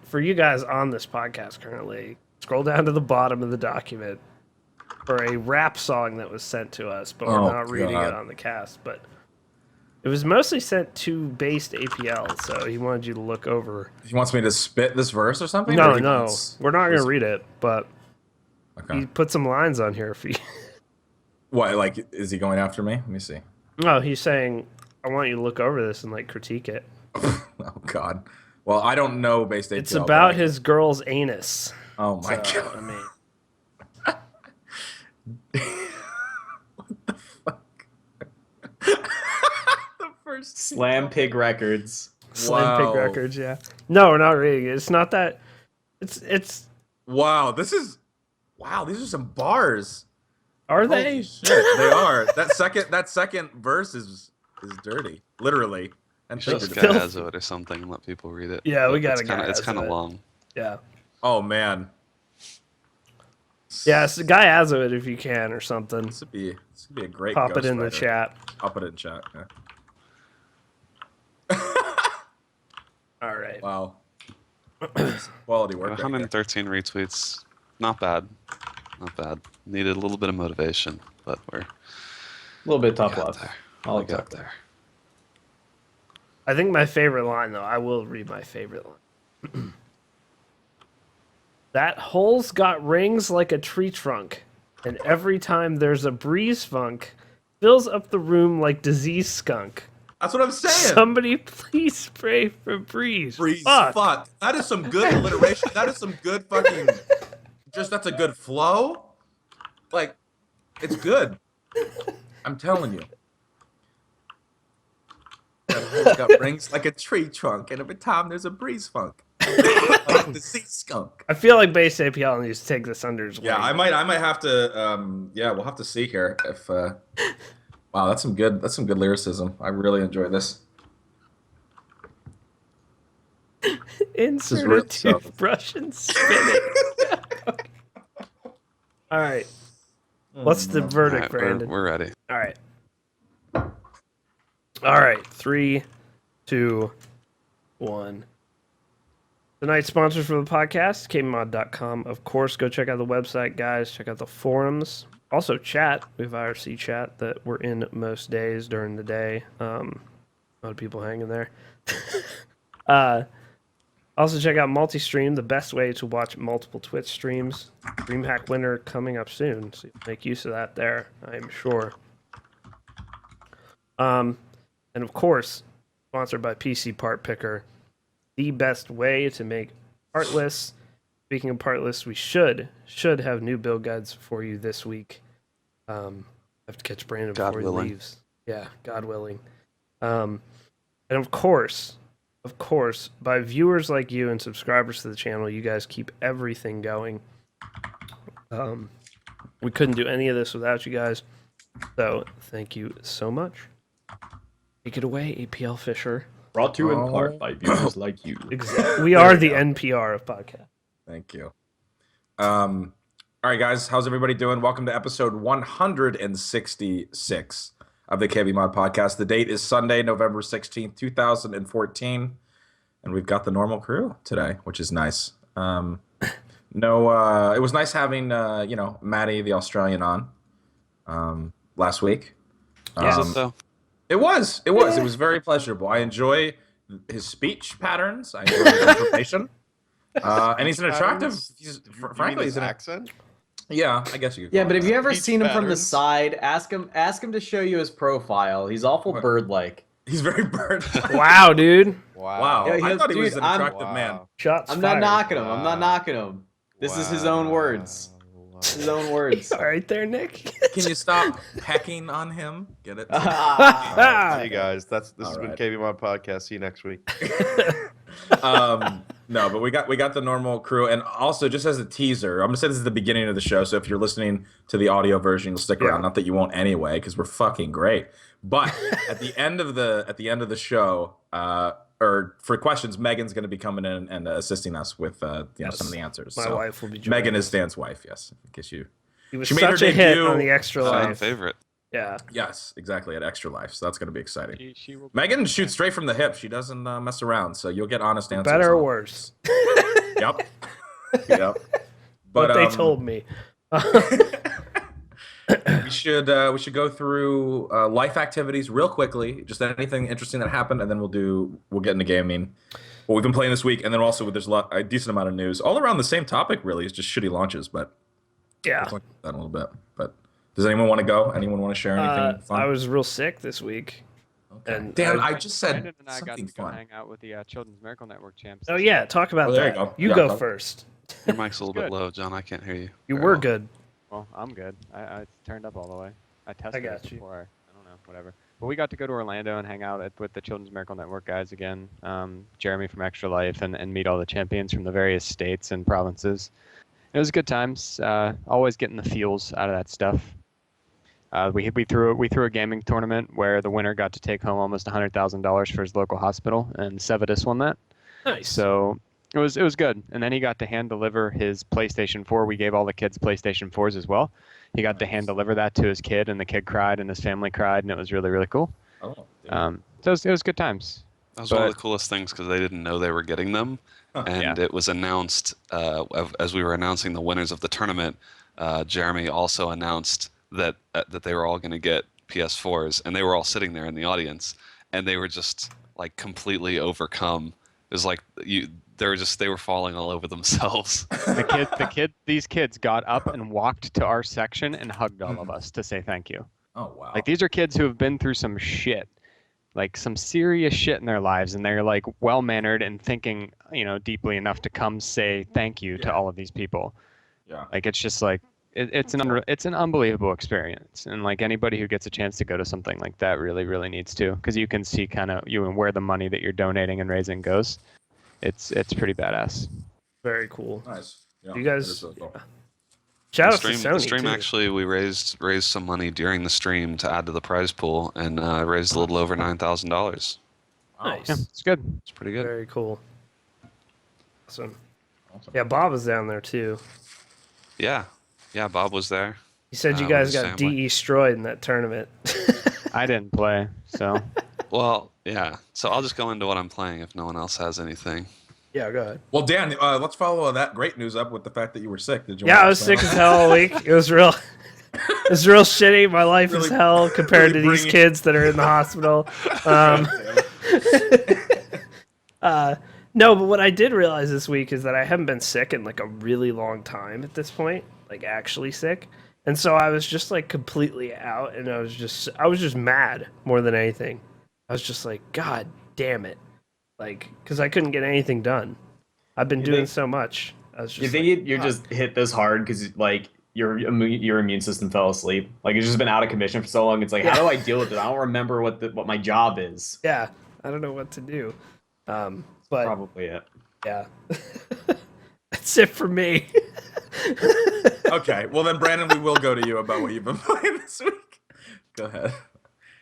for you guys on this podcast currently, scroll down to the bottom of the document for a rap song that was sent to us, but we're not reading it on the cast. But it was mostly sent to Based APL, so he wanted you to look over. He wants me to spit this verse or something? No, or we're not going to read it, but okay. he put some lines on here for you. What, like, is he going after me? Let me see. No, he's saying, I want you to look over this and, like, critique it. Oh, God. Well, I don't know Based APL. It's about his girl's anus. Oh, my God. I mean... What the fuck? The first Slam Pig Records. Slam Pig Records, yeah. No, we're not reading it. It's not that. It's. Wow, this is. Wow, these are some bars. Are Holy they? Shit, they are. That second verse is dirty, literally. And just Gazo it or something and let people read it. Yeah, we gotta go. It's kind of long. Yeah. Oh man. Yeah, so Guy Azo it if you can or something. This would be a great. Pop it in the chat. I'll put it in chat. Yeah. All right. Wow. Quality work. 113 retweets. Not bad. Not bad. Needed a little bit of motivation, but we're a little bit tough love. I'll get there. I think my favorite line, though, I will read my favorite line. That hole's got rings like a tree trunk, and every time there's a breeze funk, fills up the room like disease skunk. That's what I'm saying. Somebody please spray for breeze. Breeze, fuck. That is some good alliteration. That is some good fucking. That's a good flow. Like, it's good. I'm telling you. That hole's got rings like a tree trunk, and every time there's a breeze funk. Like the sea skunk. I feel like Base APL needs to take this under his wing. Yeah, I might have to. Yeah, we'll have to see here if. Wow, that's some good lyricism. I really enjoy this. Insert a toothbrush and spin it. Okay. All right. What's the verdict, Brandon? We're ready. All right. All right. 3, 2, 1. Tonight's sponsors for the podcast, KBMOD.com. Of course, go check out the website, guys. Check out the forums. Also, chat. We have IRC chat that we're in most days during the day. A lot of people hanging there. Also, check out Multi-Stream, the best way to watch multiple Twitch streams. DreamHack winner coming up soon, so make use of that there, I'm sure. And of course, sponsored by PC Part Picker. The best way to make part lists. Speaking of part lists, we should have new build guides for you this week. I have to catch Brandon before he leaves. Yeah, God willing. And of course, by viewers like you and subscribers to the channel, you guys keep everything going. We couldn't do any of this without you guys. So thank you so much. Take it away, APL Fisher. Brought to you in part by viewers like you. Exactly. We are the NPR of podcast. Thank you. All right, guys. How's everybody doing? Welcome to episode 166 of the KBMOD podcast. The date is Sunday, November 16th, 2014. And we've got the normal crew today, which is nice. It was nice having, Maddie, the Australian on last week. It was. It was very pleasurable. I enjoy his speech patterns. I enjoy his information. And he's an attractive. Frankly, he's an accent. Yeah, I guess you could. Yeah, but have you ever seen him from the side? Ask him to show you his profile. He's awful bird-like. He's very bird-like. Wow, dude. Wow. Yeah, I thought he was an attractive man. Shots I'm fired. not knocking him. I'm not knocking him. This is his own words. His own words. All right there, Nick. Can you stop pecking on him? Get it? See you guys. This has All been right. KBMOD podcast. See you next week. No, but we got the normal crew, and also just as a teaser, I'm gonna say this is the beginning of the show. So if you're listening to the audio version, you'll stick around. Not that you won't anyway, because we're fucking great. But at the end of the show, or for questions, Megan's gonna be coming in and assisting us with some of the answers. My wife will be joining Megan us. is Stan's wife. Yes, in case you. He was She made her such a hit debut, on the Extra Fan Life. favorite. Yeah. Yes, exactly, at Extra Life. So that's gonna be exciting. She will Megan shoots straight from the hip. She doesn't mess around, so you'll get honest answers. Better or on worse? Yep. Yep. But they told me. we should go through life activities real quickly. Just anything interesting that happened, and then we'll get into gaming. What we've been playing this week, and then also there's a decent amount of news all around the same topic. Really, it's just shitty launches, but Yeah. we'll talk about that a little bit. But does anyone want to go? Anyone want to share anything fun? I was real sick this week. Okay. And Dan, I just said Brandon and I got something to go fun. hang out with the Children's Miracle Network champs. Oh yeah, talk about there that. you go. You Yeah, go go. first. Your mic's a little bit Good. low, John. I can't hear you. You very were well. good. Well, I'm good. I turned up all the way. I tested got it you. before. I don't know, whatever. But we got to go to Orlando and hang out with the Children's Miracle Network guys again. Jeremy from Extra Life and meet all the champions from the various states and provinces. It was good times. Always getting the feels out of that stuff. We threw a gaming tournament where the winner got to take home almost $100,000 for his local hospital, and Sevidus won that. Nice. So it was good. And then he got to hand deliver his PlayStation 4. We gave all the kids PlayStation 4s as well. He got to hand deliver that to his kid, and the kid cried, and his family cried, and it was really, really cool. Oh, So it was good times. That was one of the coolest things because they didn't know they were getting them, and Yeah. it was announced as we were announcing the winners of the tournament. Jeremy also announced that they were all going to get PS4s, and they were all sitting there in the audience, and they were just like completely overcome. It was like they were falling all over themselves. These kids got up and walked to our section and hugged all of us to say thank you. oh wow. Like, these are kids who have been through some shit, like some serious shit in their lives, and they're like well-mannered and thinking, deeply enough to come say thank you to all of these people. Yeah. Like, it's just like it's an unbelievable experience, and like anybody who gets a chance to go to something like that really, really needs to, because you can see kind of where the money that you're donating and raising goes. It's pretty badass. Very cool. Nice. Yeah, You that guys- is so cool. Shout out the to stream, Sony the stream too. actually, we raised some money during the stream to add to the prize pool, and raised a little over $9,000. Nice. Yeah, it's good. It's pretty good. Very cool. Awesome. Awesome. Yeah, Bob was down there too. Yeah, Bob was there. He said you with guys his got family. de-destroyed in that tournament. I didn't play, so Well, yeah. So I'll just go into what I'm playing if no one else has anything. Yeah, go ahead. Well, Dan, let's follow that great news up with the fact that you were sick. Did you? Yeah, want I to was sick explain as hell all week. It was real. It was real shitty. My life is Really- hell compared really to these bringing- kids that are in the hospital. No, but what I did realize this week is that I haven't been sick in like a really long time at this point, like actually sick. And so I was just like completely out, and I was just mad more than anything. I was just like, God damn it. Like, because I couldn't get anything done. I've been doing so much. I was just You think you're just hit this hard because like your immune system fell asleep? Like, it's just been out of commission for so long. It's like, how do I deal with it? I don't remember what my job is. yeah, I don't know what to do. But Probably it. yeah, that's it for me. Okay, well then, Brandon, we will go to you about what you've been playing this week. Go ahead.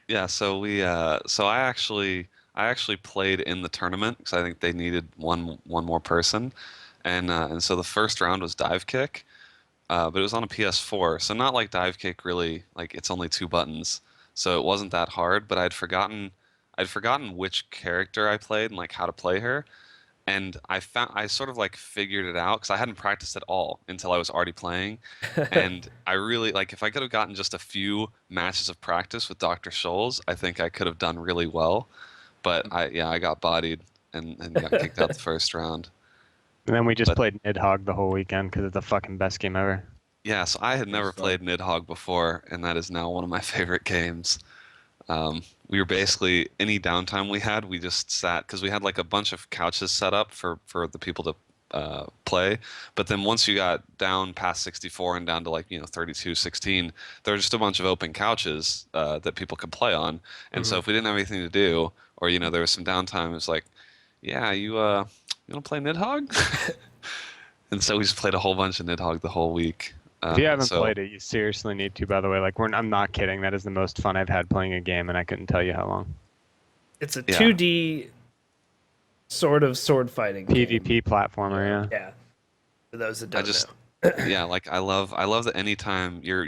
Yeah, so I actually played in the tournament because I think they needed one more person, and so the first round was dive kick, but it was on a PS4, so not like dive kick really, like it's only 2 buttons, so it wasn't that hard. But I'd forgotten which character I played and like how to play her, and I sort of like figured it out because I hadn't practiced at all until I was already playing, and I really like if I could have gotten just a few matches of practice with Dr. Scholes, I think I could have done really well. But I got bodied and got kicked out the first round. And then we just But- played Nidhogg the whole weekend because it's the fucking best game ever. Yeah, so I had never played Nidhogg before, and that is now one of my favorite games. We were basically, any downtime we had, we just sat, because we had like a bunch of couches set up for the people to play. But then once you got down past 64 and down to like 32, 16, there were just a bunch of open couches that people could play on. And so if we didn't have anything to do, or there was some downtime, it was like, yeah, you want to play Nidhogg? And so we just played a whole bunch of Nidhogg the whole week. If you haven't played it, you seriously need to, by the way. Like, I'm not kidding. That is the most fun I've had playing a game, and I couldn't tell you how long. It's a Yeah. 2D sort of sword fighting game. PvP platformer, yeah. Yeah. For those that don't just- know. Yeah, like I love that anytime you're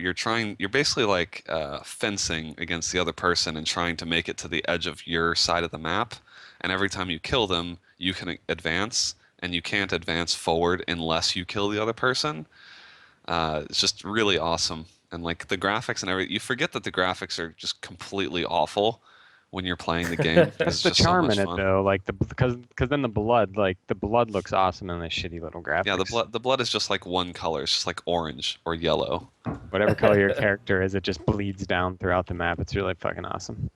basically like fencing against the other person and trying to make it to the edge of your side of the map, and every time you kill them, you can advance, and you can't advance forward unless you kill the other person. It's just really awesome. And like the graphics and everything, you forget that the graphics are just completely awful when you're playing the game. Because That's it's the just so charm much in it, fun. though. Like because then the blood looks awesome in the shitty little graphics. Yeah, the blood is just like one color. It's just like orange or yellow. Whatever color your character is, it just bleeds down throughout the map. It's really fucking awesome.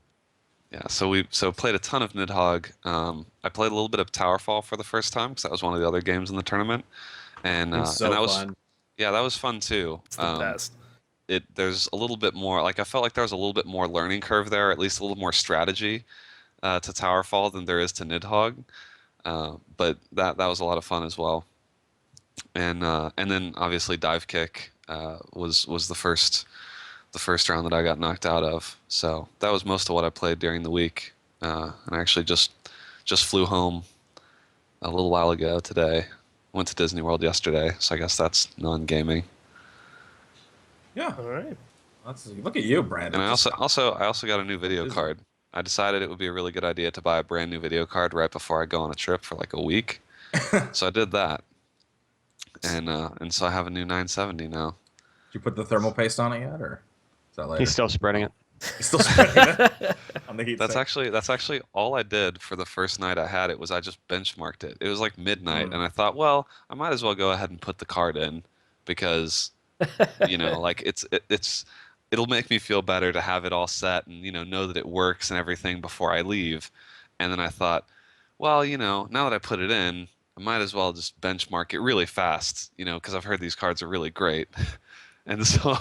Yeah, so we played a ton of Nidhogg. I played a little bit of Towerfall for the first time because that was one of the other games in the tournament, and It's so that was fun. yeah, that was fun too. It's the best. There's a little bit more, like I felt like there was a little bit more learning curve there, at least a little more strategy to Towerfall than there is to Nidhogg. But that was a lot of fun as well. And then obviously Dive Kick was the first round that I got knocked out of. So that was most of what I played during the week. And I actually just flew home a little while ago today. Went to Disney World yesterday, so I guess that's non-gaming. Yeah. All right. Look at you, Brandon. And I also got a new video Disney. card. I decided it would be a really good idea to buy a brand new video card right before I go on a trip for like a week. So I did that. And so I have a new 970 now. Did you put the thermal paste on it yet, or is that later? He's still spreading it. He's still spreading it on the heat That's sink. actually all I did for the first night I had it was I just benchmarked it. It was like midnight, and I thought, well, I might as well go ahead and put the card in because, like it'll make me feel better to have it all set and know that it works and everything before I leave. And then I thought, well, now that I put it in, I might as well just benchmark it really fast, because I've heard these cards are really great. And so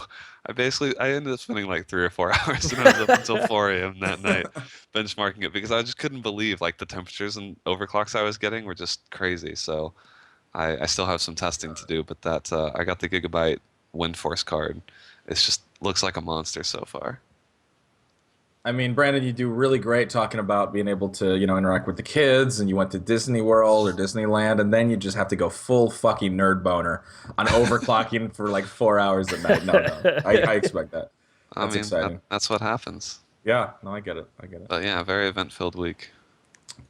I ended up spending like 3 or 4 hours, and I was up until 4 a.m. that night benchmarking it because I just couldn't believe like the temperatures and overclocks I was getting were just crazy. So I still have some testing to do, but I got the Gigabyte Windforce card. It's just looks like a monster so far. I mean, Brandon, you do really great talking about being able to, interact with the kids, and you went to Disney World or Disneyland, and then you just have to go full fucking nerd boner on overclocking for like 4 hours at night. No, I expect that. That's exciting. That's what happens. Yeah, no, I get it. But yeah, very event-filled week.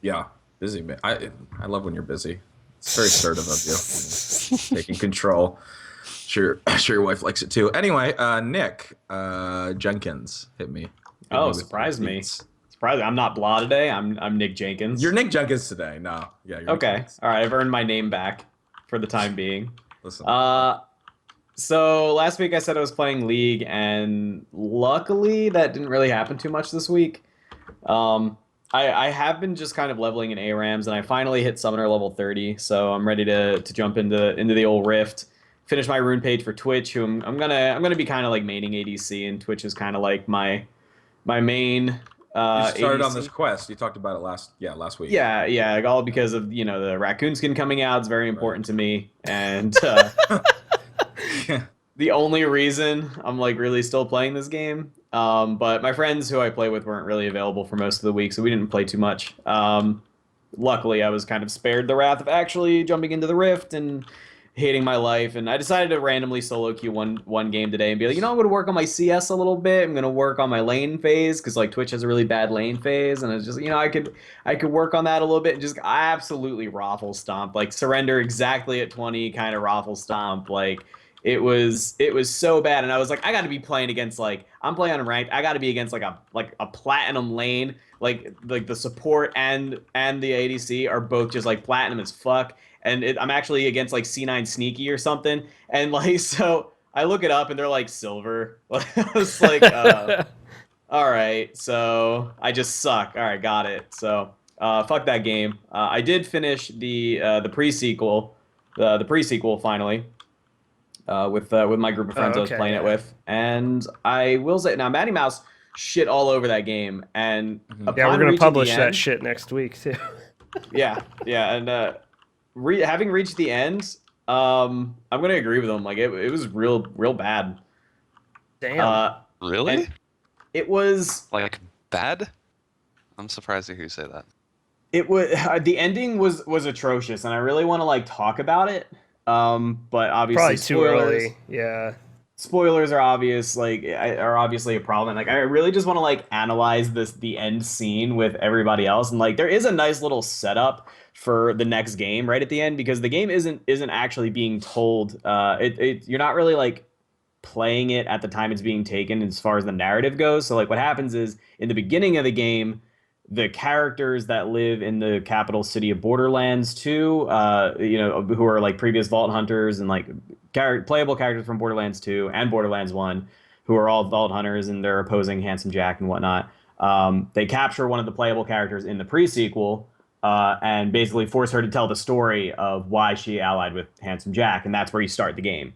Yeah, busy, man. I love when you're busy. It's very assertive of you, taking control. Sure, your wife likes it too. Anyway, Nick Jenkins hit me. Oh, surprise me. Surprise me. I'm not Blah today. I'm Nick Jenkins. You're Nick Jenkins today. No. Yeah, you're okay. Nick All right. I've earned my name back for the time being. Listen. So last week I said I was playing League, and luckily that didn't really happen too much this week. I have been just kind of leveling in ARAMs, and I finally hit Summoner level 30, so I'm ready to jump into the old Rift. Finish my rune page for Twitch, who I'm gonna be kind of like maining ADC, and Twitch is kind of like my main. You started ADC. on this quest. You talked about it last week. Yeah, all because of the raccoon skin coming out. It's very important to me, and the only reason I'm like really still playing this game. But my friends who I play with weren't really available for most of the week, so we didn't play too much. Luckily, I was kind of spared the wrath of actually jumping into the Rift and hating my life, and I decided to randomly solo queue one game today and be like, I'm going to work on my CS a little bit. I'm going to work on my lane phase because like Twitch has a really bad lane phase, and it's just I could work on that a little bit and just absolutely raffle stomp, like surrender exactly at 20 kind of raffle stomp. Like it was so bad, and I was like, I got to be playing against I'm playing on ranked. I got to be against like a platinum lane, like the support and the ADC are both just like platinum as fuck. And I'm actually against like C9 Sneaky or something. And like, so I look it up and they're like silver. I was like, all right, so I just suck. All right, got it. So fuck that game. I did finish the pre-sequel, the pre-sequel finally, with my group of friends I was playing it with. And I will say, now Matty Mouse shit all over that game. And yeah, we're going to publish that shit next week too. yeah, and having reached the end, I'm gonna agree with him. Like it was real bad. Damn. Really? It was like bad. I'm surprised to hear you say that. It was the ending was atrocious, and I really want to like talk about it. But obviously probably too early. Yeah. spoilers are obvious, like are obviously a problem. Like I really just want to like analyze the end scene with everybody else, and like there is a nice little setup for the next game right at the end because the game isn't actually being told. You're not really like playing it at the time it's being taken as far as the narrative goes. So like what happens is in the beginning of the game, the characters that live in the capital city of Borderlands 2, who are like previous Vault Hunters and like playable characters from Borderlands 2 and Borderlands 1, who are all Vault Hunters and they're opposing Handsome Jack and whatnot. They capture one of the playable characters in the pre-sequel and basically force her to tell the story of why she allied with Handsome Jack, and that's where you start the game.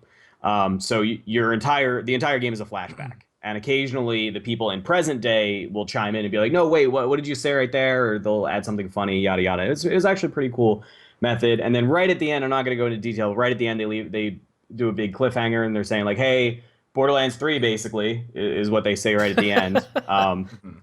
So the entire game is a flashback. And occasionally the people in present day will chime in and be like, no, wait, what did you say right there? Or they'll add something funny, yada, yada. It's actually a pretty cool method. And then right at the end, I'm not going to go into detail. Right at the end, they do a big cliffhanger and they're saying like, hey, Borderlands 3 basically is what they say right at the end.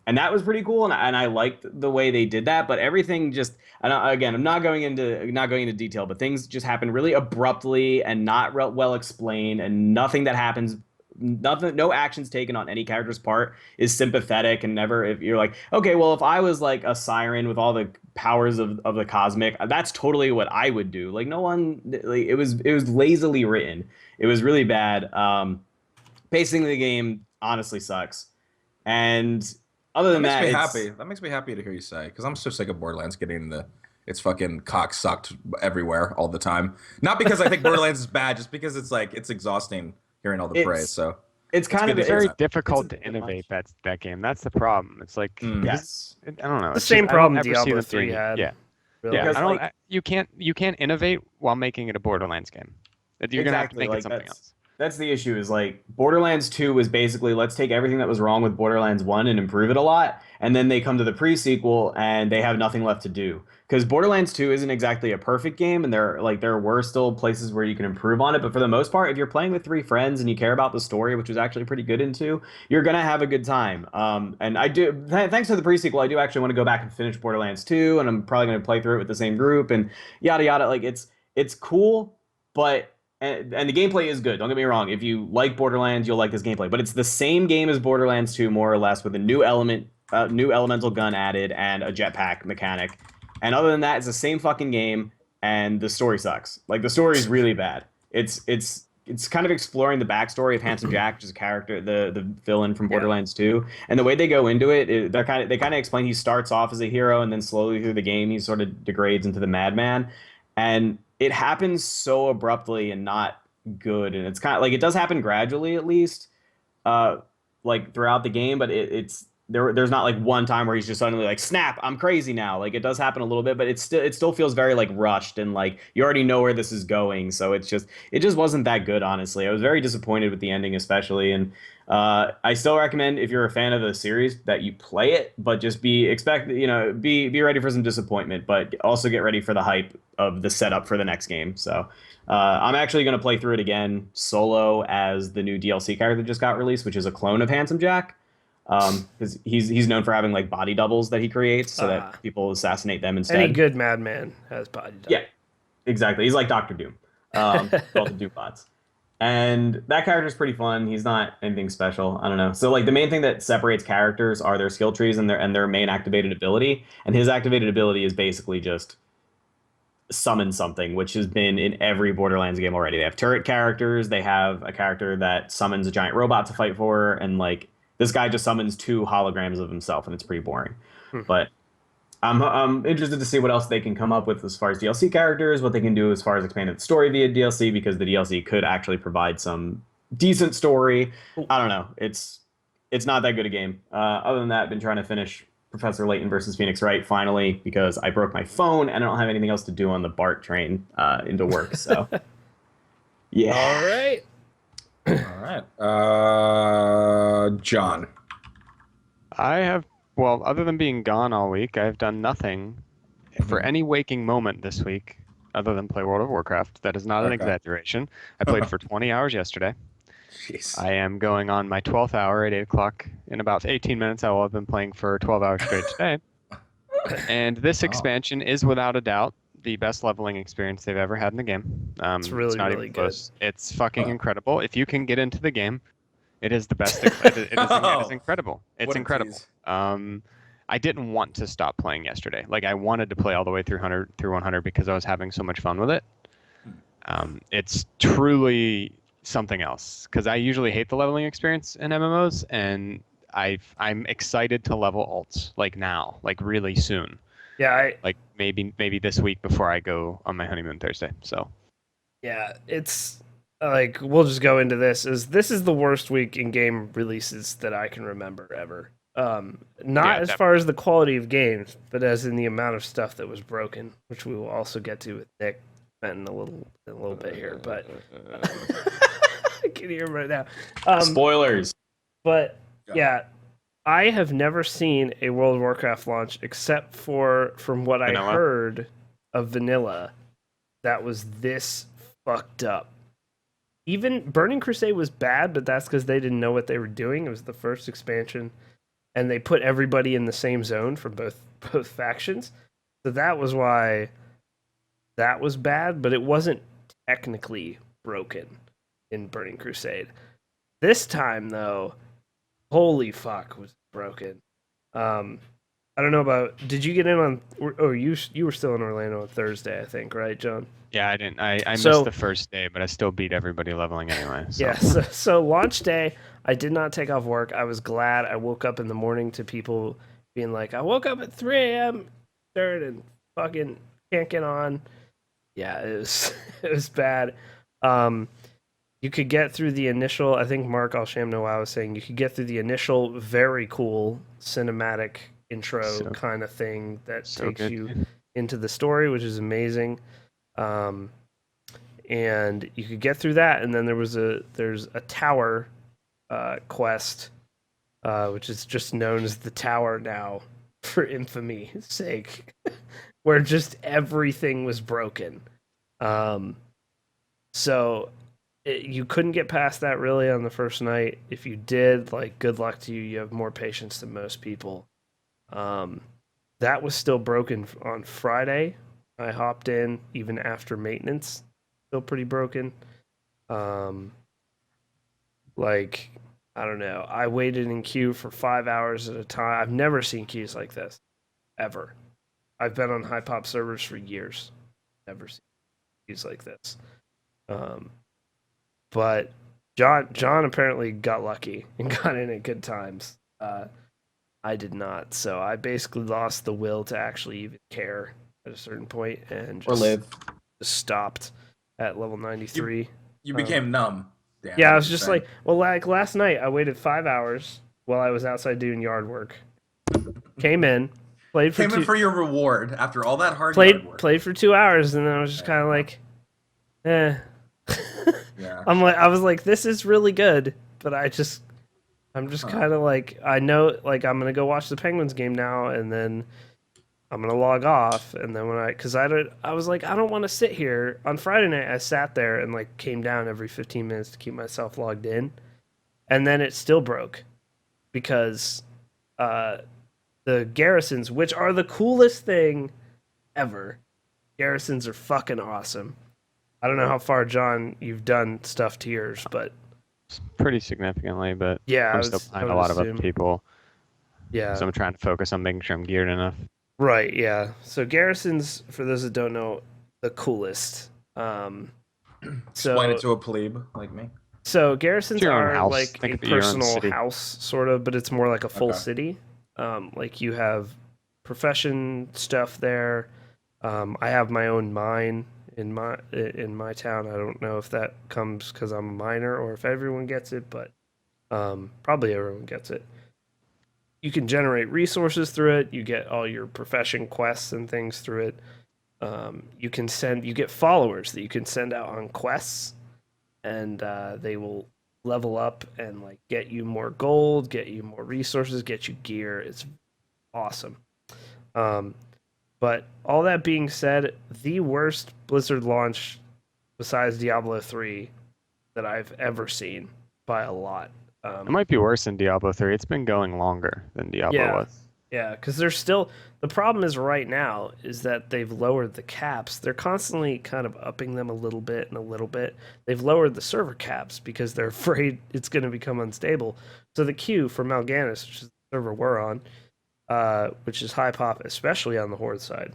And that was pretty cool. And I liked the way they did that. But everything just, I'm not going into detail, but things just happen really abruptly and not well explained, and nothing that happens, no actions taken on any character's part is sympathetic. And never, if you're like, okay, well, if I was like a siren with all the powers of the cosmic, that's totally what I would do. Like no one, like, it was lazily written. It was really bad. Pacing of the game honestly sucks. And other than that, that makes me happy to hear you say, because I'm so sick of Borderlands getting its fucking cock sucked everywhere all the time. Not because I think Borderlands is bad, just because it's like it's exhausting hearing all the praise. So it's kind of very difficult to innovate that game. That's the problem. It's like yes, I don't know. The same problem Diablo 3 had. Yeah, really. yeah. You can't innovate while making it a Borderlands game. You're gonna have to make it something else. That's the issue, is like Borderlands 2 was basically, let's take everything that was wrong with Borderlands 1 and improve it a lot. And then they come to the pre-sequel and they have nothing left to do. Because Borderlands 2 isn't exactly a perfect game, and there were still places where you can improve on it. But for the most part, if you're playing with 3 friends and you care about the story, which was actually pretty good in 2, you're going to have a good time. And I do, thanks to the pre-sequel, I do actually want to go back and finish Borderlands 2, and I'm probably going to play through it with the same group and yada yada. Like it's cool, but and the gameplay is good. Don't get me wrong. If you like Borderlands, you'll like this gameplay. But it's the same game as Borderlands 2, more or less, with a new elemental gun added and a jetpack mechanic. And other than that, it's the same fucking game, and the story sucks. Like the story is really bad. It's kind of exploring the backstory of Handsome Jack, which is a character, the villain from Borderlands 2. And the way they go into it, they kind of explain he starts off as a hero, and then slowly through the game he sort of degrades into the madman. And it happens so abruptly and not good, and it's kind of like, it does happen gradually at least, like throughout the game, but there's not like one time where he's just suddenly like, snap, I'm crazy now. Like it does happen a little bit, but it still feels very like rushed, and like you already know where this is going. So it just wasn't that good, honestly. I was very disappointed with the ending, especially, and I still recommend, if you're a fan of the series, that you play it, but just be ready for some disappointment, but also get ready for the hype of the setup for the next game. So I'm actually going to play through it again solo as the new DLC character that just got released, which is a clone of Handsome Jack, because he's known for having like body doubles that he creates so that people assassinate them instead. Any good madman has body doubles. Yeah, exactly. He's like Dr. Doom, all the Doom bots. And that character is pretty fun. He's not anything special. I don't know. So like the main thing that separates characters are their skill trees and their main activated ability. And his activated ability is basically just summon something, which has been in every Borderlands game already. They have turret characters. They have a character that summons a giant robot to fight for, and like this guy just summons 2 holograms of himself, and it's pretty boring. But I'm interested to see what else they can come up with as far as DLC characters, what they can do as far as expanding the story via DLC, because the DLC could actually provide some decent story. I don't know. It's not that good a game. Other than that, I've been trying to finish Professor Layton versus Phoenix Wright finally, because I broke my phone and I don't have anything else to do on the BART train into work. So, yeah. All right. John. Well, other than being gone all week, I've done nothing for any waking moment this week other than play World of Warcraft. That is not an exaggeration. I played for 20 hours yesterday. Jeez. I am going on my 12th hour at 8 o'clock. In about 18 minutes, I will have been playing for 12 hours straight today. And this expansion is without a doubt the best leveling experience they've ever had in the game. It's really, not really even good. close. It's fucking Huh. incredible. If you can get into the game, it is the best. It is incredible. It's What a incredible. tease. I didn't want to stop playing yesterday. Like I wanted to play all the way through 100 because I was having so much fun with it. It's truly something else because I usually hate the leveling experience in MMOs, and I'm excited to level alts like now, like really soon. Yeah, Like maybe this week before I go on my honeymoon Thursday. So yeah, it's like we'll just go into this. This is the worst week in game releases that I can remember ever. Not Yeah, as definitely. far as the quality of games, but as in the amount of stuff that was broken, which we will also get to with Nick in a little bit here. But I can hear him right now. Spoilers. But yeah, I have never seen a World of Warcraft launch except for from what Vanilla? I heard of vanilla that was this fucked up. Even Burning Crusade was bad, but that's because they didn't know what they were doing. It was the first expansion, and they put everybody in the same zone from both factions. So that was why that was bad, but it wasn't technically broken in Burning Crusade. This time, though, holy fuck, was it broken. I don't know about. Did you get in on? Oh, you were still in Orlando on Thursday, I think, right, John? yeah, I didn't. I So- missed the first day, but I still beat everybody leveling anyway. So. Yeah, so launch day, I did not take off work. I was glad. I woke up in the morning to people being like, I woke up at 3 a.m. and fucking can't get on. Yeah, it was it was bad. You could get through the initial. I think Mark Alsham Noah was saying you could get through the initial very cool cinematic intro So- kind of thing that so takes good. you into the story, which is amazing. And you could get through that, and then there's a tower quest, which is just known as the tower now for infamy's sake, where just everything was broken. So you couldn't get past that really on the first night. If you did, like, good luck to you. You have more patience than most people. That was still broken on Friday. I hopped in even after maintenance. Still pretty broken. Like, I don't know. I waited in queue for 5 hours at a time. I've never seen queues like this, ever. I've been on high pop servers for years. Never seen queues like this. But John apparently got lucky and got in at good times. I did not, so I basically lost the will to actually even care at a certain point and just, Or live. just stopped at level 93. You became numb. Dan, Yeah, I what was you're just saying. like, well, like last night, I waited 5 hours while I was outside doing yard work. Came in, played for Came in two, for your reward after all that hard yard work. played for 2 hours, and then I was just kind of like, eh. Yeah. I was like, this is really good, but I'm just Huh. kind of like, I know, like, I'm gonna go watch the Penguins game now, and then I'm gonna log off, and then I was like, I don't want to sit here. On Friday night, I sat there and like came down every 15 minutes to keep myself logged in, and then it still broke because the garrisons, which are the coolest thing ever, garrisons are fucking awesome. I don't know how far, John, you've done stuff to yours, but Pretty significantly, but yeah, I'm still behind a lot of other people. Yeah, So I'm trying to focus on making sure I'm geared enough. right, yeah. So garrisons, for those that don't know, the coolest. Explain it to a plebe like me. So garrisons It's your own are house. like Think a of it your own personal city. house, sort of, but it's more like a full Okay. city. Like you have profession stuff there. I have my own mine in my town. I don't know if that comes because I'm a miner or if everyone gets it, but probably everyone gets it. You can generate resources through it. You get all your profession quests and things through it. You get followers that you can send out on quests, and they will level up and like get you more gold, get you more resources, get you gear. It's awesome. But all that being said, the worst Blizzard launch besides Diablo 3 that I've ever seen by a lot. It might be worse than Diablo 3. It's been going longer than Diablo Yeah. was. Yeah, because they're still the problem is right now is that they've lowered the caps. They're constantly kind of upping them a little bit and a little bit. They've lowered the server caps because they're afraid it's going to become unstable. So the queue for Mal'Ganis, which is the server we're on, which is high pop, especially on the Horde side,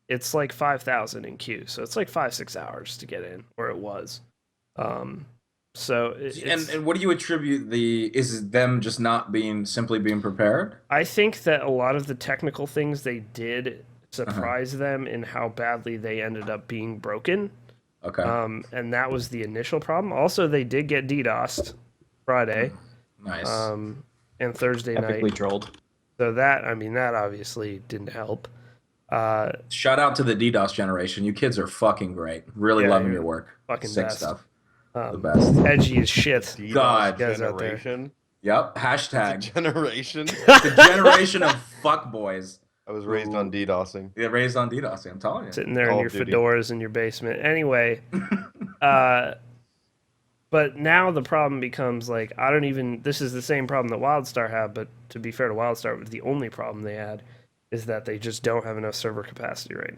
it's like 5,000 in queue. So it's like 5-6 hours to get in, where it was. So and what do you attribute is it them just not simply being prepared? I think that a lot of the technical things they did surprised them in how badly they ended up being broken. Okay. And that was the initial problem. Also, they did get DDoSed Friday. Nice. And Thursday Epically night. trolled. So that obviously didn't help. Shout out to the DDoS generation. You kids are fucking great. Really loving your work. Fucking Sick best. stuff. The best. Edgy as shit. DDoS God. Guys out there. generation. Yep. Hashtag. Generation. The generation of fuckboys. I was raised on DDoSing. Yeah, raised on DDoSing. I'm telling you. Sitting there in Call your of Duty. fedoras in your basement. Anyway, but now the problem becomes like this is the same problem that WildStar had, but to be fair to WildStar, the only problem they had is that they just don't have enough server capacity right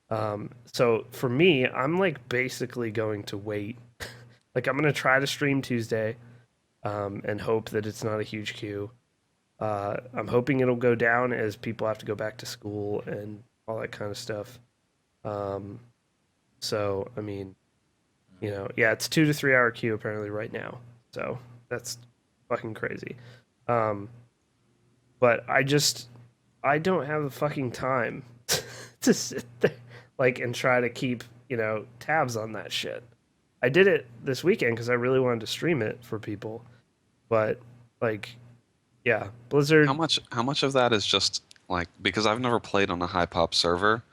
now. So for me, I'm like basically going to wait. Like I'm going to try to stream Tuesday and hope that it's not a huge queue. I'm hoping it'll go down as people have to go back to school and all that kind of stuff. So, I mean, it's 2 to 3 hour queue apparently right now. So that's fucking crazy. But I don't have the fucking time to sit there and try to keep, tabs on that shit. I did it this weekend because I really wanted to stream it for people. But yeah, Blizzard. How much of that is just because I've never played on a high pop server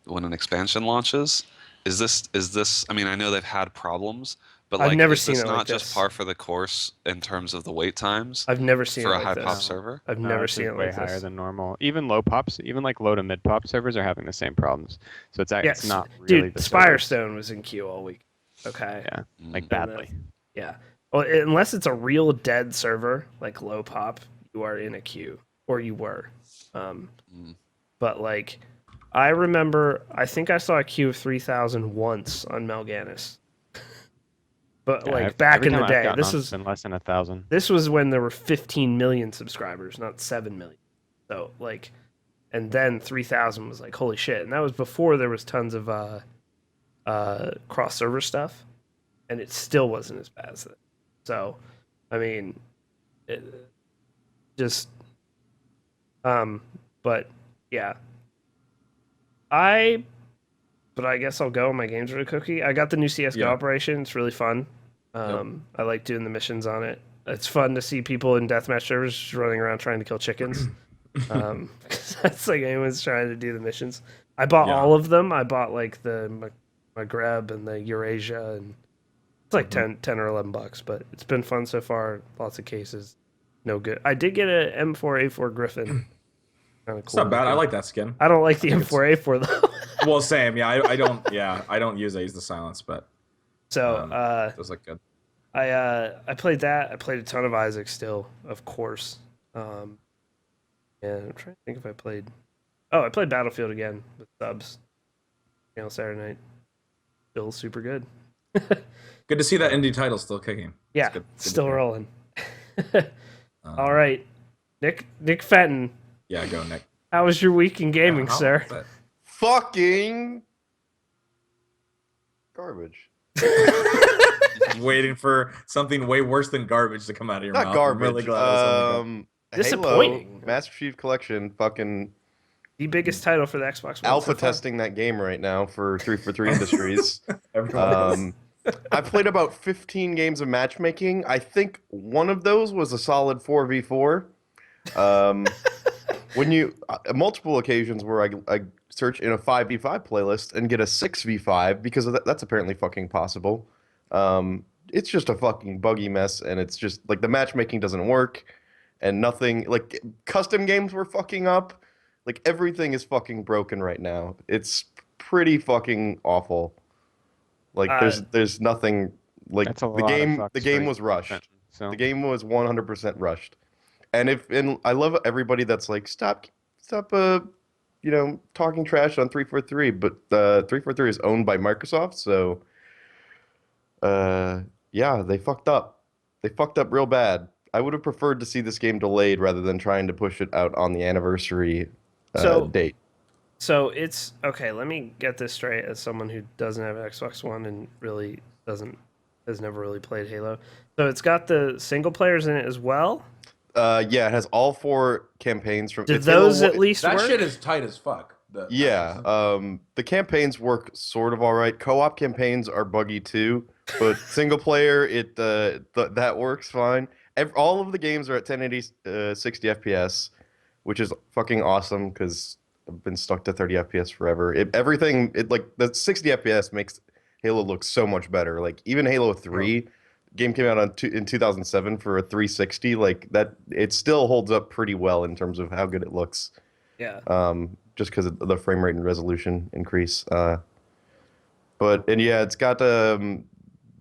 when an expansion launches? Is this I mean, I know they've had problems, but I've never is seen this it not like just this. par for the course in terms of the wait times I've never seen for it a like high this. pop server? I've No, never it's seen it way like higher this. than normal. Even low pops, even like low to mid pop servers are having the same problems. So it's Yes, not really dude. the servers. Spirestone was in queue all week. Okay. Yeah, like Mm. badly. Yeah. Well, unless it's a real dead server like low pop, you are in a queue, or you were. But I remember, I think I saw a queue of 3,000 once on Mal'Ganis. But Yeah, back every in the time I've day, gotten this on, was it's been less than 1,000. this was when there were 15 million subscribers, not 7 million. So and then 3,000 was like holy shit, and that was before there was tons of cross server stuff, and it still wasn't as bad as that. So, I mean, but yeah, but I guess I'll go. My games are a cookie. I got the new CS:GO operation. It's really fun. I like doing the missions on it. It's fun to see people in deathmatch servers just running around trying to kill chickens. 'Cause that's anyone's trying to do the missions. I bought all of them. I bought the Maghreb and the Eurasia, and it's 10 or $11, but it's been fun so far. Lots of cases. No good. I did get a M4A4 Griffin. Kind of cool. It's not bad. I like that skin. I don't like the M4A4 though. Well, same. Yeah, I don't. Yeah, I don't use. I use the silence, but So it does look good. I played that. I played a ton of Isaac still, of course. And I'm trying to think if I played. Oh, I played Battlefield again with subs. Saturday night. Still super good. Good to see that indie title still kicking. Yeah, Good to still hear. rolling. All right, Nick Fenton. Yeah, go Nick. How was your week in gaming, How sir? was Fucking garbage. it? Waiting for something way worse than garbage to come out of your Not mouth. garbage. I'm really glad it was something Disappointing. Halo, Master Chief Collection, fucking The biggest title for the Xbox One alpha so far. testing that game right now for 343 Industries. good. Everyone I played about 15 games of matchmaking. I think one of those was a solid 4v4. When you multiple occasions where I search in a 5v5 playlist and get a 6v5 because of that's apparently fucking possible. It's just a fucking buggy mess, and it's just the matchmaking doesn't work, and nothing custom games were fucking up. Everything is fucking broken right now. It's pretty fucking awful. There's nothing That's a the lot of game. fucks The game for was rushed. expansion, so. The game was 100% rushed. And I love everybody that's like, stop, talking trash on 343. But 343 is owned by Microsoft, so yeah, they fucked up. They fucked up real bad. I would have preferred to see this game delayed rather than trying to push it out on the anniversary So date. So it's okay. Let me get this straight as someone who doesn't have an Xbox One and really has never really played Halo. So it's got the single players in it as well. Yeah, it has all 4 campaigns from. Did it's Halo those one- at least That work? shit is tight as fuck. Yeah, the campaigns work sort of all right. Co-op campaigns are buggy too, but single player that works fine. All of the games are at 1080 60 FPS, which is fucking awesome because I've been stuck to 30 FPS forever. Like the 60 FPS makes Halo look so much better. Like even Halo 3 game came out in 2007 for a 360. Like that, it still holds up pretty well in terms of how good it looks. Yeah. Just because of the frame rate and resolution increase. And yeah, it's got the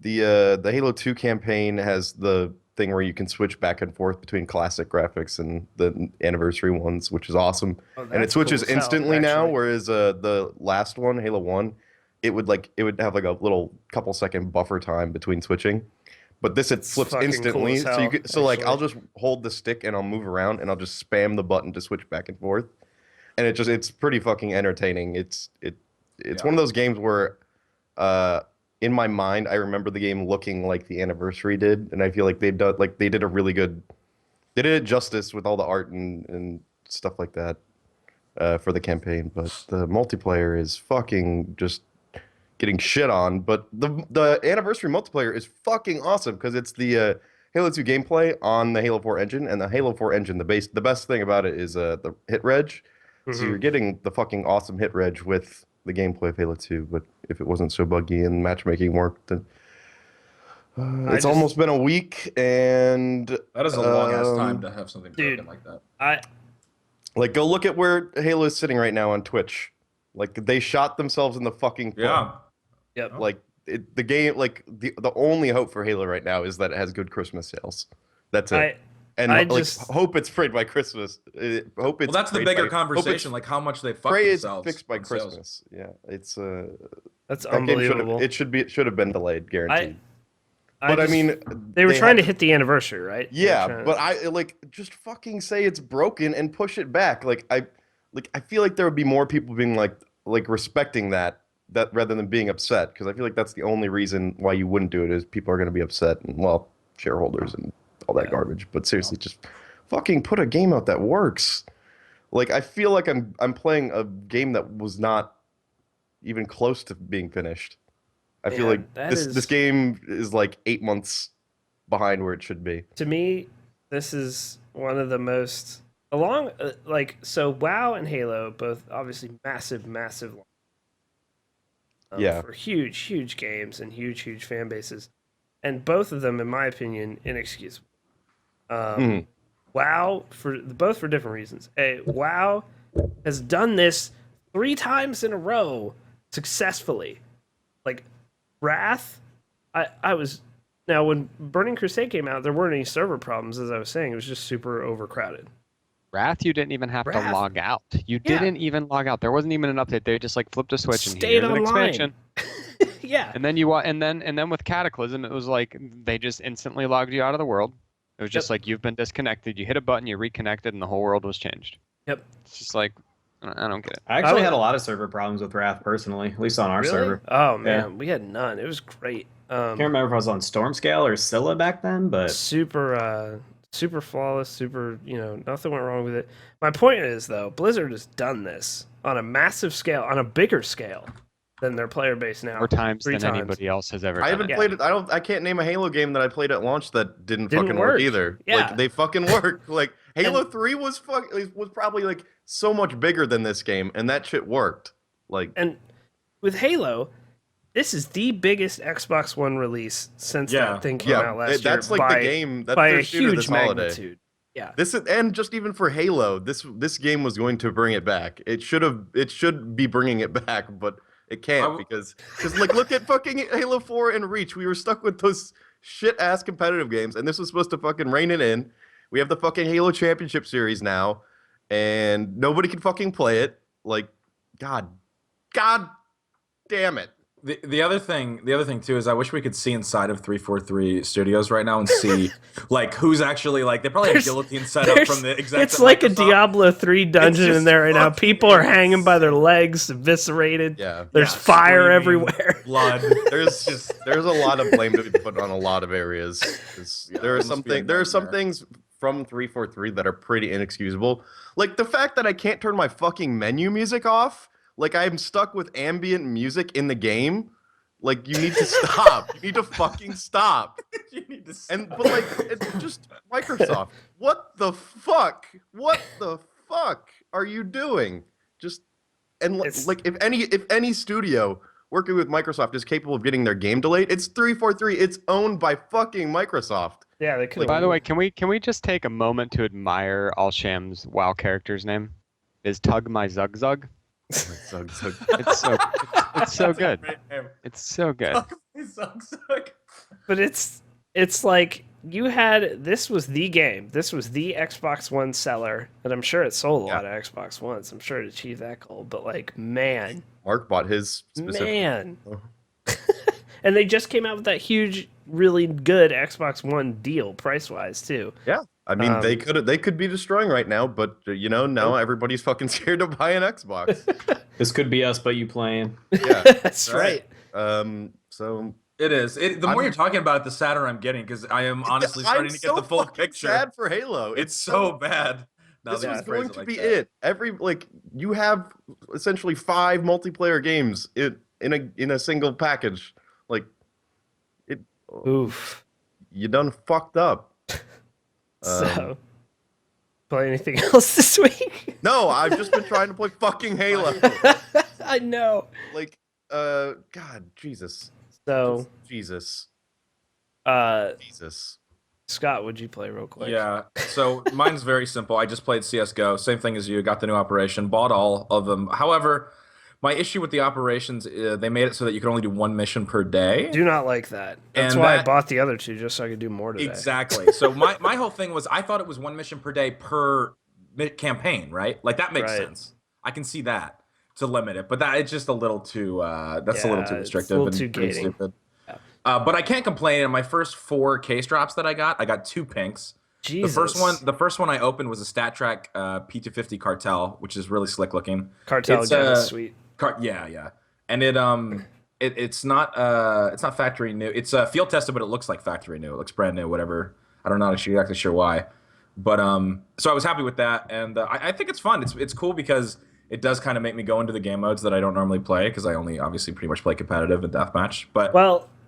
Halo 2 campaign has the thing where you can switch back and forth between classic graphics and the anniversary ones, which is awesome. Oh, And it that's switches cool as hell, instantly now, actually. whereas the last one, Halo 1, it would have like a little couple second buffer time between switching. But this it flips fucking cool instantly. as hell, Like I'll actually. just hold the stick and I'll move around and I'll just spam the button to switch back and forth. And it's pretty fucking entertaining. It's one of those games where in my mind I remember the game looking like the anniversary did, and I feel like they did a really good, they did it justice with all the art and stuff like that for the campaign. But the multiplayer is fucking just getting shit on. But the anniversary multiplayer is fucking awesome because it's the Halo 2 gameplay on the Halo 4 engine, and the Halo 4 engine, the best thing about it is the hit reg. So you're getting the fucking awesome hit reg with the gameplay of Halo 2, but if it wasn't so buggy and matchmaking worked, then it's almost been a week, and That is a long ass time to have something broken like that. like go look at where Halo is sitting right now on Twitch. Like they shot themselves in the fucking foot. Yeah. Yep. Like the game, like the only hope for Halo right now is that it has good Christmas sales. That's it. Hope it's sprayed by Christmas. Hope it's. Well, that's the sprayed bigger by- conversation, like how much they fuck Pray it's themselves. fixed by on sales. Christmas. Yeah, it's That's that game unbelievable. it should have been delayed, guaranteed. I mean, they were trying to had- hit the anniversary, right? They were Yeah, trying to- but I like just fucking say it's broken and push it back. I feel like there would be more people being like respecting that rather than being upset, because I feel like that's the only reason why you wouldn't do it is people are going to be upset and shareholders and all that garbage. But seriously, just fucking put a game out that works. Like I feel like I'm playing a game that was not even close to being finished. I feel like this game is like 8 months behind where it should be. To me, this is one of the most so WoW and Halo both obviously massive for huge games and huge fan bases, and both of them in my opinion inexcusable. WoW both for different reasons. WoW has done this 3 times in a row successfully. Like Wrath, I was now when Burning Crusade came out, there weren't any server problems, as I was saying. It was just super overcrowded. Wrath, you didn't even have to log out. You didn't even log out. There wasn't even an update. They just like flipped a switch and Stayed here's an online. expansion. Yeah. And then with Cataclysm, it was like they just instantly logged you out of the world. It was just like you've been disconnected. You hit a button, you reconnected, and the whole world was changed. Yep. It's just like I don't get it. I actually had a lot of server problems with Wrath personally, at least on our server. Oh man, Yeah. we had none. It was great. Can't remember if I was on Stormscale or Scylla back then, but super flawless, super, nothing went wrong with it. My point is though, Blizzard has done this on a massive scale, on a bigger scale than their player base now. More times 3 than times. anybody else has ever I done haven't it. played it. I can't name a Halo game that I played at launch that didn't fucking work work. either. Yeah. Like they fucking work. Like Halo 3 was probably like so much bigger than this game, and that shit worked. Like And with Halo, this is the biggest Xbox One release since that thing came out last year. That's like the game. That's by their a shooter huge this holiday. magnitude. Yeah. And just even for Halo, this game was going to bring it back. It should be bringing it back, but it can't because like look at fucking Halo 4 and Reach. We were stuck with those shit ass competitive games, and this was supposed to fucking rein it in. We have the fucking Halo Championship Series now, and nobody can fucking play it. Like, God damn it. The other thing too is I wish we could see inside of 343 Studios right now and see like who's actually like they probably have guillotine set up from the execs. It's at like a Microsoft. Diablo 3 dungeon just in there right now. fucking People are hanging by their legs, eviscerated. Yeah. There's Yeah, fire screaming, everywhere. blood. There's a lot of blame to be put on a lot of areas. There are some things from 343 that are pretty inexcusable. Like the fact that I can't turn my fucking menu music off. Like I'm stuck with ambient music in the game. Like you need to stop. You need to fucking stop. You need to But like it's just Microsoft. What the fuck? What the fuck are you doing? Just like if any studio working with Microsoft is capable of getting their game delayed, it's 343. It's owned by fucking Microsoft. Yeah, they could. By the way, can we just take a moment to admire Alsham's WoW character's name? Is Tug My Zug Zug? It's so good. It's so good. But it's like this was the game. This was the Xbox One seller, and I'm sure it sold a lot of Xbox Ones. I'm sure it achieved that goal. But like, man, Mark bought his specific. Man. And they just came out with that huge, really good Xbox One deal, price-wise too. Yeah, I mean they could be destroying right now, but now everybody's fucking scared to buy an Xbox. This could be us, but you playing. Yeah, that's right. So it is. The more you're talking about it, the sadder I'm getting because I am honestly starting to get the full picture. Sad for Halo. It's so bad. This was going to be it. You have essentially 5 multiplayer games in a single package. Like it. Oof. You done fucked up. So, play anything else this week? No, I've just been trying to play fucking Halo. I know. Like, God, Jesus. So, Jesus. Scott, would you play real quick? Yeah. So mine's very simple. I just played CS:GO. Same thing as you. Got the new operation. Bought all of them. However, my issue with the operations, they made it so that you could only do 1 mission per day. Do not like that. That's why I bought the other 2, just so I could do more today. Exactly. So my whole thing was I thought it was 1 mission per day per campaign, right? Like that makes sense. I can see that to limit it, but it's just a little too a little too restrictive a little too and gating. stupid. But I can't complain. In my first 4 case drops that I got 2 pinks. Jesus. The first one I opened was a StatTrak P250 Cartel, which is really slick looking. Cartel gun is sweet. Yeah, and it's not factory new. It's field tested, but it looks like factory new. It looks brand new, whatever. I'm not exactly sure why, but so I was happy with that, and I think it's fun. It's cool because it does kind of make me go into the game modes that I don't normally play because I only obviously pretty much play competitive and deathmatch. But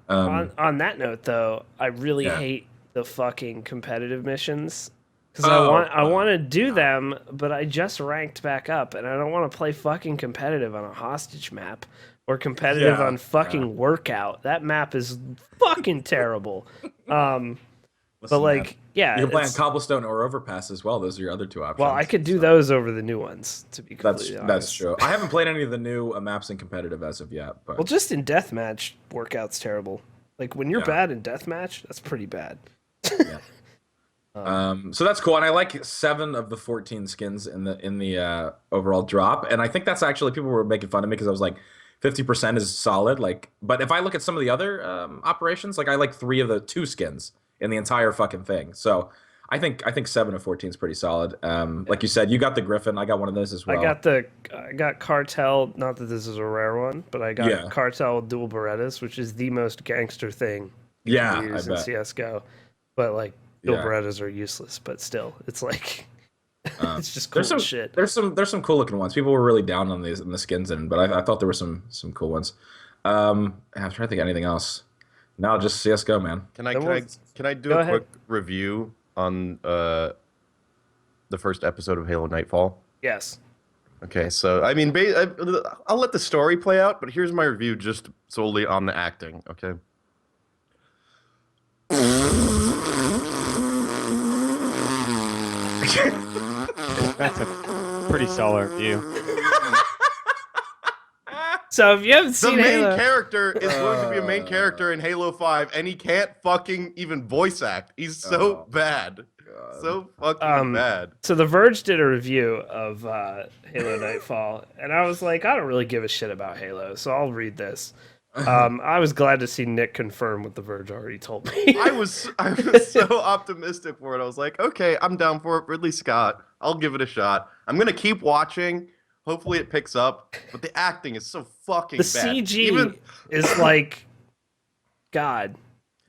on that note though, I really hate the fucking competitive missions. Because I want to do them, but I just ranked back up, and I don't want to play fucking competitive on a hostage map or competitive on fucking workout. That map is fucking terrible. Listen, but like, man, yeah, you can play on Cobblestone or Overpass as well. Those are your other 2 options. Well, I could do those over the new ones. To be completely honest, that's true. I haven't played any of the new maps in competitive as of yet. But well, just in deathmatch, workout's terrible. Like when you're bad in deathmatch, that's pretty bad. Yeah. So that's cool, and I like 7 of the 14 skins in the overall drop, and I think that's actually people were making fun of me because I was like 50% is solid. Like, but if I look at some of the other operations, like I like 3 of the 2 skins in the entire fucking thing. So I think 7 of 14 is pretty solid. Like you said, you got the Griffin. I got one of those as well. I got Cartel. Not that this is a rare one, but I got Cartel dual Berettas, which is the most gangster thing you can use in CS:GO. But like. Dual Berettas are useless, but still, it's like it's just cool shit. There's some cool looking ones. People were really down on the skins but I thought there were some cool ones. I'm trying to think of anything else. No, just CS:GO, man. Can I do a quick review on the first episode of Halo Nightfall? Yes. Okay, so I mean, I'll let the story play out, but here's my review just solely on the acting. Okay. That's a pretty solid review. So if you haven't seen the main Halo... character is going to be a main character in Halo 5, and he can't fucking even voice act. He's so bad. God. So fucking bad. So The Verge did a review of Halo Nightfall, and I was like, I don't really give a shit about Halo, so I'll read this. I was glad to see Nick confirm what The Verge already told me. I was so optimistic for it. I was like, okay, I'm down for it. Ridley Scott, I'll give it a shot. I'm gonna keep watching. Hopefully it picks up. But the acting is so fucking The bad. CG is like, God.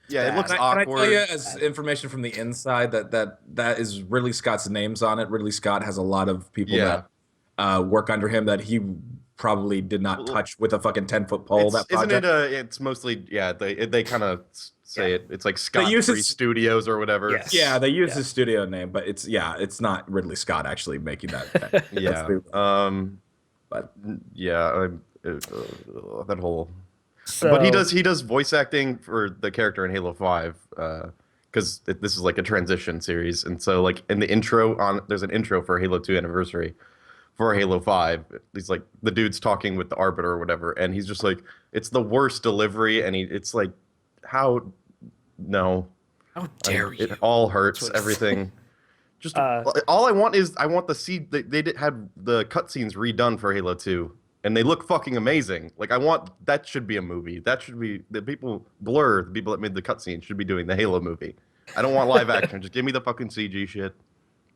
Yeah, it looks Can I awkward. tell you, as information from the inside, that is Ridley Scott's names on it. Ridley Scott has a lot of people that work under him that he probably did not touch with a fucking 10-foot pole. That project. Isn't it? It's mostly they kind of say it. It's like Scott use Free his- Studios or whatever. Yes. Yeah, they use his studio name, but it's not Ridley Scott actually making that. Yeah. But That whole. So, But he does voice acting for the character in Halo 5 because this is like a transition series, and so like in the intro there's an intro for Halo 2 Anniversary for Halo 5. He's like the dude's talking with the Arbiter or whatever, and he's just like, it's the worst delivery, and it's like, how dare you? it all hurts everything. Just all I want is I want they had the cutscenes redone for Halo 2. And they look fucking amazing. Like that should be a movie. That should be the people that made the cutscene should be doing the Halo movie. I don't want live action. Just give me the fucking CG shit.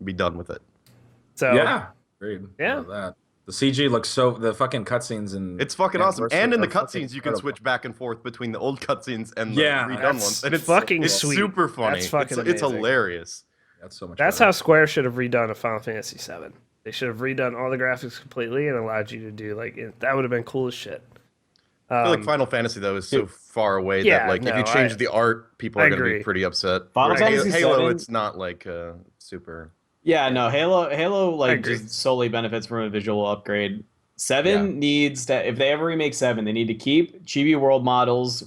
Be done with it. So yeah, agreed. Yeah. Love that. The CG looks the fucking cutscenes and It's fucking awesome. And in the fucking cutscenes, you can incredible. switch back and forth between the old cutscenes and the redone that's ones. And it's fucking it's sweet. super funny. That's fucking it's amazing. hilarious. That's so much. that's better. how Square should have redone a Final Fantasy VII. They should have redone all the graphics completely and allowed you to do that would have been cool as shit. I feel like Final Fantasy though is so far away yeah, that like if no, you change the art, people I are going to agree. be pretty upset. Final Whereas Fantasy Halo, VII it's not like super. Yeah, no, Halo like agree. just solely benefits from a visual upgrade. 7 needs to, if they ever remake 7, they need to keep chibi world models,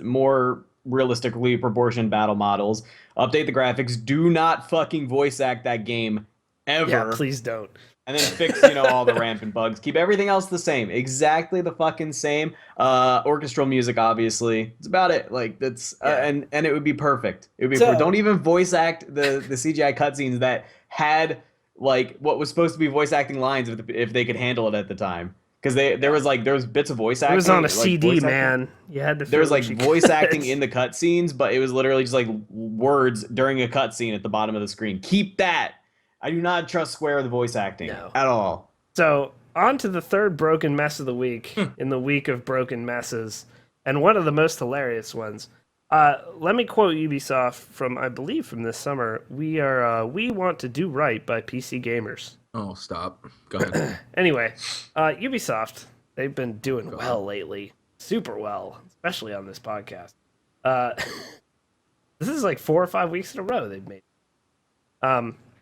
more realistically proportioned battle models, update the graphics, do not fucking voice act that game ever. Yeah, please don't. And then fix, all the rampant bugs. Keep everything else the same. Exactly the fucking same. Orchestral music, obviously. It's about it. Like, that's and it would be perfect. It would be perfect. Don't even voice act the CGI cutscenes that had like what was supposed to be voice acting lines if they could handle it at the time. Because there was bits of voice acting. It was on a like, CD, voice acting. man. You had to. There was feel like what you voice could. acting in the cutscenes, but it was literally just like words during a cutscene at the bottom of the screen. Keep that. I do not trust Square with voice acting at all. So on to the third broken mess of the week in the week of broken messes, and one of the most hilarious ones. Let me quote Ubisoft from this summer. We want to do right by PC gamers. Oh, stop. Go ahead. Anyway, Ubisoft, they've been doing well lately, super well, especially on this podcast. This is like 4 or 5 weeks in a row they've made.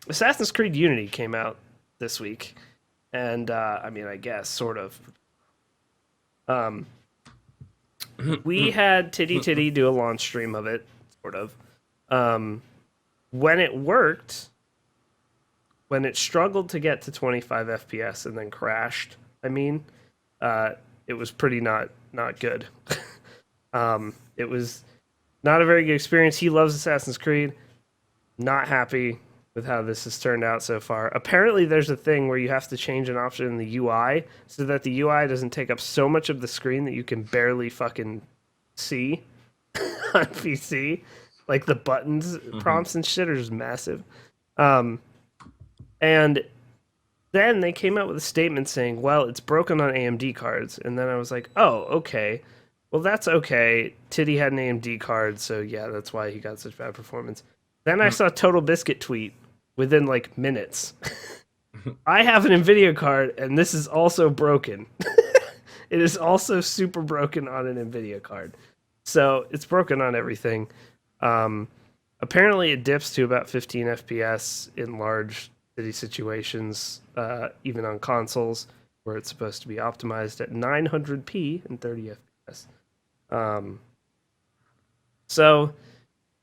Assassin's Creed Unity came out this week, and I guess sort of. We had Titty do a launch stream of it, sort of. When it worked, when it struggled to get to 25 FPS and then crashed, it was pretty not good. It was not a very good experience. He loves Assassin's Creed. Not happy with how this has turned out so far. Apparently, there's a thing where you have to change an option in the UI so that the UI doesn't take up so much of the screen that you can barely fucking see on PC. Like the buttons, prompts and shit are just massive. And then they came out with a statement saying, well, it's broken on AMD cards. And then I was like, oh, okay. Well, that's okay. Titty had an AMD card, so yeah, that's why he got such bad performance. Then I saw Total Biscuit tweet within like minutes. I have an NVIDIA card, and this is also broken. It is also super broken on an NVIDIA card. So it's broken on everything. Apparently it dips to about 15 FPS in large city situations, even on consoles, where it's supposed to be optimized at 900p and 30 FPS. So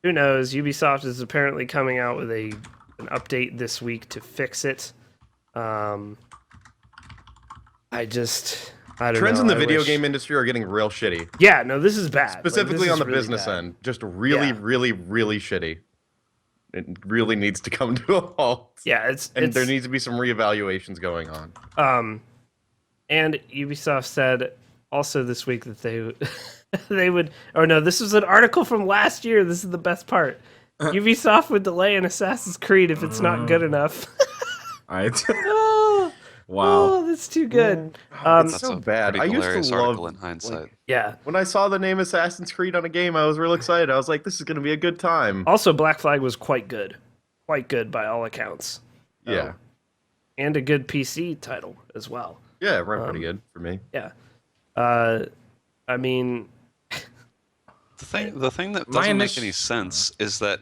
who knows? Ubisoft is apparently coming out with an update this week to fix it. I don't Trends know. in the I video wish- game industry are getting real shitty. Yeah, no, this is bad. Specifically this on is the really business bad. end. Just really, Yeah. really, really shitty. It really needs to come to a halt. Yeah, And there needs to be some reevaluations going on. And Ubisoft said also this week that they would. Oh no, this was an article from last year. This is the best part. Ubisoft would delay an Assassin's Creed if it's not good enough. Oh, Wow. that's too good. It's That's so a bad. pretty I used hilarious to article love in hindsight. Yeah. when I saw the name Assassin's Creed on a game, I was real excited. I was like, this is going to be a good time. Also, Black Flag was quite good by all accounts. Yeah. And a good PC title as well. Yeah, it ran pretty good for me. Yeah. I mean, The thing that doesn't make any sense is that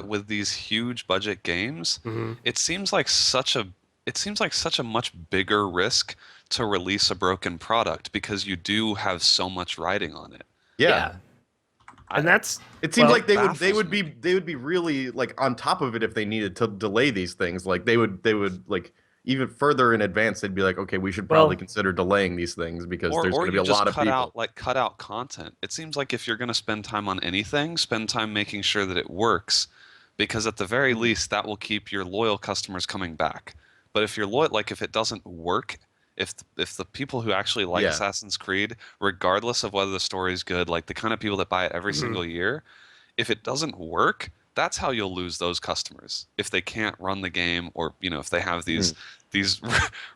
with these huge budget games, it seems like such a much bigger risk to release a broken product because you do have so much riding on it. Yeah. And that's It seems like they baffles would be really like on top of it if they needed to delay these things. Like they would like even further in advance they'd be like, okay, we should probably consider delaying these things because there's going to be a lot of people. Cut out content. It seems like if you're going to spend time on anything, spend time making sure that it works, because at the very least that will keep your loyal customers coming back. But if if it doesn't work, if the people who actually like Assassin's Creed, regardless of whether the story is good, like the kind of people that buy it every single year, if it doesn't work, that's how you'll lose those customers. If they can't run the game, or if they have these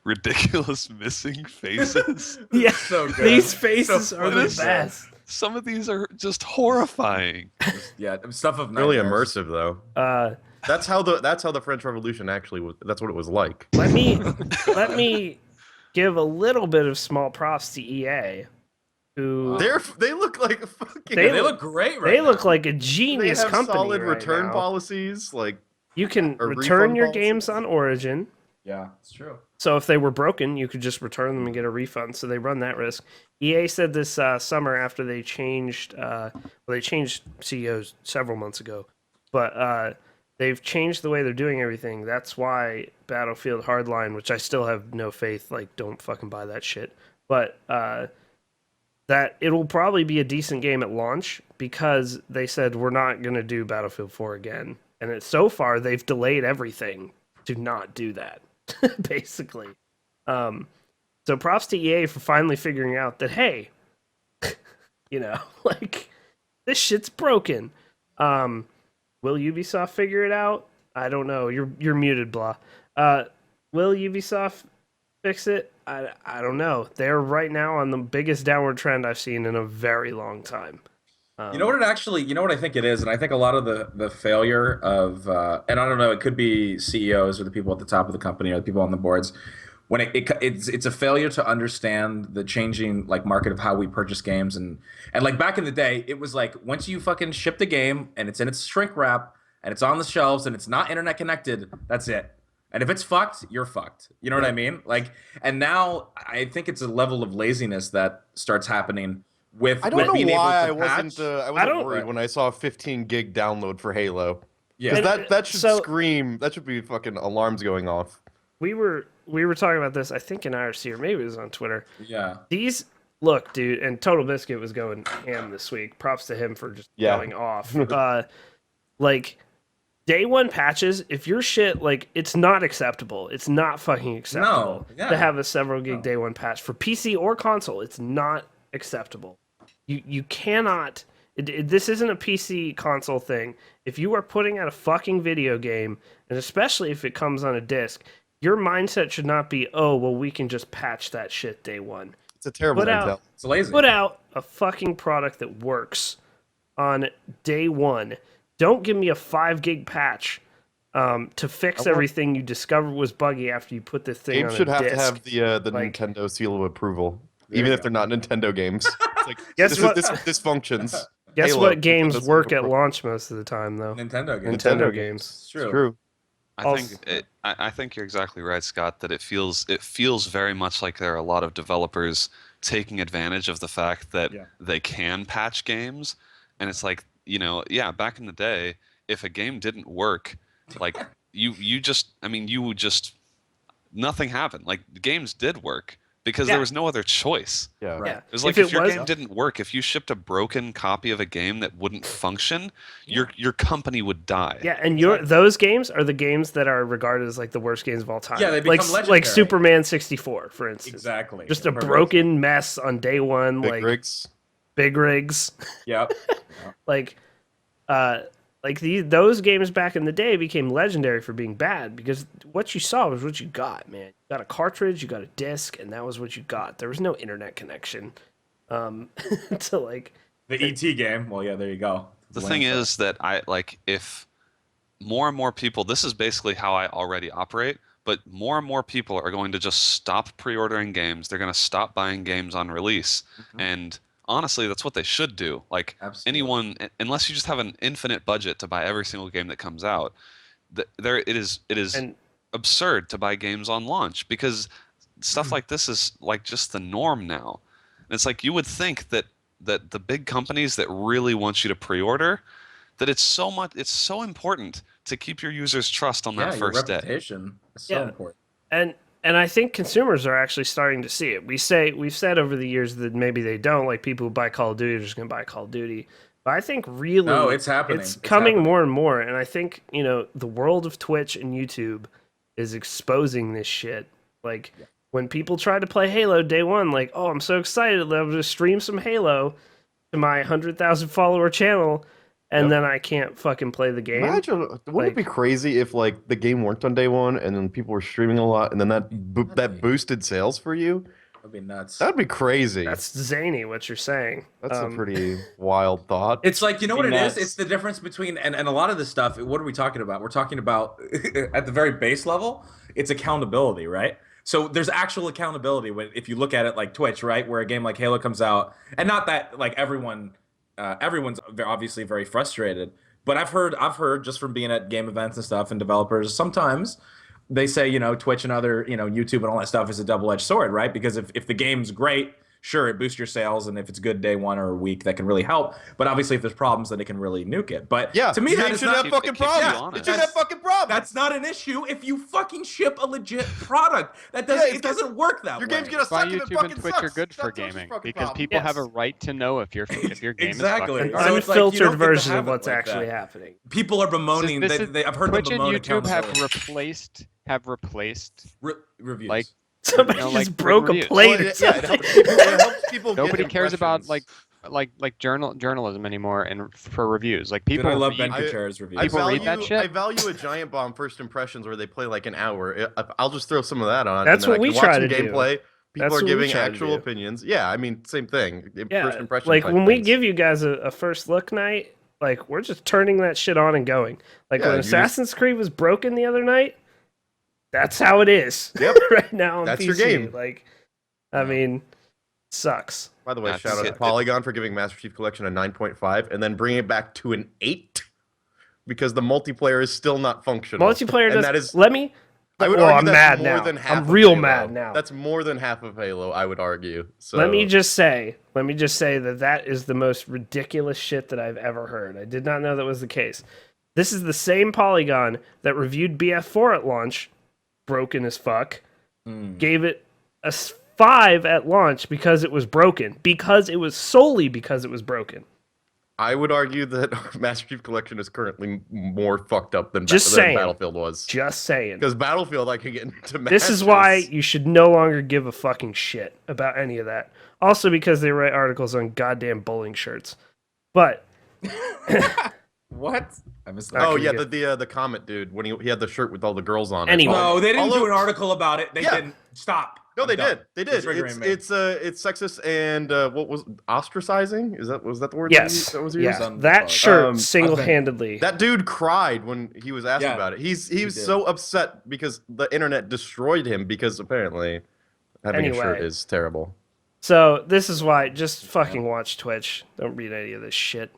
ridiculous missing faces. yeah. So good. These faces So are the funny. best. Some of these are just horrifying. Yeah, stuff of Really nightmares. immersive though. That's how the French Revolution actually was. That's what it was like. Let me give a little bit of small props to EA, who They look like fucking. They They look great right they now. look like a They genius have company solid right return now. policies. Like You can or return refund your policies. games on Origin. Yeah, it's true. So if they were broken, you could just return them and get a refund. So they run that risk. EA said this summer after they changed, they changed CEOs several months ago, but they've changed the way they're doing everything. That's why Battlefield Hardline, which I still have no faith, like don't fucking buy that shit, but that it will probably be a decent game at launch because they said we're not gonna do Battlefield 4 again, and so far they've delayed everything to not do that. Basically. So props to EA for finally figuring out that, hey, like, this shit's broken. Will Ubisoft figure it out? I don't know. You're muted, blah. Will Ubisoft fix it? I don't know. They're right now on the biggest downward trend I've seen in a very long time. You know what I think it is, and I think a lot of the failure of, and I don't know, it could be CEOs or the people at the top of the company or the people on the boards, when it's a failure to understand the changing like market of how we purchase games, and like back in the day, it was like once you fucking ship the game and it's in its shrink wrap and it's on the shelves and it's not internet connected, that's it. And if it's fucked, you're fucked. You know what I mean? Like, and now I think it's a level of laziness that starts happening. I don't know being why I able to wasn't don't- worried when I saw a 15 gig download for Halo. Yeah. Because that should So- scream. That should be fucking alarms going off. We were talking about this, I think, in IRC, or maybe it was on Twitter. Yeah. Look, dude, and Total Biscuit was going ham this week. Props to him for just going off. Like, day one patches, if your shit, like, it's not acceptable. It's not fucking acceptable to have a several gig day one patch. For PC or console, it's not acceptable. You cannot... this isn't a PC console thing. If you are putting out a fucking video game, and especially if it comes on a disc, your mindset should not be, oh, well, we can just patch that shit day one. It's a terrible mentality. It's lazy. Put out a fucking product that works on day one. Don't give me a 5 gig patch to fix everything you discovered was buggy after you put this thing Games on should a have disc. to have the Like- Nintendo seal of approval, even if they're not Nintendo games. It's like, Guess what? This functions. Guess Halo, what games Nintendo work seal at of launch most of the time, though? Nintendo games. Nintendo games. It's approval. It's true. I think you're exactly right, Scott. That it feels very much like there are a lot of developers taking advantage of the fact that they can patch games, and it's like back in the day, if a game didn't work, like you would just nothing happened. Like the games did work, because Yeah. there was no other choice. Yeah. Right. Yeah. It was like if your game didn't work, if you shipped a broken copy of a game that wouldn't function, your company would die. Yeah, and Exactly. those games are the games that are regarded as like the worst games of all time. Yeah, they like become like legendary. Superman 64, for instance. Exactly. Just a Perfect. broken mess on day one, Big like rigs. big rigs. Yep. like those games back in the day became legendary for being bad because what you saw was what you got, man. You got a cartridge, you got a disc, and that was what you got. There was no internet connection to like The ET game. Well, yeah, there you go. The thing is that if more and more people, this is basically how I already operate, but more and more people are going to just stop pre-ordering games. They're going to stop buying games on release. And honestly, that's what they should do. Like Absolutely. anyone, unless you just have an infinite budget to buy every single game that comes out, it is And- absurd to buy games on launch because stuff like this is like just the norm now. And it's like you would think that the big companies that really want you to pre-order, that it's so important to keep your users' trust on that first day. Reputation is so Yeah. important. and I think consumers are actually starting to see it. We've said over the years that maybe they don't, like people who buy Call of Duty are just going to buy Call of Duty. But I think really No, it's happening. It's It's coming happening. more and more, and I think, the world of Twitch and YouTube is exposing this shit. Like when people try to play Halo day one, like, oh, I'm so excited that I'm going to stream some Halo to my 100,000 follower channel, and then I can't fucking play the game. Imagine, wouldn't it be crazy if like the game worked on day one and then people were streaming a lot and then that boosted sales for you? That'd be nuts. That'd be crazy. That's zany what you're saying. That's a pretty wild thought. It's like, you know what it is? Nuts. It's the difference between, and a lot of this stuff, what are we talking about? We're talking about, at the very base level, it's accountability, right? So there's actual accountability if you look at it like Twitch, right? Where a game like Halo comes out, and not that like everyone's obviously very frustrated, but I've heard just from being at game events and stuff and developers, sometimes they say, Twitch and other, YouTube and all that stuff is a double-edged sword, right? Because if the game's great, sure, it boosts your sales, and if it's good day one or a week, that can really help. But obviously, if there's problems, then it can really nuke it. But yeah, to me, that games is should not have fucking keep you problems. honest. It should have fucking problems. that's not an issue if you fucking ship a legit product. That doesn't it doesn't work that your way. game's gonna Why suck if it YouTube fucking and Twitch sucks. are good for That's Twitch's gaming fucking because problem. people have a Yes. right to know if your game Exactly. is So fucking it's like, you don't Unfiltered get to version have of it what's like actually that. happening. People are bemoaning. I've heard Twitch them and bemoan YouTube have accountability. replaced Reviews. like Somebody You know, just like broke a reviews. plate Well, or it something. helps people get nobody cares about impressions. journalism anymore and for reviews. Like Dude, people I love read- Ben Kuchera's reviews. People read that shit? I value a Giant Bomb first impressions where they play like an hour. I'll just throw some of that on. That's and then what I we can watch try some to do. gameplay. People That's are what we giving try to actual do. opinions. Yeah, I mean, same thing. Yeah, First impression. like type when we things. give you guys a first look night, like we're just turning that shit on and going. Like Yeah, when you just- Assassin's Creed was broken the other night, that's how it is. Yep. right now on That's PC. your game. Like, I mean, sucks. By the way, Yeah, shout out it- to Polygon for giving Master Chief Collection a 9.5 and then bringing it back to an 8 because the multiplayer is still not functional. Multiplayer and does. that is. Let me. I would well, argue I'm that's mad more now. than half. I'm of real Halo. mad now. That's more than half of Halo, I would argue. So Let me just say that is the most ridiculous shit that I've ever heard. I did not know that was the case. This is the same Polygon that reviewed BF4 at launch, broken as fuck, gave it a 5 at launch because it was broken. Because it was broken. I would argue that Master Chief Collection is currently more fucked up than, Just than saying. Battlefield was. Just saying. Because Battlefield, I could get into. This is why you should no longer give a fucking shit about any of that. Also because they write articles on goddamn bowling shirts. But What? I missed that. Oh Okay, yeah, good. the Comet dude when he had the shirt with all the girls on it. Anyway. No, they didn't Although- do an article about it. They Yeah. didn't. Stop. No, I'm they done. did. They did. It's triggering me. It's sexist and what was ostracizing? Was that the word? yes, that was used? yeah, on the that bug. shirt single-handedly. That dude cried when he was asked Yeah, about it. He was did. so upset because the internet destroyed him because apparently having a shirt Anyway. is terrible. So this is why just fucking watch Twitch. Don't read any of this shit.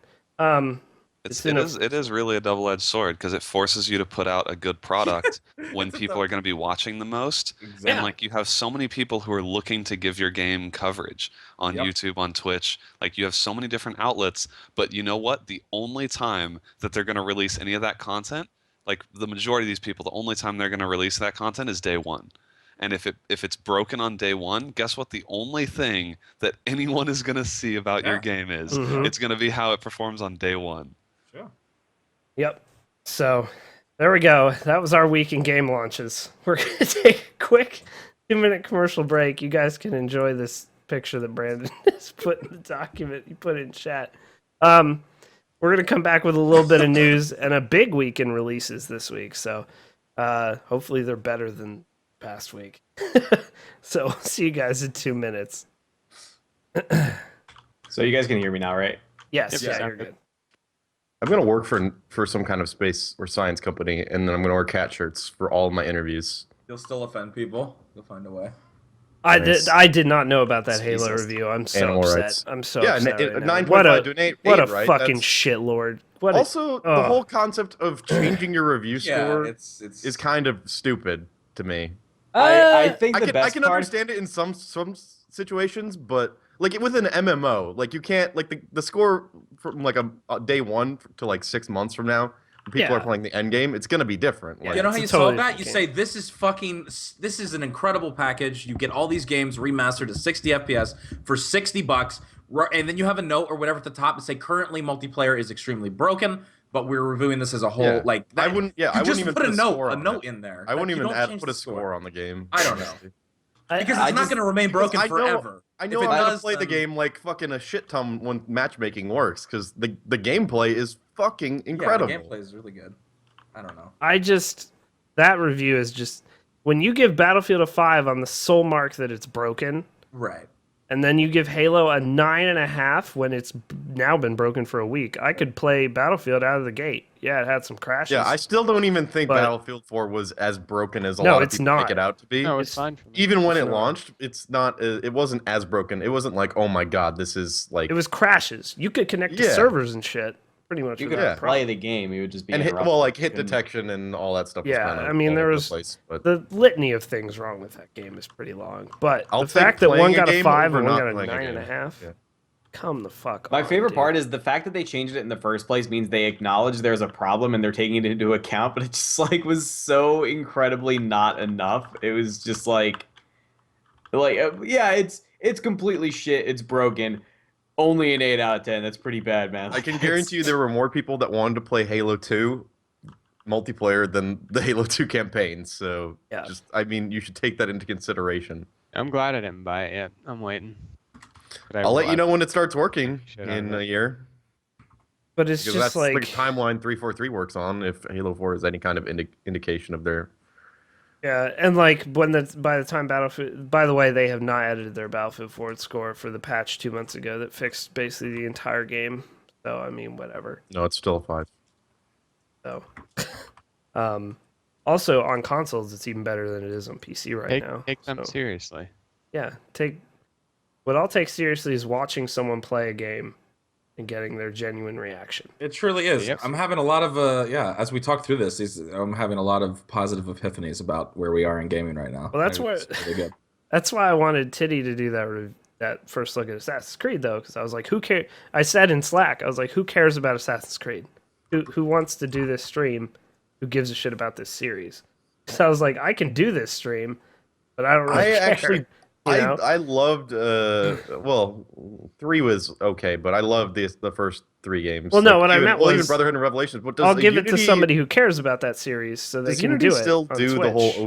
It's in a- It is really a double-edged sword because it forces you to put out a good product when people are going to be watching the most. Exactly. And like you have so many people who are looking to give your game coverage on Yep. YouTube, on Twitch. Like you have so many different outlets, but you know what? The only time that they're going to release any of that content, like the majority of these people, the only time they're going to release that content is day one. And if it's broken on day one, guess what? The only thing that anyone is going to see about your game is Mhm. it's going to be how it performs on day one. Sure. Yep. So there we go. That was our week in game launches. We're going to take a quick 2-minute commercial break. You guys can enjoy this picture that Brandon has put in the document. He put it in chat. We're going to come back with a little bit of news and a big week in releases this week. So hopefully they're better than past week. So see you guys in 2 minutes. So you guys can hear me now, right? Yes, Yep, yeah, sound you're good. I'm gonna work for some kind of space or science company, and then I'm gonna wear cat shirts for all of my interviews. You'll still offend people. You'll find a way. I did not know about that Halo Jesus. review. I'm so Animal upset. rights. I'm so Yeah, upset. Right now. 9.5 What a to an 8, what a right? fucking That's- shitlord. What Also, the oh. whole concept of changing your review Yeah, score it's is kind of stupid to me. I think the I best can part. understand it in some situations, but like with an MMO, like you can't like the score from like a day one to like 6 months from now. When people Yeah. are playing the end game. It's gonna be different. Yeah. Like, You know it's how a you totally solve that? You different say this is an incredible package. You get all these games remastered to 60 FPS for $60, and then you have a note or whatever at the top to say currently multiplayer is extremely broken, but we're reviewing this as a whole. Yeah. Like I wouldn't. Yeah, you I wouldn't just even put a score on note it. in there. I wouldn't Like, you even don't add, change put the a score on the game. I don't know. Because I it's not just- going to remain broken I know- forever. I know If it how does, to play the then- game like fucking a shit ton when matchmaking works, because the gameplay is fucking Yeah, incredible. the gameplay is really good. I don't know. that review is just when you give Battlefield a 5 on the sole mark that it's broken, Right. and then you give Halo a 9.5 when it's now been broken for a week. I could play Battlefield out of the gate. Yeah, it had some crashes. Yeah, I still don't even think But- Battlefield 4 was as broken as a No, lot of it's people not. make it out to be. No, It's- it's fine for me. Even when it's it not. launched, it's not. It wasn't as broken. It wasn't like, oh my god, this is like. It was crashes. You could connect to Yeah. servers and shit. Pretty much. You without could Yeah. a problem. play the game. You would just be and hit, interrupted. well, like hit Couldn't- detection and all that stuff. Yeah, was kind of I mean, all there over the was place, but the litany of things wrong with that game is pretty long. But I'll the take fact that one playing a got a game 5 over and one not got a playing a game. 9.5, Yeah. come the fuck My on, favorite dude. part is the fact that they changed it in the first place means they acknowledge there's a problem and they're taking it into account, but it just like was so incredibly not enough. It was just like yeah, it's completely shit. It's broken. Only an 8 out of 10. That's pretty bad, man. I can guarantee you there were more people that wanted to play Halo 2 multiplayer than the Halo 2 campaign. So Yeah. I mean, you should take that into consideration. I'm glad I didn't buy it yet. I'm waiting. But I I'll let will you know when it starts working Shit in on a it. year. But it's Because just that's like the timeline 343 works on. If Halo 4 is any kind of indication of their. yeah, and like by the time Battlefield. By the way, they have not edited their Battlefield Forward score for the patch 2 months ago that fixed basically the entire game. So I mean, whatever. No, it's still a 5. So, also on consoles, it's even better than it is on PC right now. Take them so, seriously. yeah, what I'll take seriously is watching someone play a game and getting their genuine reaction. It truly is. Yep. I'm having a lot of as we talk through this, I'm having a lot of positive epiphanies about where we are in gaming right now. Well, that's Like, what- it's really good. That's why I wanted Titty to do that first look at Assassin's Creed, though, because I was like, who cares? I said in Slack, I was like, who cares about Assassin's Creed? Who wants to do this stream? Who gives a shit about this series? So I was like, I can do this stream, but I don't really I care. actually. you know? I loved. Well, 3 was okay, but I loved the first 3 games. Well, no, Like, what I even, meant well, even was- Brotherhood and Revelations. But does I'll give it to Unity- somebody who cares about that series, so they Does can Unity do it. still on do the whole Switch.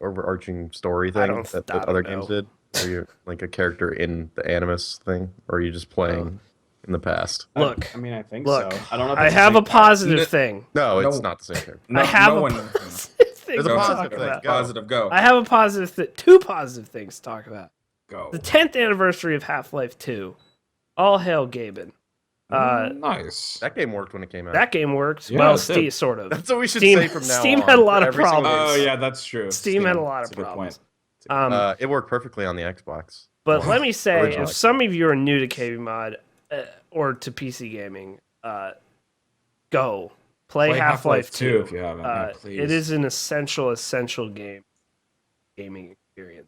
overarching story thing don't- that I the don't other know. games did? Where you're like a character in the Animus thing, or are you just playing in the past? Look, I mean, I think look. so. I don't know. If I it's the have a same positive No- thing. No, it's No. not the same character. No, I have no a one. positive thing There's to a talk positive thing. about. Go. Positive, go. I have a two positive things to talk about. Go. The 10th anniversary of Half-Life 2. All hail Gaben. Nice. That game worked when it came out. That game worked. Yeah, well, it did. sort of. That's what we should Steam- say from now Steam on. had a lot for of every single problems. Oh game. yeah, that's true. Steam had a lot That's of good problems. point. It worked perfectly on the Xbox. But let me say, Original if Xbox. some of you are new to KBMOD or to PC gaming, go play Half-Life 2. if you haven't. Yeah, please. It is an essential gaming experience.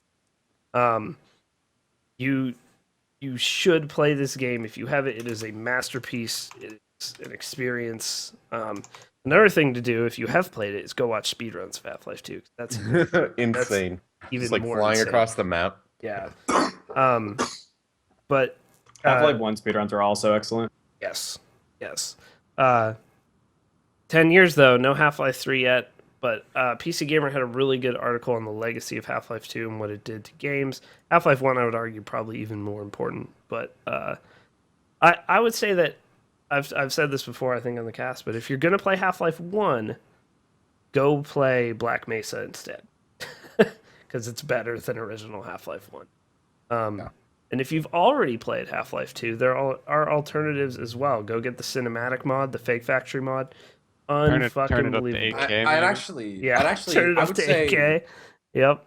You should play this game if you have it. It is a masterpiece. It's an experience. Another thing to do if you have played it is go watch speedruns of Half-Life 2. That's Insane. even It's like more flying insane. across the map. Yeah. But Half-Life 1 speedruns are also excellent. yes. 10 years though, no Half-Life 3 yet. But PC Gamer had a really good article on the legacy of Half-Life 2 and what it did to games. Half-Life 1, I would argue, probably even more important. But I would say that I've said this before, I think, on the cast. But if you're gonna play Half-Life 1, go play Black Mesa instead, because it's better than original Half-Life 1. And if you've already played Half-Life 2, there are alternatives as well. Go get the cinematic mod, the Fake Factory mod. Turn it Unfucking up to believable. 8K. I'd maybe? actually, Yeah, I'd actually, turn it I up would to say, 8K. Yep.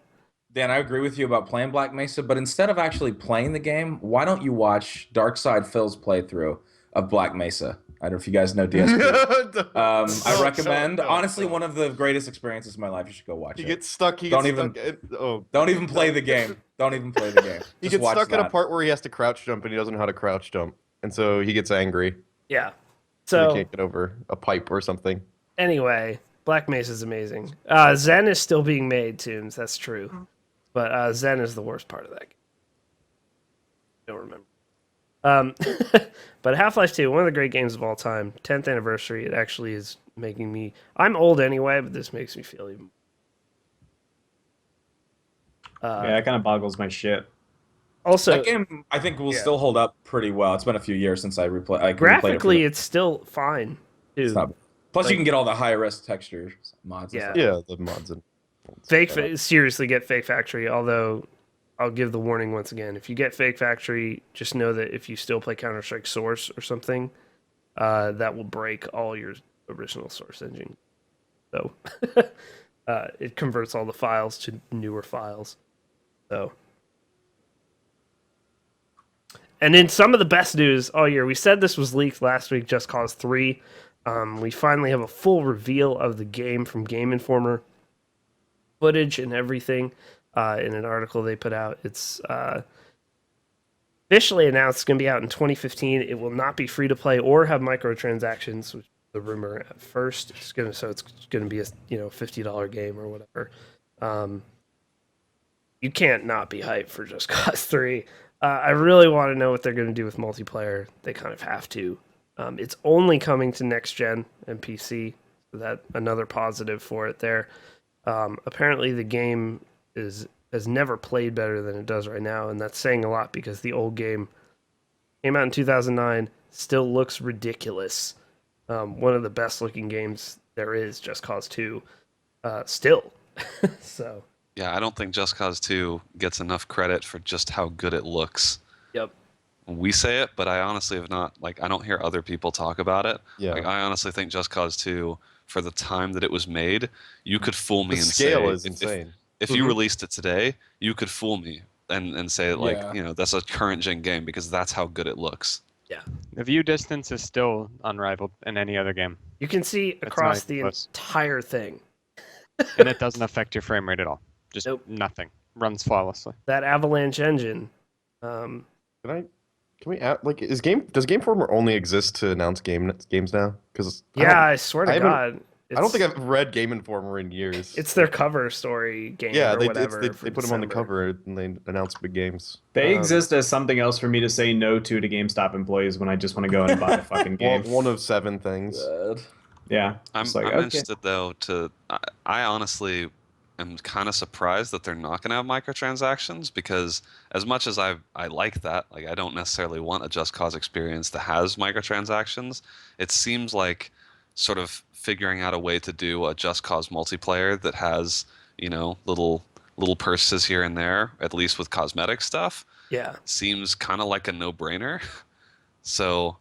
Dan, I agree with you about playing Black Mesa, but instead of actually playing the game, why don't you watch Darkside Phil's playthrough of Black Mesa? I don't know if you guys know DSP. I recommend, honestly, one of the greatest experiences of my life. You should go watch He it. gets stuck. He Don't gets even- stuck. Oh, Don't even play the game. Don't even play the game. he Just gets watch stuck at a that. part where he has to crouch jump and he doesn't know how to crouch jump, and so he gets angry. Yeah. And he So can't get over a pipe or something. anyway, Black Mesa is amazing. Zen is still being made, Tombs. That's true. But Zen is the worst part of that game. Don't remember. But Half-Life 2, one of the great games of all time, 10th anniversary. It actually is making me. I'm old anyway, but this makes me feel even. Yeah, it kind of boggles my shit. Also, That game, I think, will still hold up pretty well. It's been a few years since I replayed. I replayed it for graphically, the- it's still fine. Too. it's not. Plus, like- you can get all the high-res textures mods. And Yeah. stuff. Yeah, the mods and Seriously, get Fake Factory. Although, I'll give the warning once again: if you get Fake Factory, just know that if you still play Counter-Strike Source or something, that will break all your original Source engine. So, it converts all the files to newer files. So, and in some of the best news all year, we said this was leaked last week. Just Cause 3. We finally have a full reveal of the game from Game Informer. Footage and everything in an article they put out. It's officially announced it's going to be out in 2015. It will not be free to play or have microtransactions, which was the rumor at first. It's going to be a $50 game or whatever. You can't not be hyped for Just Cause 3. I really want to know what they're going to do with multiplayer. They kind of have to. It's only coming to next gen and PC, so that another positive for it there. Apparently the game has never played better than it does right now, and that's saying a lot because the old game came out in 2009, still looks ridiculous. One of the best looking games there is, Just Cause 2, still. So Yeah, I don't think Just Cause 2 gets enough credit for just how good it looks. yep. We say it, but I honestly have not, I don't hear other people talk about it. Yeah. I honestly think Just Cause 2, for the time that it was made, you could fool me the and scale say, is insane. if you released it today, you could fool me and say, Yeah. that's a current gen game because that's how good it looks. The view distance is still unrivaled in any other game, You can see not across even the close. entire thing. and it doesn't affect your frame rate at all. Just Nope. nothing. Runs flawlessly. That Avalanche engine. Can we add, does Game Informer only exist to announce games now? Because I swear to I haven't- God. I don't think I've read Game Informer in years. It's their cover story game yeah, or they whatever. they for put them on the December. cover and they announce big games. They Um, exist as something else for me to say no to GameStop employees when I just want to go and buy a fucking game. One of 7 things. Yeah. I'm just like, I'm okay. interested though I honestly am kind of surprised that they're not going to have microtransactions because as much as I like that, I don't necessarily want a Just Cause experience that has microtransactions. It seems like sort of figuring out a way to do a Just Cause multiplayer that has, little purses here and there, at least with cosmetic stuff, Yeah. seems kind of like a no-brainer. So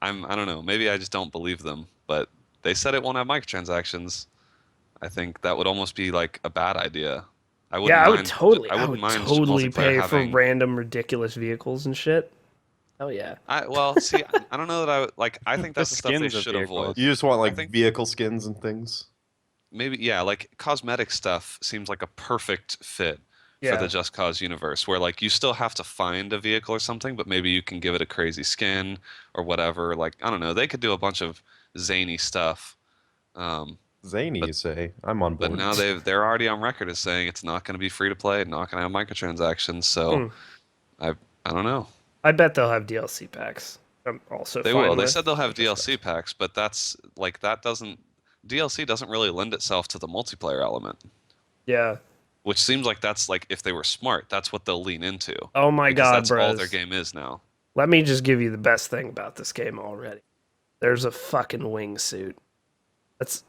I don't know, maybe I just don't believe them, but they said it won't have microtransactions. I think that would almost be like a bad idea. I wouldn't I would mind- totally, I I wouldn't would mind totally multiplayer pay for having- random ridiculous vehicles and shit. Oh yeah. See, I don't know that I would I think that's the stuff they skins of should vehicles. avoid. You just want I think- vehicle skins and things. Maybe cosmetic stuff seems like a perfect fit for Yeah. the Just Cause universe, where you still have to find a vehicle or something, but maybe you can give it a crazy skin or whatever. I don't know, they could do a bunch of zany stuff. Zany, you say? I'm on But board. now they're already on record as saying it's not going to be free to play, not going to have microtransactions. So I don't know. I bet they'll have DLC packs. I'm also They fine will. They with. said they'll have Just DLC packs, but that's like that doesn't DLC doesn't really lend itself to the multiplayer element, yeah. which seems like that's like if they were smart, that's what they'll lean into Oh my because god, that's all their bros. game is now. Let me just give you the best thing about this game already. There's a fucking wingsuit. That's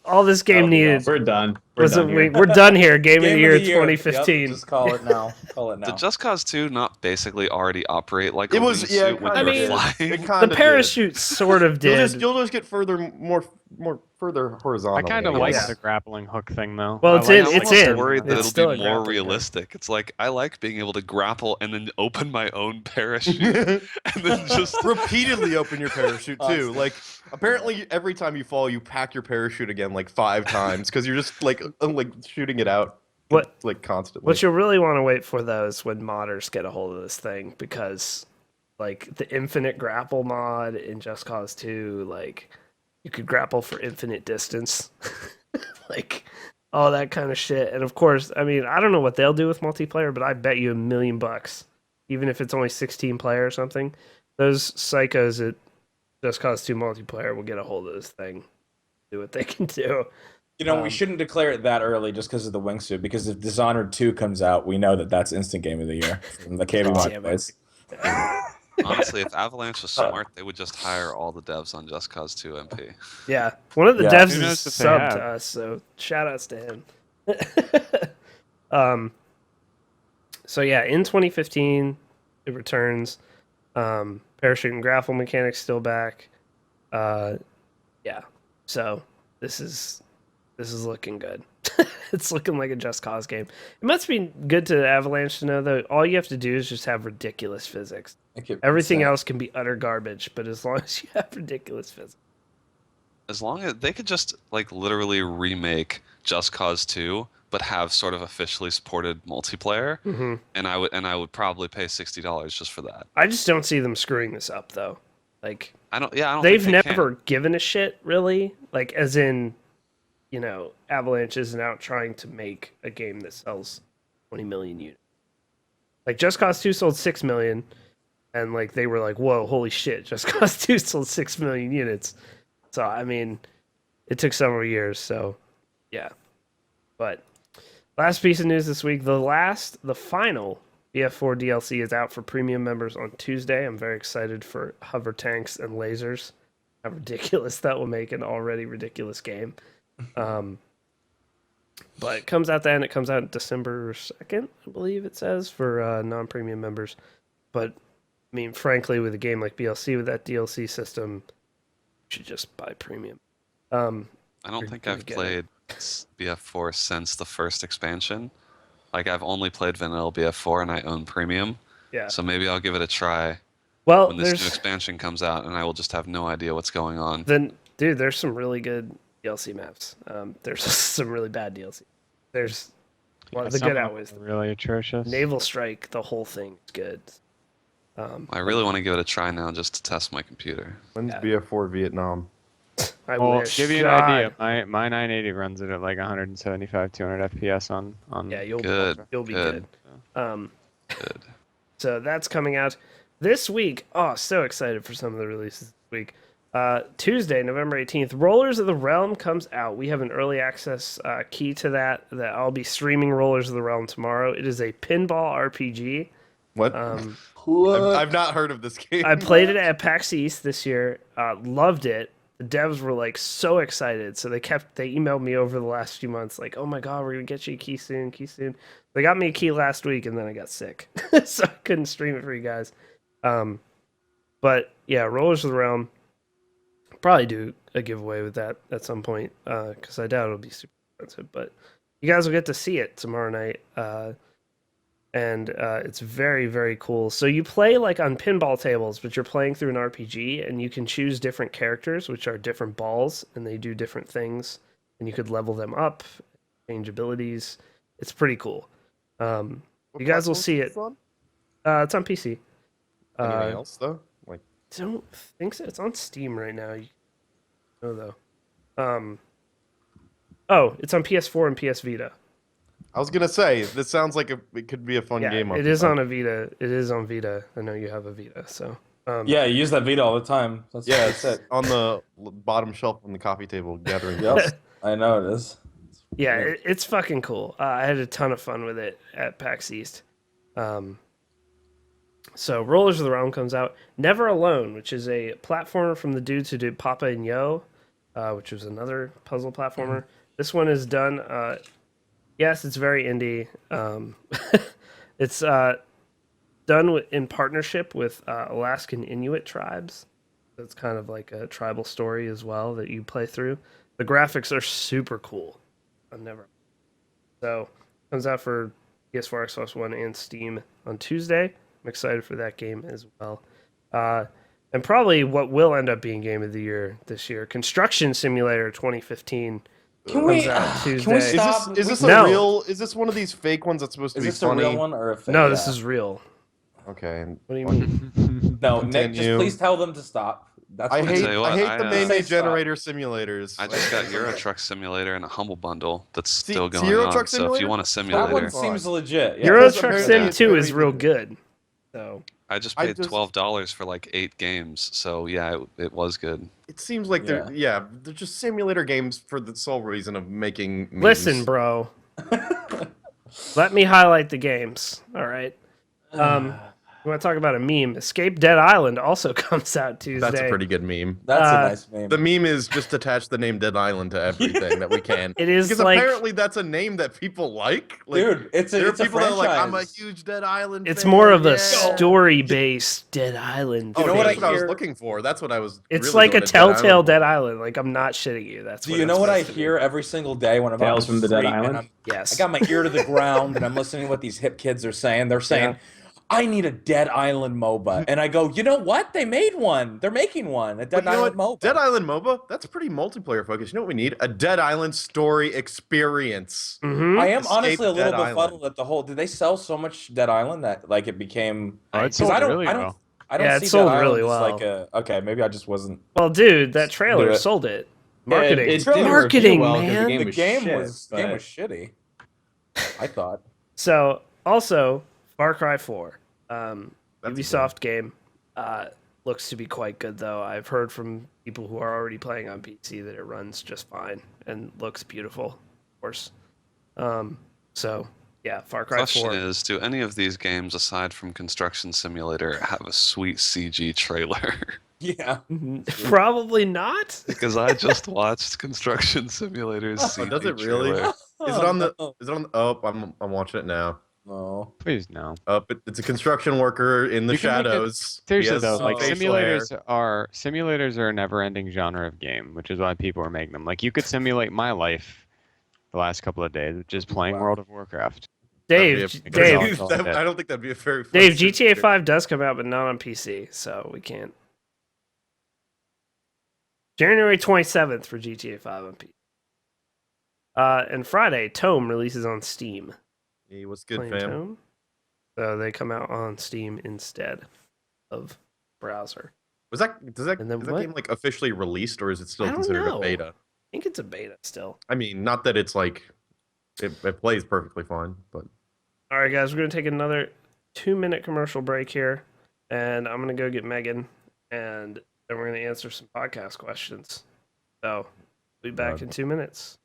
all this game That'll be needed. awesome. We're done. Was done a here. wing. We're done here. Game of the year Yep, 2015. just call it now. Call it now. Did Just Cause 2 not basically already operate like It a was, yeah, wingsuit when kinda you were did. flying? It The kinda parachute sort of did. did. You'll just get further horizontal. I kind of like guess. the grappling hook thing though. Well, I it's like in- I'm the it's almost in. worried that It's it'll still a be more grappling hook. realistic. It's like I like being able to grapple and then open my own parachute and then just repeatedly open your parachute too. Like apparently every time you fall, you pack your parachute again like 5 times because you're just like shooting it out like constantly. What you'll really want to wait for though is when modders get a hold of this thing, because like the infinite grapple mod in Just Cause 2, like you could grapple for infinite distance. Like all that kind of shit. And of course, I mean, I don't know what they'll do with multiplayer, but I bet you $1 million, even if it's only 16 player or something, those psychos at Just Cause 2 multiplayer will get a hold of this thing, do what they can do. You know, we shouldn't declare it that early just because of the wingsuit. Because if Dishonored 2 comes out, we know that that's instant game of the year from the KBMOD Damn it. boys. honestly, if Avalanche was smart, they would just hire all the devs on Just Cause 2 MP. Yeah, one of the Yeah. devs Who is knows if they subbed to have? us, so shout outs to him. So yeah, in 2015, it returns. Parachute and grapple mechanics still back. Yeah, so this is looking good. It's looking like a Just Cause game. It must be good to Avalanche to know though. All you have to do is just have ridiculous physics. Everything else can be utter garbage, but as long as you have ridiculous physics. As long as they could just like literally remake Just Cause 2 but have sort of officially supported multiplayer, and I would probably pay $60 just for that. I just don't see them screwing this up though. Like I don't think they've they never can. given a shit really. Like as in, Avalanche isn't out trying to make a game that sells 20 million units. Like Just Cause 2 sold 6 million, and like they were like, "Whoa, holy shit! Just Cause 2 sold 6 million units." So I mean, it took several years. So yeah, but last piece of news this week: the final BF4 DLC is out for premium members on Tuesday. I'm very excited for hover tanks and lasers. How ridiculous that will make an already ridiculous game. But it comes out then. It comes out December 2nd, I believe it says, for non-premium members. But I mean, frankly, with a game like BLC with that DLC system, you should just buy premium. I don't You're think gonna I've get played BF4 since the first expansion. Like I've only played vanilla BF4 and I own premium. Yeah. So maybe I'll give it a try Well, when this new there's expansion comes out, and I will just have no idea what's going on. dude, there's some really good DLC maps. There's some really bad DLC. There's one of the Some good of out them was are really atrocious. Naval Strike. The whole thing is good. I really want to give it a try now just to test my computer. When's Yeah. BF4 Vietnam? I Well, wish. give you an God. idea. My 980 runs it at like 175, 200 FPS on. Yeah, you'll Good. be Good. good. Good. So that's coming out this week. Oh, so excited for some of the releases this week. Tuesday, November 18th, Rollers of the Realm comes out. We have an early access key to that I'll be streaming Rollers of the Realm tomorrow. It is a pinball RPG. What? I've not heard of this game. I played it at PAX East this year. Loved it. The devs were like so excited, so they emailed me over the last few months like, "Oh my god, we're gonna get you a key soon, key soon." They got me a key last week, and then I got sick, so I couldn't stream it for you guys. But yeah, Rollers of the Realm. Probably do a giveaway with that at some point, because I doubt it'll be super expensive. But you guys will get to see it tomorrow night. And it's very, very cool. So you play like on pinball tables, but you're playing through an RPG, and you can choose different characters, which are different balls, and they do different things, and you could level them up, change abilities. It's pretty cool. You guys will see it. It's on PC. Anything else though? Like, Don't think so. It's on Steam right now. You know though. Oh, it's on PS4 and PS Vita. I was gonna say this sounds like it could be a fun Yeah, game. it is on a Vita. It is on Vita. I know you have a Vita, so. Yeah, you use that Vita all the time. Yeah, That's it's it. on the bottom shelf on the coffee table gathering. Yep, I know it is. Yeah, it's fucking cool. I had a ton of fun with it at PAX East. So Rollers of the Realm comes out. Never Alone, which is a platformer from the dudes who did Papa and Yo, which was another puzzle platformer. This one is done. Yes, it's very indie. It's done in partnership with Alaskan Inuit tribes. So it's kind of like a tribal story as well that you play through. The graphics are super cool. I've never. So comes out for PS4, Xbox One, and Steam on Tuesday. I'm excited for that game as well. And probably what will end up being Game of the Year this year, Construction Simulator 2015. Can we Is stop? this No. a real? Is this one of these fake ones that's supposed to Is be this funny? a real one or a fake? No, this is real. Okay. What do you mean? No, Nick, just Continue. please tell them to stop. That's I what hate tell you what, I hate I, the uh, Meme Say stop. generator simulators. I just got Euro Truck Simulator and a Humble Bundle that's See- still see going Euro on. Truck So if you Simulator? want a that simulator, one seems legit. Yeah. Euro Because Truck apparently Sim it's 2 is very- real good. So I just I paid just- $12 for like 8 games. So yeah, it was good. It seems like they're they're just simulator games for the sole reason of making memes. listen, bro. Let me highlight the games. All right. You want to talk about a meme? Escape Dead Island also comes out Tuesday. That's a pretty good meme. That's a nice name. The meme is just attach the name Dead Island to everything that we can. It is because like- apparently that's a name that people like. Dude, it's a there are it's a people that are like, I'm a franchise. huge Dead Island. It's fan, more of a yeah." story-based Dead Island. Oh, You know thing. what I that's what I was hear- looking for. That's what I was. It's really like a going to Telltale Island Dead for. Island. Like I'm not shitting you. That's Do what you it's know what I supposed to be. hear every single day when I'm Tales out from on the Dead street and Island? Yes. I got my ear to the ground and I'm listening to what these hip kids are saying. They're saying, I need a Dead Island MOBA. And I go, you know what? They made one. They're making one. A But Dead you know Island what? MOBA. Dead Island MOBA. That's pretty multiplayer focused. You know what we need? A Dead Island story experience. Mhm. I am Escape honestly a little Dead befuddled at the whole. Did they sell so much Dead Island that like it became? Oh, it 'cause sold I don't, really I don't, well. I don't Yeah, it see sold Dead Island really as well. like a. Okay, maybe I just wasn't. Well, dude, that trailer Do it. sold it. Marketing. It didn't Marketing, review well 'cause man. The game The was game shit, was but- game was shitty. I thought. So, also, Far Cry 4. That's Ubisoft game. Looks to be quite good, though. I've heard from people who are already playing on PC that it runs just fine and looks beautiful, of course. So, yeah, Far Cry Question 4. is, do any of these games, aside from Construction Simulator, have a sweet CG trailer? Yeah. Probably not. Because I just watched Construction Simulator's CG Oh, does it really? trailer. Is it on the? Is it on? Oh, I'm watching it now. No. Please no. It's a construction worker in the You can make it- shadows. He Seriously has though, some like facial hair. simulators are a never-ending genre of game, which is why people are making them. Like you could simulate my life the last couple of days, just playing Wow. World of Warcraft. Dave, That'd be a- Dave, all that- dead. I don't think that'd be a very. fun Dave, GTA simulator. 5 does come out, but not on PC, so we can't. January 27th for GTA 5 on PC. And Friday, Tome releases on Steam. Hey, what's good, Playing fam? Tome? So they come out on Steam instead of browser. Was that And then is that what? game like officially released, or is it still I don't considered know. a beta? I think it's a beta still. I mean, not that it's like it plays perfectly fine, but All right, guys, we're going to take another 2-minute commercial break here, and I'm going to go get Megan, and then we're going to answer some podcast questions. So, we'll be back in 2 minutes.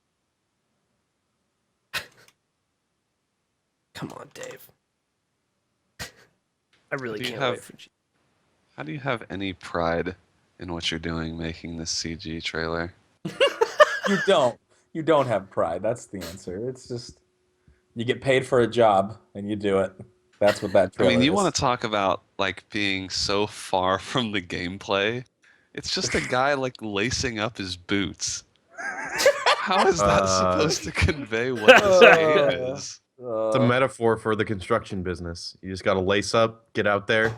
Come on, Dave. I really Do you can't have- wait for you. How do you have any pride in what you're doing making this CG trailer? You don't. You don't have pride. That's the answer. It's just you get paid for a job and you do it. That's what that I trailer mean, you is. want to talk about like being so far from the gameplay. It's just a guy like lacing up his boots. How is that supposed to convey what this game is? it's a metaphor for the construction business. You just got to lace up, get out there.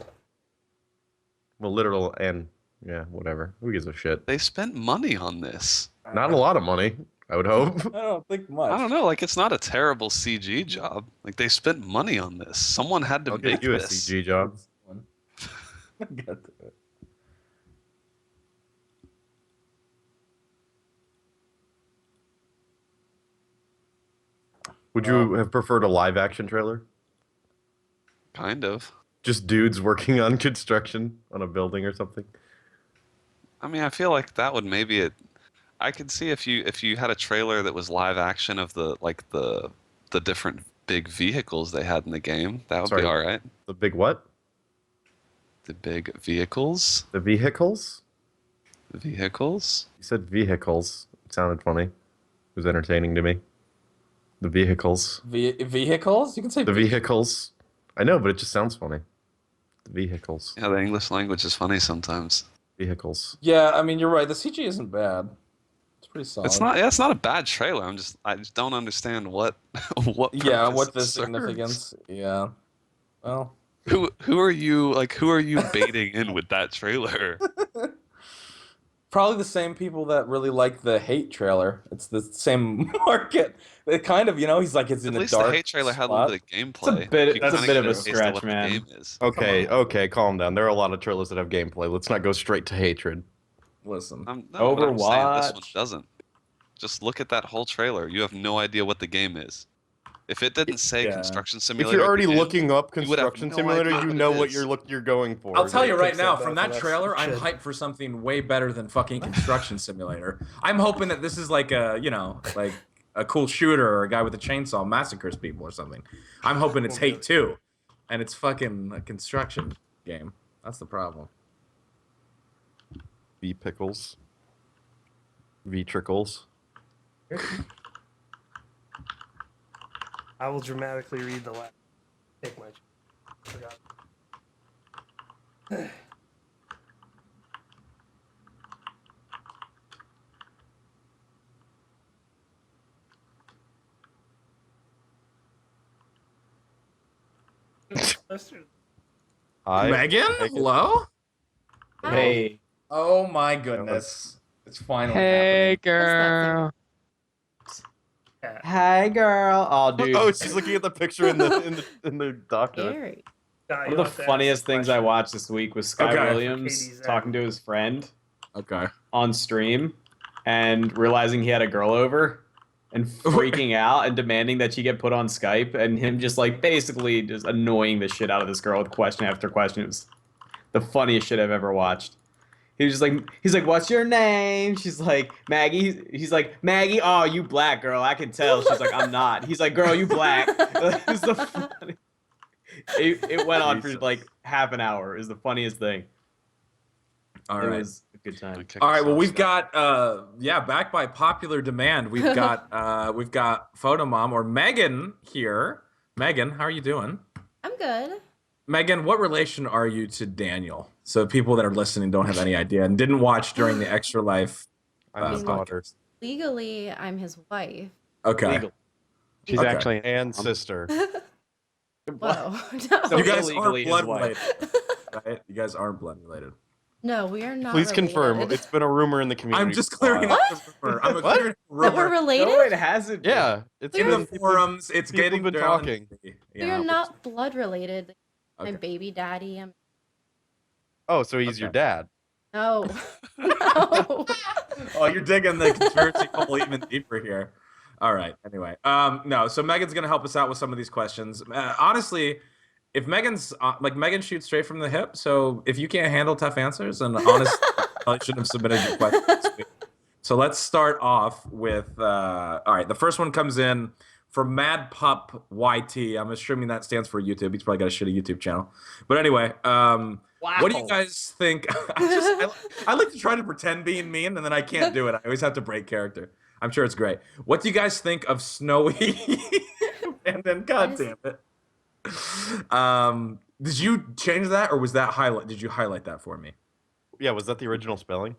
Well, literal and yeah, whatever. Who gives a shit? They spent money on this. Not a lot of money, I would hope. I don't think much. I don't know, like it's not a terrible CG job. Like they spent money on this. Someone had to I'll make get you a this. CG job. Got to it. Would you have preferred a live action trailer? Kind of. Just dudes working on construction on a building or something? I mean, I feel like that would maybe it. I could see if you had a trailer that was live action of the different big vehicles they had in the game. That would Sorry. be all right. The big what? The big vehicles. The vehicles? The vehicles. You said vehicles. It sounded funny. It was entertaining to me. The vehicles. Vehicles? You can say The vehicles. I know, but it just sounds funny. The vehicles. Yeah, the English language is funny sometimes. Vehicles. Yeah, I mean, you're right. The CG isn't bad. It's pretty solid. It's not. Yeah, it's not a bad trailer. I just don't understand what what. Yeah, purpose what it the serves. significance? Yeah. Well, Who are you Who are you baiting in with that trailer? probably the same people that really like the Hate trailer. It's the same market. It kind of, he's like, it's in At a least dark the Hate trailer had a spot. little bit of gameplay. It's a bit- You that's a kinda bit get of a taste stretch, what the man. game is. Okay, calm down. There are a lot of trailers that have gameplay. Let's not go straight to hatred. Listen. I'm saying this one Overwatch. doesn't. Just look at that whole trailer. You have no idea what the game is. If it didn't say Yeah. Construction If Simulator, you're already at the end, looking up you would have Construction no Simulator, idea you what know it what is. you're going for. I'll tell you right Picks now, that from both that of us trailer, I'm should. hyped for something way better than fucking Construction Simulator. I'm hoping that this is like a, like a cool shooter or a guy with a chainsaw massacres people or something. I'm hoping it's Hate 2, and it's fucking a construction game. That's the problem. V pickles. V trickles. I will dramatically read the last. Take my. Forgot. Hi. Megan? Hello? Hey, Oh my goodness. It's finally Hey, happening. girl. hi, girl. Oh, dude. Oh, she's looking at the picture in the document. Scary. One of the funniest things I watched this week was Sky Okay. Williams Katie's talking to his friend Okay. on stream and realizing he had a girl over and freaking out and demanding that she get put on Skype and him just like basically just annoying the shit out of this girl with question after question. It was the funniest shit I've ever watched. He was just like, he's like, what's your name? She's like, Maggie. He's like, Maggie, oh, you black, girl. I can tell. She's like, I'm not. He's like, girl, you black. It's the funny. It went on for like half an hour. It was the funniest thing. All It right. was a good time. All right. Well, we've got back by popular demand. We've got Photomom or Megan here. Megan, how are you doing? I'm good. Megan, what relation are you to Daniel? So people that are listening don't have any idea and didn't watch during the Extra Life. I'm his Uh, daughter. Legally, I'm his wife. Okay. Legal. She's Okay. actually And sister. Whoa. So You guys illegally aren't his blood wife. related, right? You guys aren't blood related. No, we are not. Please confirm. related. It's been a rumor in the community. I'm just for a clearing while. up the rumor. I'm What? clearing the That we're rumor. related? No, it hasn't. been. Yeah, it's In been the forums, it's people getting have been down. talking. We are not blood related. My Okay. baby daddy. Oh, so he's your Okay. dad. No. No. Oh, you're digging the conspiracy hole even deeper here. All right. Anyway, no. So Megan's gonna help us out with some of these questions. Honestly, if Megan's Megan shoots straight from the hip, so if you can't handle tough answers, and honestly, I shouldn't have submitted your questions. So let's start off with. All right, the first one comes in from Mad Pup YT. I'm assuming that stands for YouTube. He's probably got a shitty YouTube channel. But anyway, what do you guys think? I like to try to pretend being mean, and then I can't do it. I always have to break character. I'm sure it's great. What do you guys think of Snowy? And then, God damn it. Did you change that, or was that highlight? Did you highlight that for me, Yeah, was that the original spelling?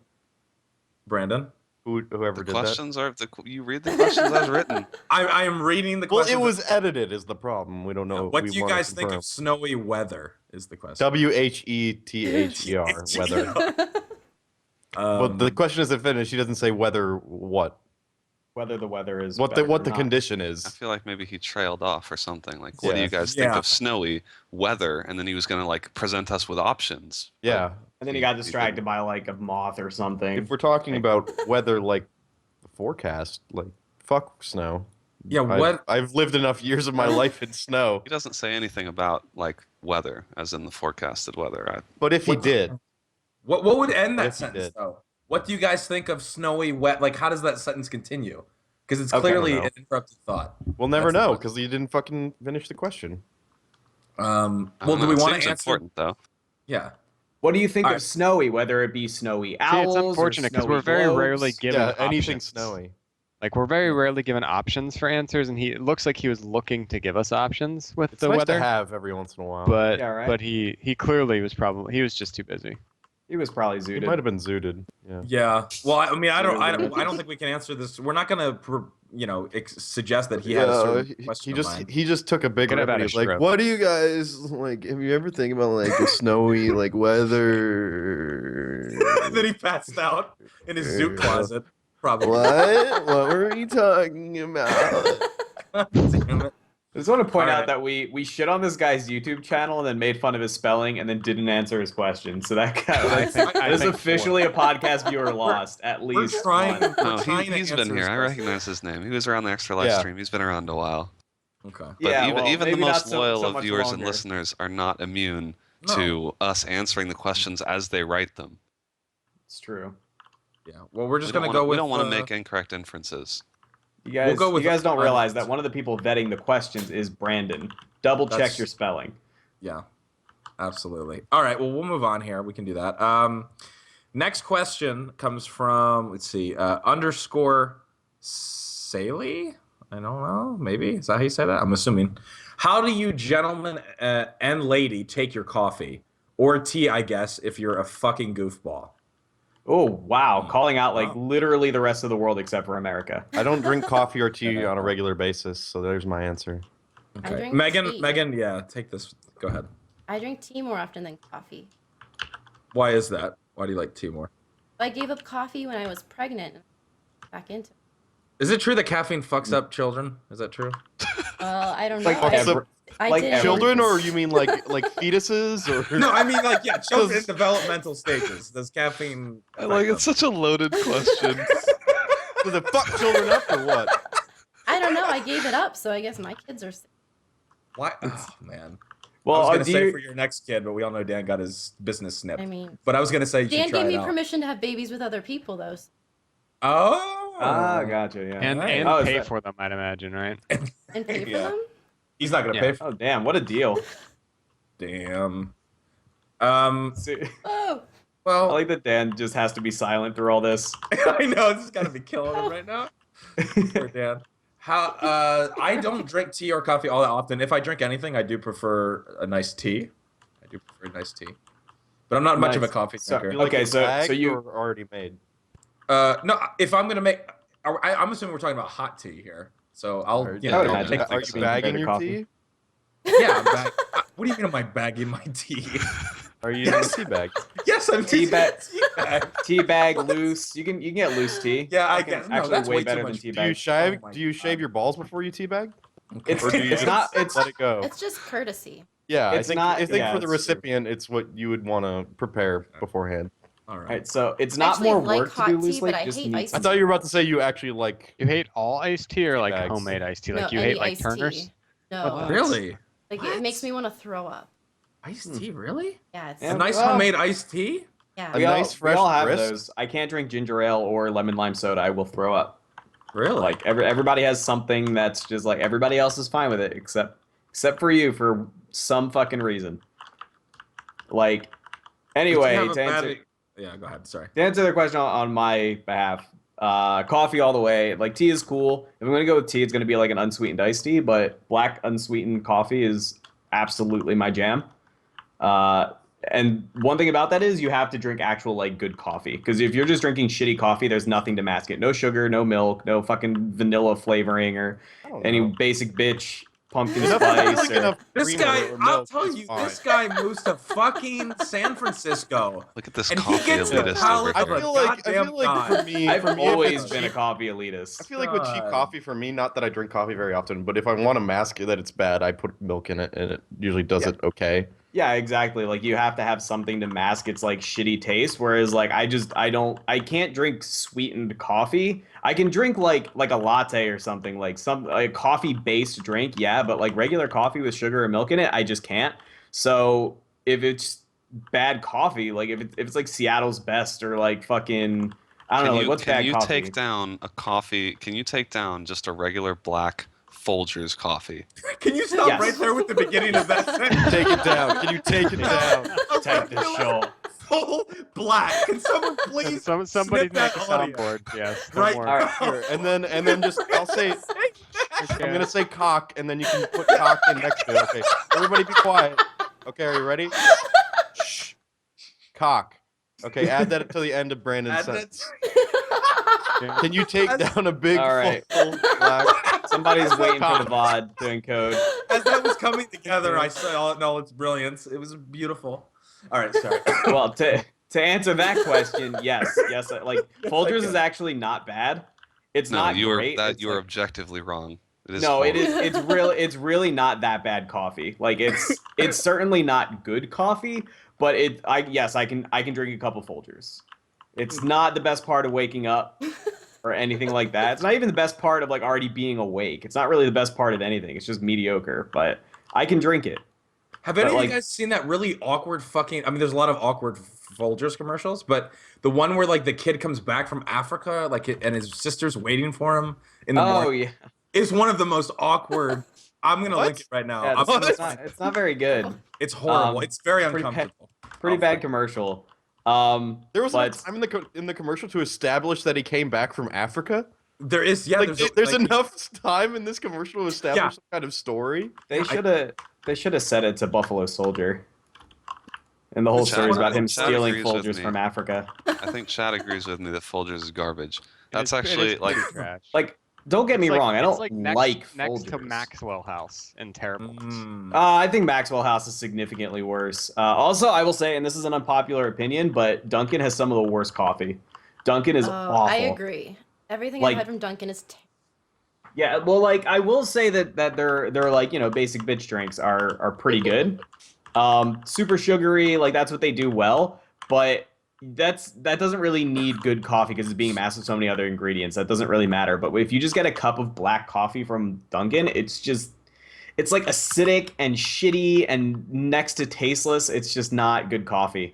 Brandon? Whoever The did questions are you read the questions as written. I am reading the that. Well, question. it was edited. Is the problem? We don't know. What we do you wanna guys think confirm. of snowy weather? Is the question. WHETHER weather. Well, the question isn't finished. She doesn't say whether what. Whether the weather is What better the or not. condition I is. feel like maybe he trailed off or something. Like, what do Yeah. you guys think Yeah. of snowy weather? And then he was gonna like present us with options. Yeah. And then he got distracted by like a moth or something. If we're talking about weather, like the forecast, like fuck snow, Yeah, what? I've lived enough years of my life in snow. He doesn't say anything about like weather, as in the forecasted weather. But if he What- did, What would end What that if he sentence did? though? What do you guys think of snowy, wet? Like, how does that sentence continue? Because it's Okay. clearly I don't know. an interrupted thought. we'll never That's the know question. because you didn't fucking finish the question. Well, I don't do know, we it want seems to answer? important though. Yeah. What do you think All of right. snowy? Whether it be snowy See, owls it's unfortunate because or we're snowy very globes? rarely given Yeah, anything options. snowy. Like we're very Yeah. rarely given options for answers, and it looks like he was looking to give us options with It's the nice weather. to have every once in a while. But Yeah, right. but he clearly was just too busy. He was probably he zooted. might have been zooted. Yeah. Yeah. Well, I mean, I don't think we can answer this. We're not gonna, suggest that he had a certain question in mind. he just took a big Could have rip and had a he's like, stroke. "What do you guys like? Have you ever think about like a snowy like weather? Then he passed out in his zoot closet. Probably. What? What were you talking about?" Damn it. I just want to point All out right. that we shit on this guy's YouTube channel and then made fun of his spelling and then didn't answer his question. So that guy I is think officially a podcast viewer lost at We're least trying. one. We're No, trying to he's been answer here. his I question. recognize his name. He was around the Extra Life Yeah. stream. He's been around a while. Okay. But Yeah, even well, the maybe most not so loyal of much viewers and longer. listeners are not immune No. to us answering the questions as they write them. It's true. Yeah. Well, we're just We don't gonna wanna- go with. We don't want to make incorrect inferences. You guys, go with you guys don't the realize finals. that one of the people vetting the questions is Brandon. Double check That's- your spelling. Yeah. Absolutely. All right. Well, we'll move on here. We can do that. Next question comes from. Let's see. Underscore Saley. I don't know. Maybe is that how you say that? I'm assuming. How do you gentlemen and lady take your coffee or tea? I guess if you're a fucking goofball. Oh wow, calling out like Wow. literally the rest of the world except for America. I don't drink coffee or tea on a regular basis, so there's my answer. I Okay. drink Megan. tea. Megan. Yeah. Take this. Go ahead. I drink tea more often than coffee. Why is that? Why do you like tea more? I gave up coffee when I was pregnant. And back into it. Is it true that caffeine fucks up children? Is that true? I don't know. Like I, every- I like didn't- Children, or you mean like fetuses, or No, I mean like children in developmental stages. Does caffeine? affect them? such a loaded question. does it fuck children up or what? I don't know. I gave it up, so I guess my kids are. Why? Oh, man. Well, I was gonna do say you- for your next kid, but we all know Dan got his business snipped. I mean, But I was gonna say you should Dan try gave it me out. permission to have babies with other people, though. So- Oh. Gotcha. Yeah. And Right. and Oh, is pay that- for them, I'd imagine, right? And pay for Yeah. them. He's not gonna Yeah. pay for. Oh damn, what a deal. Damn. See, Oh, I Well, like that Dan just has to be silent through all this. I know this is gotta be killing him right now. Poor Dan. I don't drink tea or coffee all that often. If I drink anything, I do prefer a nice tea. I do prefer a nice tea. But I'm not much of a Nice. coffee So- drinker. You like Okay, it so bagged you- or already made. No, if I'm gonna make, I'm assuming we're talking about hot tea here. So I'll, Are you I would know, imagine. take are things you being bagging better your coffee. tea? Yeah, I'm what do you mean am I bagging my tea? Are you using Yes. a tea bag? Yes, I'm Tea using bag. a tea bag. Tea bag loose. You can get loose tea. Yeah, I Fucking get- no, actually that's way way too better than much. tea Do you bag. shave? Oh my Do you shave God. your balls before you teabag? It's Or do you it's just not it's let it go? it's just courtesy. Yeah, it's not- I think yeah, for the it's true. recipient, it's what you would want to prepare beforehand. All right. Right, so it's not Actually, more like work to hot do tea, loosely. but I just hate needs iced I to thought be- you were about to say you actually like. You hate all iced tea or like Bags. homemade iced tea? Like No, you any hate like iced Turner's? tea. No, What? Really? like it makes me want to throw up. Iced tea, really? Yeah, it's Yeah, A nice well- homemade iced tea? yeah. A We all, nice we fresh all have grist? those. I can't drink ginger ale or lemon lime soda. I will throw up. Really? Like everybody has something that's just like everybody else is fine with it except for you for some fucking reason. Like anyway, If you have to a answer, bad- Yeah, go ahead. Sorry. to answer the question on my behalf, coffee all the way. Like tea is cool. If I'm gonna go with tea, it's gonna be like an unsweetened iced tea. But black unsweetened coffee is absolutely my jam. And one thing about that is you have to drink actual like good coffee. Because if you're just drinking shitty coffee, there's nothing to mask it. No sugar, no milk, no fucking vanilla flavoring or I don't any know. basic bitch pumpkin Enough- I feel spice. like Or, enough This creamer guy, or I'll milk tell is you, fine. this guy moves to fucking San Francisco. Look at this And he coffee gets the elitist palate over of here. a I feel like goddamn for me, I've for me, if always it's been a cheap- coffee elitist. I feel like with cheap God. coffee, for me, not that I drink coffee very often, but if I want to mask it that it's bad, I put milk in it, and it usually does Yeah. it okay. Yeah, exactly. Like you have to have something to mask its like shitty taste. Whereas like I can't drink sweetened coffee. I can drink like a latte or something, like some a coffee based drink, yeah, but like regular coffee with sugar or milk in it, I just can't. So if it's bad coffee, like if it's like Seattle's Best or like fucking I don't know, like what's Can bad you coffee? take down a coffee? Can you take down just a regular black Folgers coffee? Can you stop Yes. right there with the beginning of that sentence? Take it down. Can you take it down? Take this show. Full black. Can someone please Somebody snip make that a audio? soundboard. Yes. No Right. more. All right. Here, and then just I'll say I'm gonna say cock, and then you can put cock in next to it. Okay, everybody be quiet. Okay, are you ready? Shh. Cock. Okay, add that to the end of Brandon's Add that- sentence. Can you take down a big All right. full black? Somebody's waiting for the VOD to encode. As that was coming together, I saw it in all its brilliance. It was beautiful. All right, sorry. Well, to answer that question, yes. Like Folgers is actually not bad. It's No, not you were great. It's you were like- objectively wrong. It is No, it horrible. is. It's really not that bad coffee. Like it's certainly not good coffee, but I can drink a couple Folgers. It's not the best part of waking up or anything like that. It's not even the best part of like already being awake. It's not really the best part of anything. It's just mediocre, but I can drink it. Have any But, of like- you guys seen that really awkward fucking? I mean, there's a lot of awkward Folgers commercials, but the one where like the kid comes back from Africa, and his sister's waiting for him in the Oh morning, yeah, is one of the most awkward. I'm gonna What? link it right now. yeah I'm- it's not very good. it's horrible. Um, It's very pretty uncomfortable. Pretty bad commercial. There was but enough time in the commercial to establish that he came back from Africa. There is, yeah. Like, there's like, enough time in this commercial to establish some kind of story. they should have set it to Buffalo Soldier. And the whole Chad- story is about him Chad stealing agrees with Folgers me. from Africa. I think Chad agrees with me that Folgers is garbage. That's It is actually pretty like trash. Like, don't get me It's like- wrong, I it's don't like like next to Folgers. Maxwell House and terrible. I think Maxwell House is significantly worse. Also, I will say, and this is an unpopular opinion, but Dunkin' has some of the worst coffee. Dunkin' is awful. I agree. Everything Like- I've had from Dunkin' is Yeah, well, like I will say that they're like basic bitch drinks are pretty good. Super sugary, like that's what they do well. But that doesn't really need good coffee because it's being masked with so many other ingredients. That doesn't really matter. But if you just get a cup of black coffee from Dunkin', it's like acidic and shitty and next to tasteless. It's just not good coffee.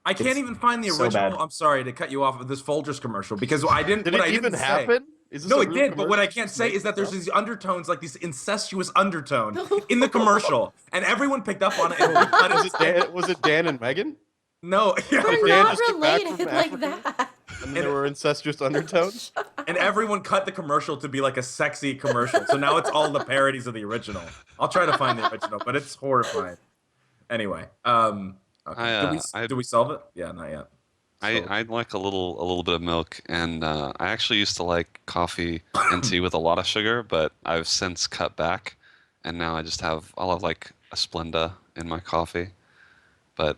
I can't It's even find the so original. bad. I'm sorry to cut you off of this Folgers commercial because I didn't. Did what it I even didn't say- happen? Is this No, a it real did. But what I commercial? can't say is that there's No. these undertones, like this incestuous undertone in the commercial, and everyone picked up on it. And Was it Dan and Megan? No, yeah, we're Dan not just came back from related like Africa? that. And there were incestuous undertones. and everyone cut the commercial to be like a sexy commercial. So now it's all the parodies of the original. I'll try to find the original, but it's horrifying. Anyway, okay. Did we solve it? Yeah, not yet. I'd like a little bit of milk, and I actually used to like coffee and tea with a lot of sugar, but I've since cut back, and now I'll have like a Splenda in my coffee, but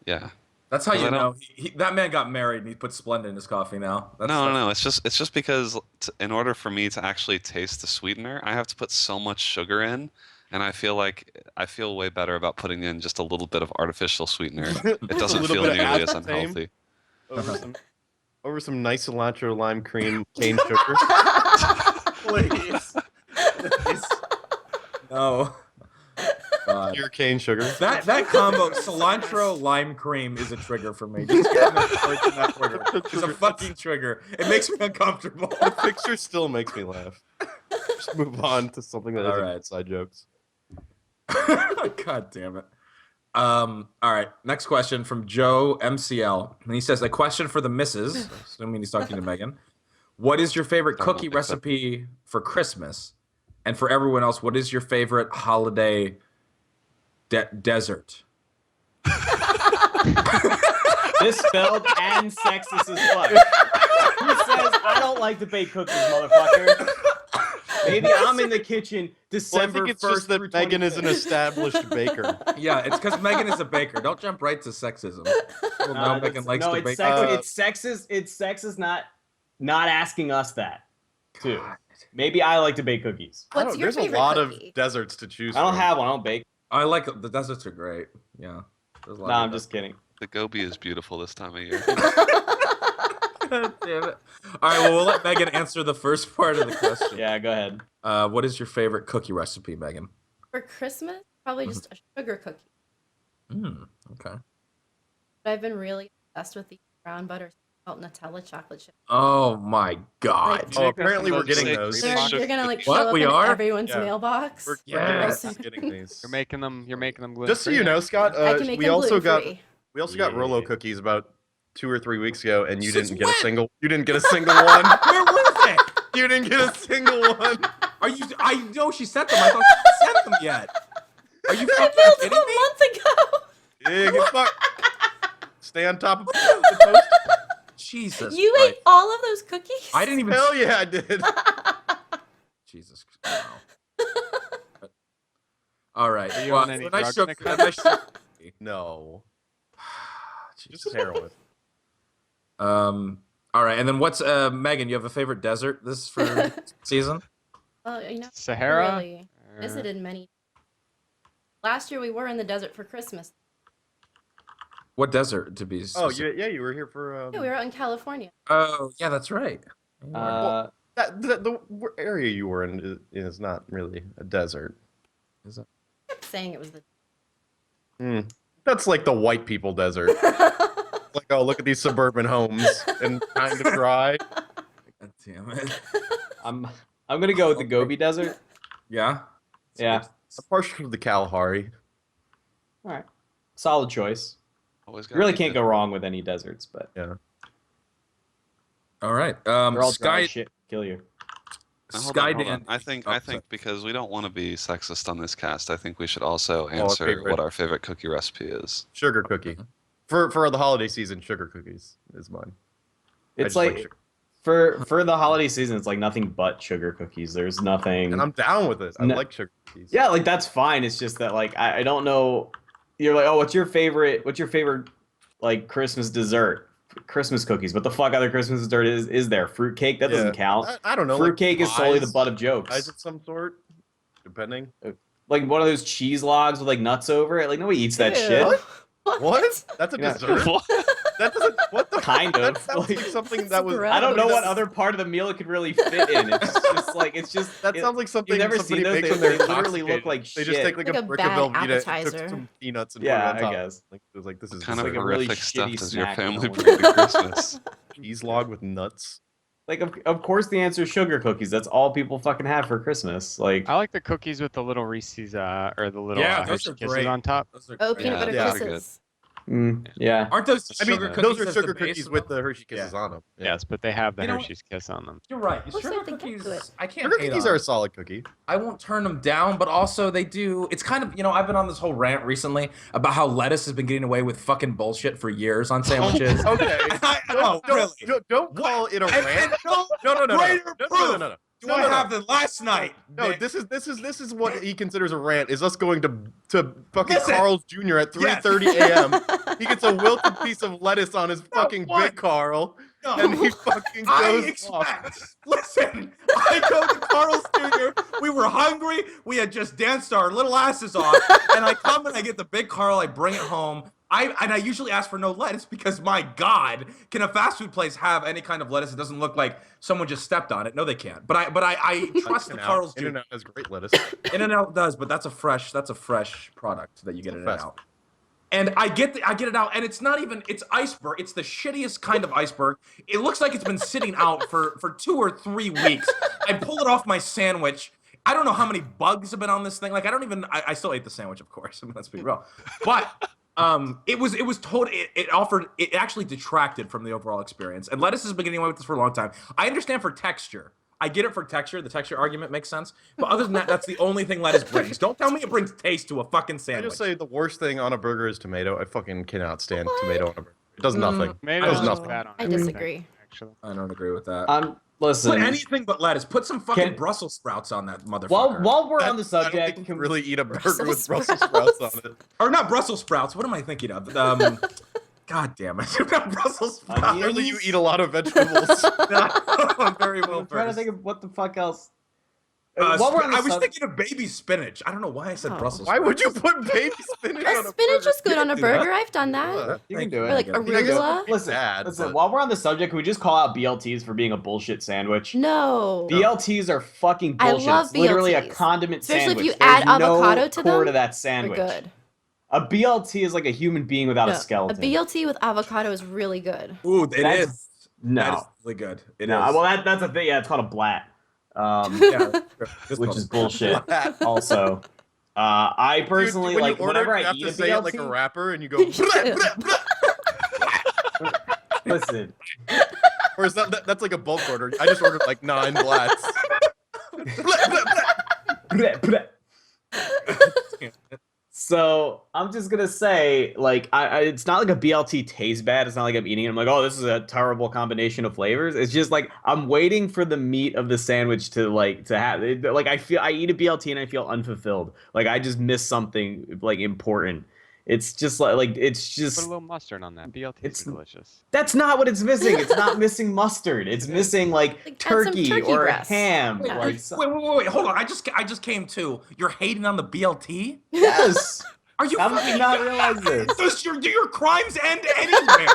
yeah. That's how 'Cause you I don't- know that man got married and he put Splenda in his coffee now. No. It's just because in order for me to actually taste the sweetener, I have to put so much sugar in, and I feel way better about putting in just a little bit of artificial sweetener. It doesn't little feel bit of nearly as aspartame. unhealthy. Over some nice cilantro, lime cream, cane sugar. Please. Please. No. God. Pure cane sugar. That combo, cilantro lime cream, is a trigger for me. Just getting those words in that order. It's a fucking trigger. It makes me uncomfortable. The picture still makes me laugh. Just move on to something that All isn't right. inside jokes. God damn it. All right. Next question from Joe MCL. And he says, a question for the missus, assuming he's talking to Megan. What is your favorite cookie recipe for Christmas? And for everyone else, what is your favorite holiday dessert? This spelled and sexist as fuck. Who says I don't like to bake cookies, motherfucker? Maybe I'm in the kitchen Well, I December think it's 1st just that through Megan is an 25th. established baker. Yeah, it's because Megan is a baker. Don't jump right to sexism. Well, now Megan likes to bake. It's sexist. It's sexist not asking us that, too. Maybe I like to bake cookies. What's your There's favorite a lot cookie? of desserts to choose I don't from. have one. I don't bake. I like the deserts are great. Yeah. There's a lot Nah, of I'm just kidding. The Gobi is beautiful this time of year. God damn it. All right, well, we'll let Megan answer the first part of the question. Yeah, go ahead. What is your favorite cookie recipe, Megan? For Christmas, probably just a sugar cookie. Okay. But I've been really obsessed with the brown butter salt Nutella chocolate chip. Oh my God. Like- Oh, apparently we're getting those. They're gonna like What? show up We in are? everyone's Yeah. mailbox. We're Yes. getting these. You're making them gluten-free. Just so you know, Scott, I can make we them also got gluten-free. Rolo cookies about 2 or 3 weeks ago, and you Since didn't get when? a single. You didn't get a single one. Where was it? You didn't get a single one. Are you? I know she sent them. I thought she sent them yet. Are you I fucking built them kidding a me? month ago. Yeah, get fucked. Stay on top of the post. Jesus. You Christ. ate all of those cookies? I didn't even. Hell yeah, I did. Jesus. Wow. All right. Are you Well, on any a nice drugs, sugar- Nick? a nice sugar cookie. No, Jesus. just heroin. All right, and then what's Megan? You have a favorite desert this for season? Sahara? Really visited many. Last year we were in the desert for Christmas. What desert to be? Oh, specific? yeah, you were here for. Yeah, we were out in California. Oh, yeah, that's right. The area you were in is not really a desert. Is it? I kept saying it was the. That's like the white people desert. Like, oh, look at these suburban homes and kind of dry. God damn it. I'm gonna go with the Gobi Desert. Yeah. Yeah. I'm partial to the Kalahari. All right. Solid choice. Always You gotta really keep can't it- go wrong with any deserts, but Yeah. All right. they're all dry Sky as shit. Kill you. Now, hold Sky on, hold on. Dan. I think Oh, I think because we don't want to be sexist on this cast, I think we should also our answer favorite. what our favorite cookie recipe is. Sugar cookie. For the holiday season, sugar cookies is mine. I It's just like sugar. for the holiday season, it's like nothing but sugar cookies. There's nothing. And I'm down with it. I No- like sugar cookies. Yeah, like that's fine. It's just that like I don't know. You're like, oh, what's your favorite like Christmas dessert? Christmas cookies. What the fuck other Christmas dessert is there? Fruitcake? That doesn't count. I don't know. Fruitcake is solely the pies- butt of jokes. Pies of some sort, depending. Like one of those cheese logs with like nuts over it. Like nobody eats that Ew. shit. What? That's a Yeah. dessert. That doesn't. What the? Kind That of. sounds like something that was. gross. I don't know what that- other part of the meal it could really fit in. It's just like it's just That it- sounds like something never somebody seen those? makes They- when they're they literally look intoxicated. like They just shit. take like Like a a brick of bad Velveeta, and appetizer. took some peanuts and Yeah, put it on I top. guess. Like, it was like this is Kind of like a dessert. really horrific stuff shitty does your snack family no one bring to Christmas? cheese log with nuts. Like of course the answer is sugar cookies. That's all people fucking have for Christmas. Like I like the cookies with the little Reese's or the little Yeah, those Hershey are Kisses great. on top. Those are Oh, great. peanut butter Yeah. kisses. yeah. Aren't those I mean, sugar cookies? those are as the sugar base cookies of with them? the Hershey Kisses on them. Yeah. Yes, but they have the You know- Hershey's Kiss on them. You're right. Looks Sugar like they get cookies. to it. I can't Sugar hate cookies on are a them. solid cookie. I won't turn them down, but also they do. It's kind of, I've been on this whole rant recently about how lettuce has been getting away with fucking bullshit for years on sandwiches. Okay. No, really. Don't call it a And rant. no No. greater No. proof do I have than last night. No, Nick. this is what he considers a rant. Is us going to fucking Listen. Carl's Jr. at Yes. 3:30 a.m. He gets a wilted piece of lettuce on his fucking what? Big Carl, No. and he fucking I goes off. expect. Listen, I go to Carl's Jr. We were hungry. We had just danced our little asses off, and I come and I get the big Carl. I bring it home. I usually ask for no lettuce because my God, can a fast food place have any kind of lettuce that doesn't look like someone just stepped on it? No, they can't. But I trust the Carl's Jr. In-N-Out has great lettuce. In-N-Out does, but that's a fresh product that you get in Fast In-N-Out. And I get it out, and it's not even, it's iceberg. It's the shittiest kind of iceberg. It looks like it's been sitting out for 2 or 3 weeks. I pull it off my sandwich. I don't know how many bugs have been on this thing. Like, I still ate the sandwich, of course. I mean, let's be real. But it actually detracted from the overall experience. And lettuce has been getting away with this for a long time. I understand for texture. I get it for texture. The texture argument makes sense. But other than that, that's the only thing lettuce brings. Don't tell me it brings taste to a fucking I sandwich. just say the worst thing on a burger is tomato. I fucking cannot stand tomato on a burger. It does nothing. Tomato Does is nothing. bad on I everything, disagree. Actually. I don't agree with that. Listen. Put anything but lettuce. Put some fucking Can- Brussels sprouts on that motherfucker. While we're on the I don't subject, think can you really eat a burger Brussels with Brussels sprouts. sprouts on it. Or not Brussels sprouts. What am I thinking of? God damn it. Not Brussels sprouts. Onions? Clearly, you eat a lot of vegetables. I'm very well I'm trying to versed. think of what the fuck else. While we're on the I was sub- thinking of baby spinach. I don't know why I said Oh. Brussels. Why would you put baby spinach on a Spinach burger? is good on a do that. burger. I've done that. Ugh. You can do Or it. like Yeah. arugula. Listen, Bad, listen. but- While we're on the subject, can we just call out BLTs for being a bullshit sandwich? No. BLTs are fucking I bullshit. love It's literally a BLTs. condiment Especially if sandwich. you There's add avocado no to core them, to that They're sandwich. good. A BLT is like a human being without No, a skeleton. A BLT with avocado is really good. Ooh, That's- That is No. really good. It is. No, well, that's a thing. Yeah, it's called a blat. Yeah, it's Which called- is bullshit. Blat. Also, I personally Dude, when like you order, whenever you I have eat to a say it like a BLT. rapper, and you go. You do. Listen, Or is that's like a bulk order? I just ordered like 9 blats. so I'm just gonna say, like, it's not like a BLT tastes bad. It's not like I'm eating it. I'm like, oh, this is a terrible combination of flavors. It's just like I'm waiting for the meat of the sandwich to have. Like I eat a BLT and I feel unfulfilled. Like I just missed something like important. It's just like it's Put a just little mustard on that. BLTs It's- are delicious. that's not what it's missing. It's not missing mustard. It's missing like Like, add some turkey turkey or breast. ham. Yeah. Like Wait, hold on. I just came to. You're hating on the BLT? yes. Are you How did you not realize this? Do your crimes end anywhere?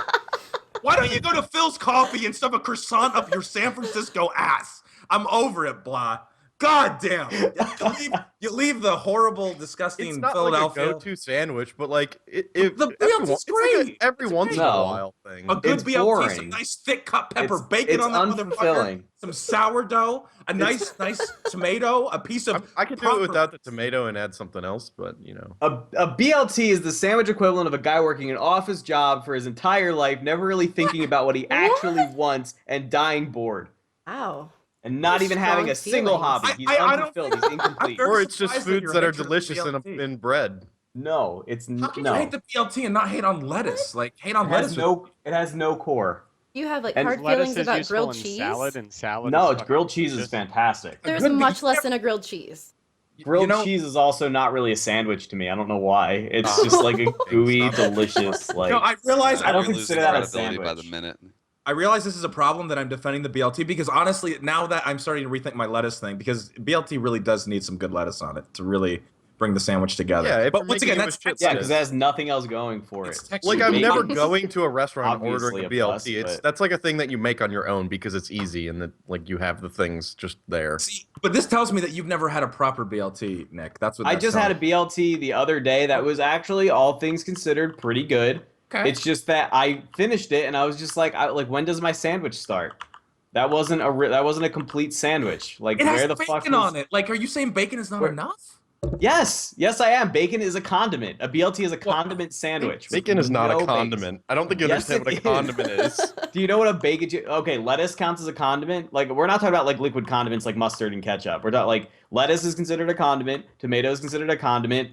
Why don't you go to Phil's Coffee and stuff a croissant up your San Francisco ass? I'm over it, blah. God damn. You leave the horrible, disgusting It's not Philadelphia. like a go-to sandwich, but like The every, BLT's it's great. like every once in a No. while thing. A good It's BLT, some boring. nice thick cut pepper, It's- bacon it's on that motherfucker, unfulfilling. some sourdough, a nice tomato, a piece of. I could do it without the tomato and add something else, but you know. A BLT is the sandwich equivalent of a guy working an office job for his entire life, never really thinking about what he actually wants, and dying bored, Wow. and not Those even having a strong single feelings. hobby. He's I don't unfulfilled. think- He's incomplete. very Or it's just surprised that foods you're that are hatred of delicious BLT. in bread. No, it's How can no. you hate the BLT and not hate on lettuce? Like hate on It lettuce. has no core. You have like And hard Lettuce feelings is about useful grilled in cheese. salad, and salad. No, is it's fucking grilled cheese is delicious. fantastic. There's Good much because less in a grilled cheese. Grilled know- cheese is also not really a sandwich to me. I don't know why. It's just like a gooey, Stop it. delicious. Like No, I realize I don't You're consider losing that a credibility by the sandwich. minute. I realize this is a problem that I'm defending the BLT because honestly, now that I'm starting to rethink my lettuce thing, because BLT really does need some good lettuce on it to really bring the sandwich together. Yeah, if but you're once making again, it that's with shit yeah, lettuce. because it has nothing else going for it's it. texture. Like I'm Bacon never is going to a restaurant and obviously ordering a a BLT. plus, It's but- that's like a thing that you make on your own because it's easy and that like you have the things just there. See, but this tells me that you've never had a proper BLT, Nick. That's what I that's just had a telling BLT the other day that was actually, all things considered, pretty good. me. Okay. It's just that I finished it and I was just like, when does my sandwich start? That wasn't a complete sandwich. Like It has where the bacon fuck was... on it. Like, are you saying bacon is not Where- enough? Yes, I am. Bacon is a condiment. A BLT is a condiment sandwich. with Bacon is not no a base. condiment. I don't think you Yes, understand what it a condiment is. Do you know what a bacon? Okay, lettuce counts as a condiment. Like we're not talking about like liquid condiments like mustard and ketchup. We're talking like lettuce is considered a condiment. Tomato is considered a condiment.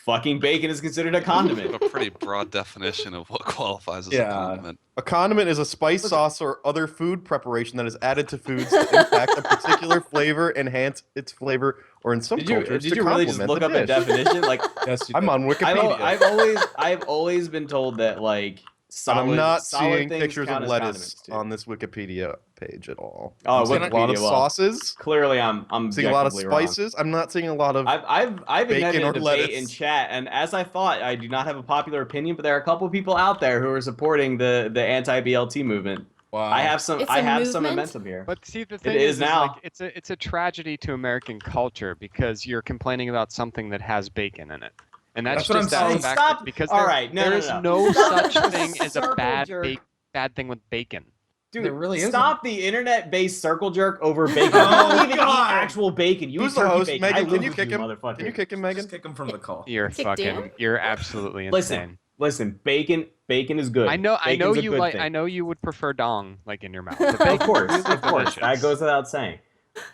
Fucking bacon is considered a condiment. A pretty broad definition of what qualifies as a Yeah. condiment. A condiment is a spice, sauce, or other food preparation that is added to foods to impact a particular flavor, enhance its flavor, or in some Did you cultures did to you really just complement look the up a dish. definition? Like Yes, you I'm did. on Wikipedia. I've always been told that like And solid. I'm not solid seeing things pictures count of as lettuce condiments, too. on this Wikipedia page at all. Oh, I'm seeing a lot of Wikipedia, well, sauces. Clearly, I'm Seeing a lot of objectively wrong. spices. I'm not seeing a lot of. I've bacon ignited or a debate lettuce. in chat, and as I thought, I do not have a popular opinion, but there are a couple people out there who are supporting the anti-BLT movement. Wow. I have some It's a some movement? momentum here. But see, the thing is now. like, it's a tragedy to American culture because you're complaining about something that has bacon in it, and that's, That's what just I'm that saying. fact Stop. because All there, right, no, there no, is no. no Stop such the thing as a circle bad jerk. bad thing with bacon. Dude, There really isn't. stop the internet-based circle jerk over bacon. Oh, I don't even God. eat actual bacon. You Who's eat the turkey host? bacon. Megan, I can live you with kick him? motherfucker. Can you kick him, Megan? Just kick him from the call. You're Kick fucking, Dan? you're absolutely insane. Listen, bacon is good. I know Bacon's a you good like. thing. I know you would prefer dong like in your mouth. But Of bacon's course, really of course. That delicious. goes without saying.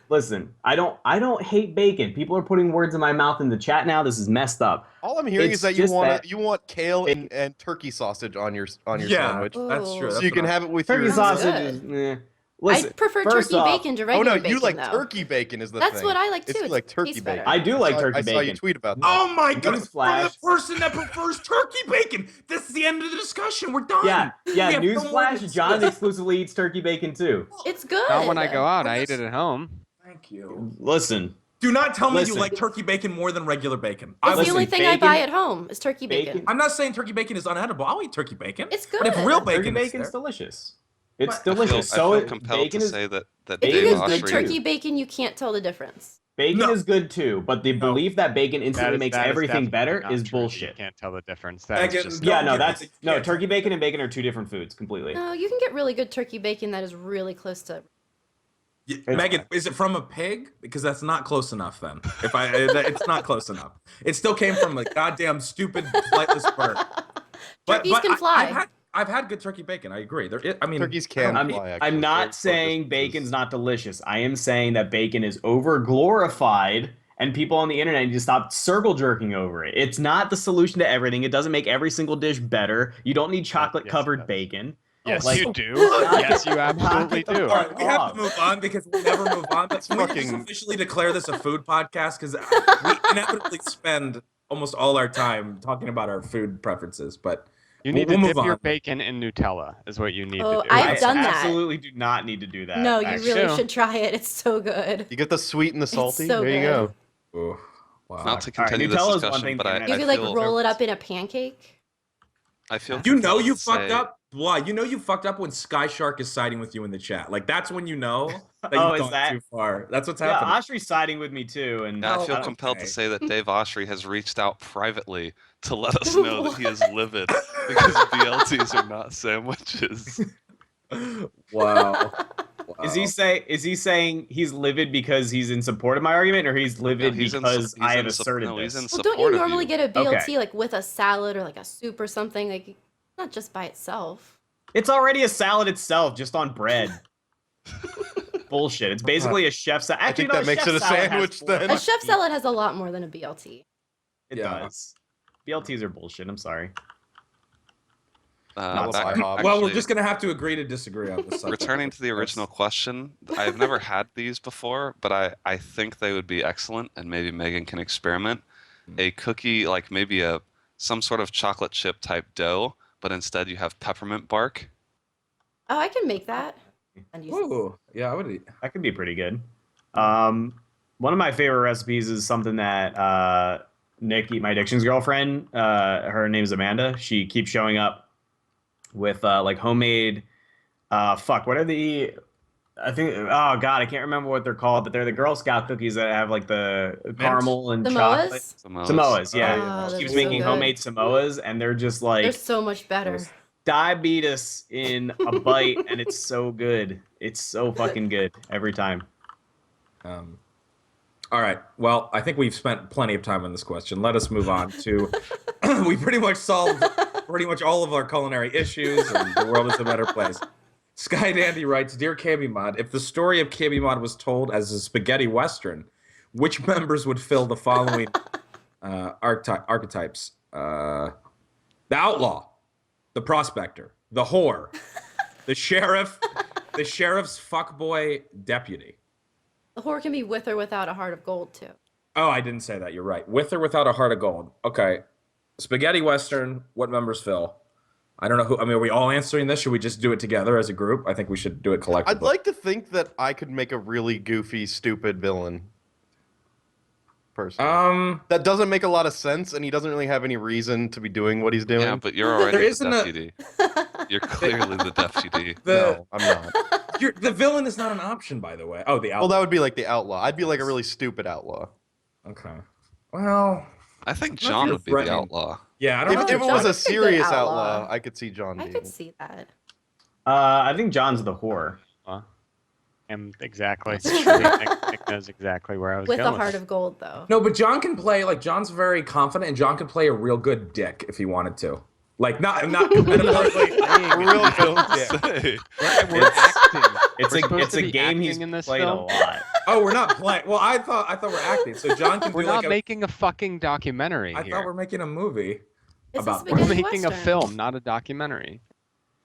Listen, I don't hate bacon. People are putting words in my mouth in the chat now. This is messed up. All I'm hearing It's is that you just want that- you want kale and turkey sausage on your Yeah, sandwich, that's true. Ooh. so That's you can what I- have it with Turkey your. Sounds sausage good. is. Listen, I prefer first turkey off- bacon to Oh regular no, bacon, you like though. turkey bacon is the That's thing. what I like It's too. like It turkey tastes bacon. better. I do like I saw- turkey I saw you bacon. tweet about that. Oh my god! From Newsflash. the person that prefers turkey bacon. This is the end of the discussion. We're done. Yeah. We have no more to Newsflash: John discuss. exclusively eats turkey bacon too. It's good. Not when I go out. I eat it at home. Thank you. Listen, Do not tell me Listen. you like turkey bacon more than regular bacon. It's the listen, only thing I bacon- buy at home is turkey bacon. I'm not saying turkey bacon is unedible. I'll eat turkey bacon. It's But if good. real Turkey bacon is bacon's there, delicious. It's But I feel- delicious. I feel So compelled bacon to is say that If Dave you use good Oshry. turkey bacon, you can't tell the difference. bacon No. is good too, but the belief that bacon instantly makes everything better is You bullshit. can't tell the difference. That is Megan, just don't Yeah, no, get that's me- no yeah. turkey bacon and bacon are two different foods completely. No, you can get really good turkey bacon that is really close to. Yeah, Megan, is it from a pig? Because that's not close enough. Then, it's not close enough. It still came from a goddamn stupid flightless bird. Turkeys can fly. I've had good turkey bacon. I agree. I mean, Turkeys can I'm, fly, actually. I'm for not short saying distances. bacon's not delicious. I am saying that bacon is over glorified and people on the internet need to stop circle jerking over it. It's not the solution to everything. It doesn't make every single dish better. You don't need chocolate covered yes, it does. bacon. Yes, Like- you do. Yes, you absolutely do. all right, we have to move on because we never move on. But can we just fucking- officially declare this a food podcast? Because we inevitably spend almost all our time talking about our food preferences. But You need we'll to move dip your on. bacon in Nutella, is what you need Oh, to do. I've done that. absolutely do not need to do that. No, you actually. really Sure. should try it. It's so good. You get the sweet and the salty. so there you good. go. Ooh, wow. Not to All right, continue this Nutella's one discussion, thing but the I, internet You I could like feel, roll it up in a pancake. I feel You know compelled you to fucked say- up. Why? You know you fucked up when Sky Shark is siding with you in the chat. Like that's when you know that Oh, you've is gone that- too far. That's what's Yeah, happening. Oshry's siding with me too, and Yeah, I Oh, feel okay. compelled to say that Dave Oshry has reached out privately to let us know that he is livid because BLTs are not sandwiches. Wow. Is he saying he's livid because he's in support of my argument, or he's livid he's in because sup- I he's have in sup- asserted no, he's this? in Well, don't support you of normally you. get a BLT Okay. like with a salad or like a soup or something? Like not just by itself. It's already a salad itself, just on bread. Bullshit. It's basically a chef's salad. I Actually, think no, that makes chef's it a salad has sandwich four then. A chef salad has a lot more than a BLT. It Yeah. does. BLTs are bullshit. I'm sorry. Not Back- IHOP. Well, we're actually, just gonna have to agree to disagree on this subject. returning to the original question, I've never had these before, but I think they would be excellent, and maybe Megan can experiment. A cookie, like maybe some sort of chocolate chip type dough, but instead you have peppermint bark. Oh, I can make that. And use Ooh, yeah, I would eat. That could be pretty good. One of my favorite recipes is something that Nikki, my addictions girlfriend, her name is Amanda. She keeps showing up with like homemade. What are the? I think. Oh God, I can't remember what they're called, but they're the Girl Scout cookies that have like the caramel and chocolate. Samoas. Samoas, yeah. Oh, She those keeps are so making good. homemade Samoas, and they're just like They're so much better. diabetes in a bite, and it's so good. It's so fucking good every time. All right. Well, I think we've spent plenty of time on this question. Let us move on to. We pretty much solved pretty much all of our culinary issues, and the world is a better place. Sky Dandy writes, "Dear KBMOD, if the story of KBMOD was told as a spaghetti western, which members would fill the following archetypes? The outlaw, the prospector, the whore, the sheriff, the sheriff's fuckboy deputy." The whore can be with or without a heart of gold too. Oh, I didn't say that. You're right. With or without a heart of gold. Okay. Spaghetti Western, what members fill? I don't know who. I mean, are we all answering this? Should we just do it together as a group? I think we should do it collectively. I'd like to think that I could make a really goofy, stupid villain. Person. That doesn't make a lot of sense, and he doesn't really have any reason to be doing what he's doing. Yeah, but you're already the isn't a- deputy. You're clearly the deputy. No, I'm not. The villain is not an option, by the way. Oh, the Well, outlaw. that would be like the outlaw. I'd be like a really stupid outlaw. Okay. Well, I think Not John you're would be the threatening. outlaw. yeah, I don't If, know. if it John was a would be a good serious outlaw. outlaw, I could see John I being. could see that. I think John's the whore. Exactly. Nick knows exactly where I was With going. a heart of gold though. No, but John can play. Like John's very confident, and John can play a real good dick if he wanted to. Like not metaphorically. real good dick. Say, We're acting. It's We're supposed it's to a be game acting he's in this played film? a lot. Oh, we're not playing. Well, I thought we're acting. So John can We're do not like a. making a fucking documentary I here. thought we're making a movie. It's about- a We're spaghetti making a western. film, not a documentary.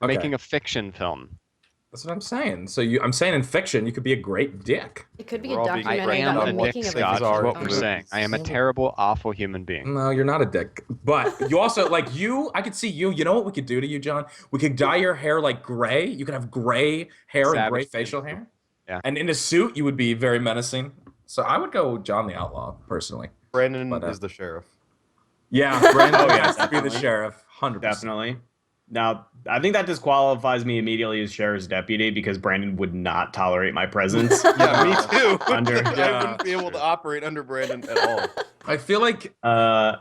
We're Okay. making a fiction film. That's what I'm saying. So I'm saying in fiction, you could be a great dick. It could be We're a all being I documentary trained am about on the a what dick, making of things Scott. a are Is in what film. we're movies. saying. I am a terrible, awful human being. No, you're not a dick. But you also like you. I could see you. You know what we could do to you, John? We could dye your hair like gray. You could have gray hair and Savage gray man. facial hair. Yeah. And in a suit, you would be very menacing. So I would go John the Outlaw personally. Brandon But, is the sheriff. Yeah, Brandon Oh, yeah, has to be the definitely. sheriff. 100%. Definitely. Now, I think that disqualifies me immediately as sheriff's deputy because Brandon would not tolerate my presence. Yeah, me too. Under- I Yeah, wouldn't be able to operate under Brandon at all. I feel like I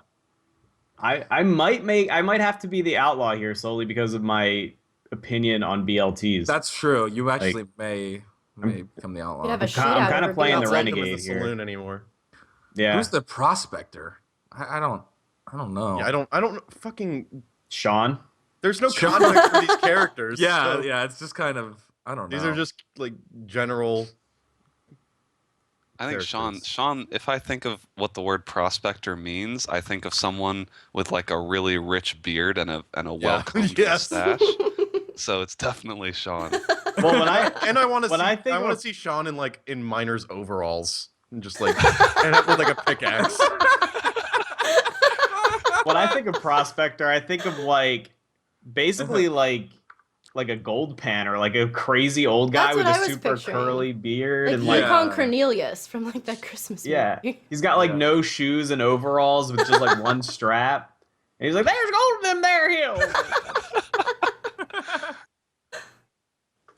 might have to be the outlaw here solely because of my opinion on BLTs. that's true. You actually may become the outlaw. You'd have a I'm shootout kind over of playing the BLT. renegade Him as a here. saloon anymore. Yeah, Who's the prospector? I don't know. Yeah, I don't fucking. Sean. There's no context for these characters. Yeah, so yeah. It's just kind of I don't know. These are just like general. I think characters. Sean, if I think of what the word prospector means, I think of someone with like a really rich beard and a well-combed Yes. mustache. So it's definitely Sean. Well, when I want to when see. I think I want of- to see Sean in in miner's overalls and just like and with like a pickaxe. when I think of prospector, I think of basically like a gold pan or like a crazy old guy That's with what a I was super picturing. curly beard Like and Yeah. Yukon Cornelius from like that Christmas yeah, movie. he's got like Yeah. no shoes and overalls with just like one strap. And he's like, "There's gold in them there hills."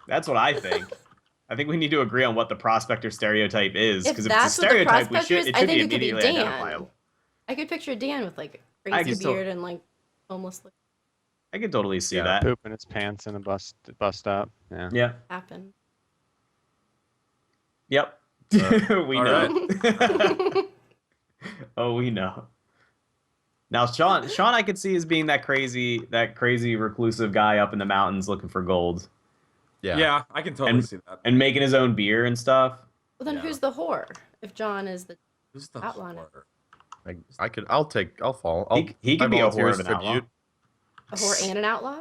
That's what I think. I think we need to agree on what the prospector stereotype is, If because if it's a that's what the stereotype, prospector is, it I should be think it could be immediately Dan. identifiable. I could picture Dan with like I crazy can still- beard and like homeless look I could totally see Yeah. that. Pooping its pants in a bus stop. Yeah. Yeah. happen. Yep. We all know. Oh, we know. Now, Sean, I could see as being that crazy reclusive guy up in the mountains looking for gold Yeah, I can totally And- see that. and making his own beer and stuff. Well, then Yeah. who's the whore? If John is the Who's the outlaw now. horror? I'll follow. He could I be a volunteer whore as of an outlaw. tribute. a whore and an outlaw?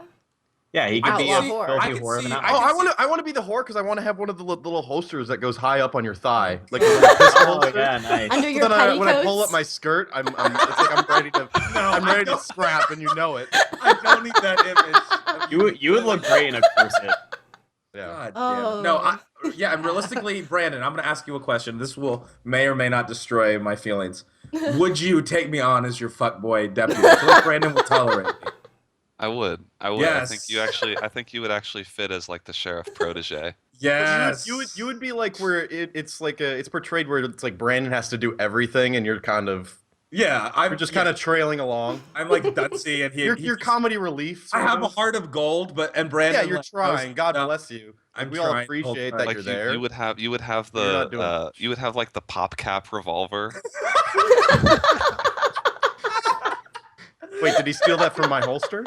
Yeah, he could be a Outlaw whore. filthy I could whore of an see- outlaw. Oh, I want to be the whore because I want to have one of the little holsters that goes high up on your thigh, like a little pistol Oh, holster. yeah, nice. Under So your then when I pull petticoats? up my skirt, it's like I'm ready to. I'm ready to scrap, and you know it. I don't need that image. of You would look great in a corset. Yeah. God Oh. damn. No, yeah, and realistically, Brandon, I'm going to ask you a question. This may or may not destroy my feelings. Would you take me on as your fuckboy deputy? I feel like Brandon would tolerate me. I would. Yes. I think you would actually fit as like the sheriff protege. Yes. You would be like where it's portrayed where it's like Brandon has to do everything, and you're kind of Yeah, you're just kind of trailing along. I'm like Dunsey, and You're he's comedy relief. I sort have a of. heart of gold, and Brandon. Yeah, you're like, trying. God no, bless you. I'm We all trying the whole appreciate time. that Like you're there. you would have You're not doing much. you would have like the pop cap revolver. Wait, did he steal that from my holster?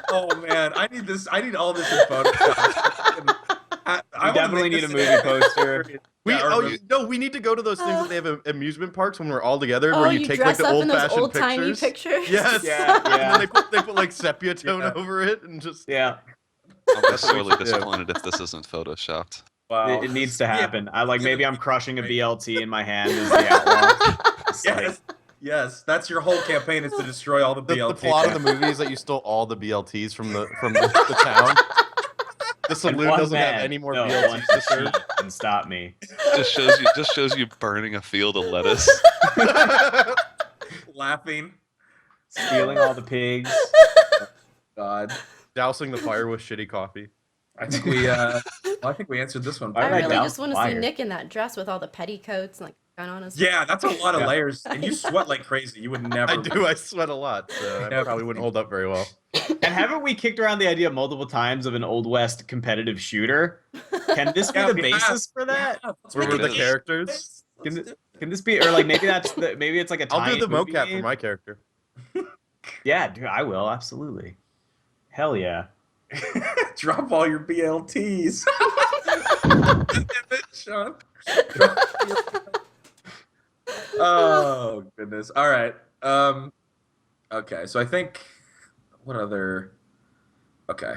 Oh man, I need this. I need all this in Photoshop. I You definitely need a movie poster. We need to go to those things that they have at amusement parks when we're all together, Oh, where you you take dress like the up in those old-fashioned old-timey pictures. pictures? Yes. Yeah, And yeah. then they put like sepia tone Yeah. over it and just Yeah, I'm just sorely Yeah. disappointed if this isn't photoshopped. Wow. it needs to happen. I like Yeah. maybe I'm crushing a BLT in my hand as the outlaw. It's like- Yes. Yes, that's your whole campaign is to destroy all the the BLT. plot of the movie is that you stole all the BLTs from the town. The and saloon one doesn't have man, any more no, BLTs one to serve. machine can stop me. Just shows you burning a field of lettuce. Laughing. Stealing all the pigs. God. Dousing the fire with shitty coffee. I think we answered this one. Why I did I really douse just want to fire? see Nick in that dress with all the petticoats and like gun on his. Yeah, that's a lot of Yeah. layers, and you sweat like crazy. You would never. I do. I sweat a lot, so I Yeah. probably wouldn't hold up very well. And haven't we kicked around the idea multiple times of an Old West competitive shooter? Can this be Yeah, the we basis for that? Yeah, let's Where make were it the is. characters? Can this be, or like maybe maybe it's like a I'll do tie-in the movie mocap game? for my character. Yeah, dude, I will absolutely. Hell yeah. Drop all your BLTs. Damn it, Sean. Drop your- Oh goodness. All right. Okay. So I think what other? Okay.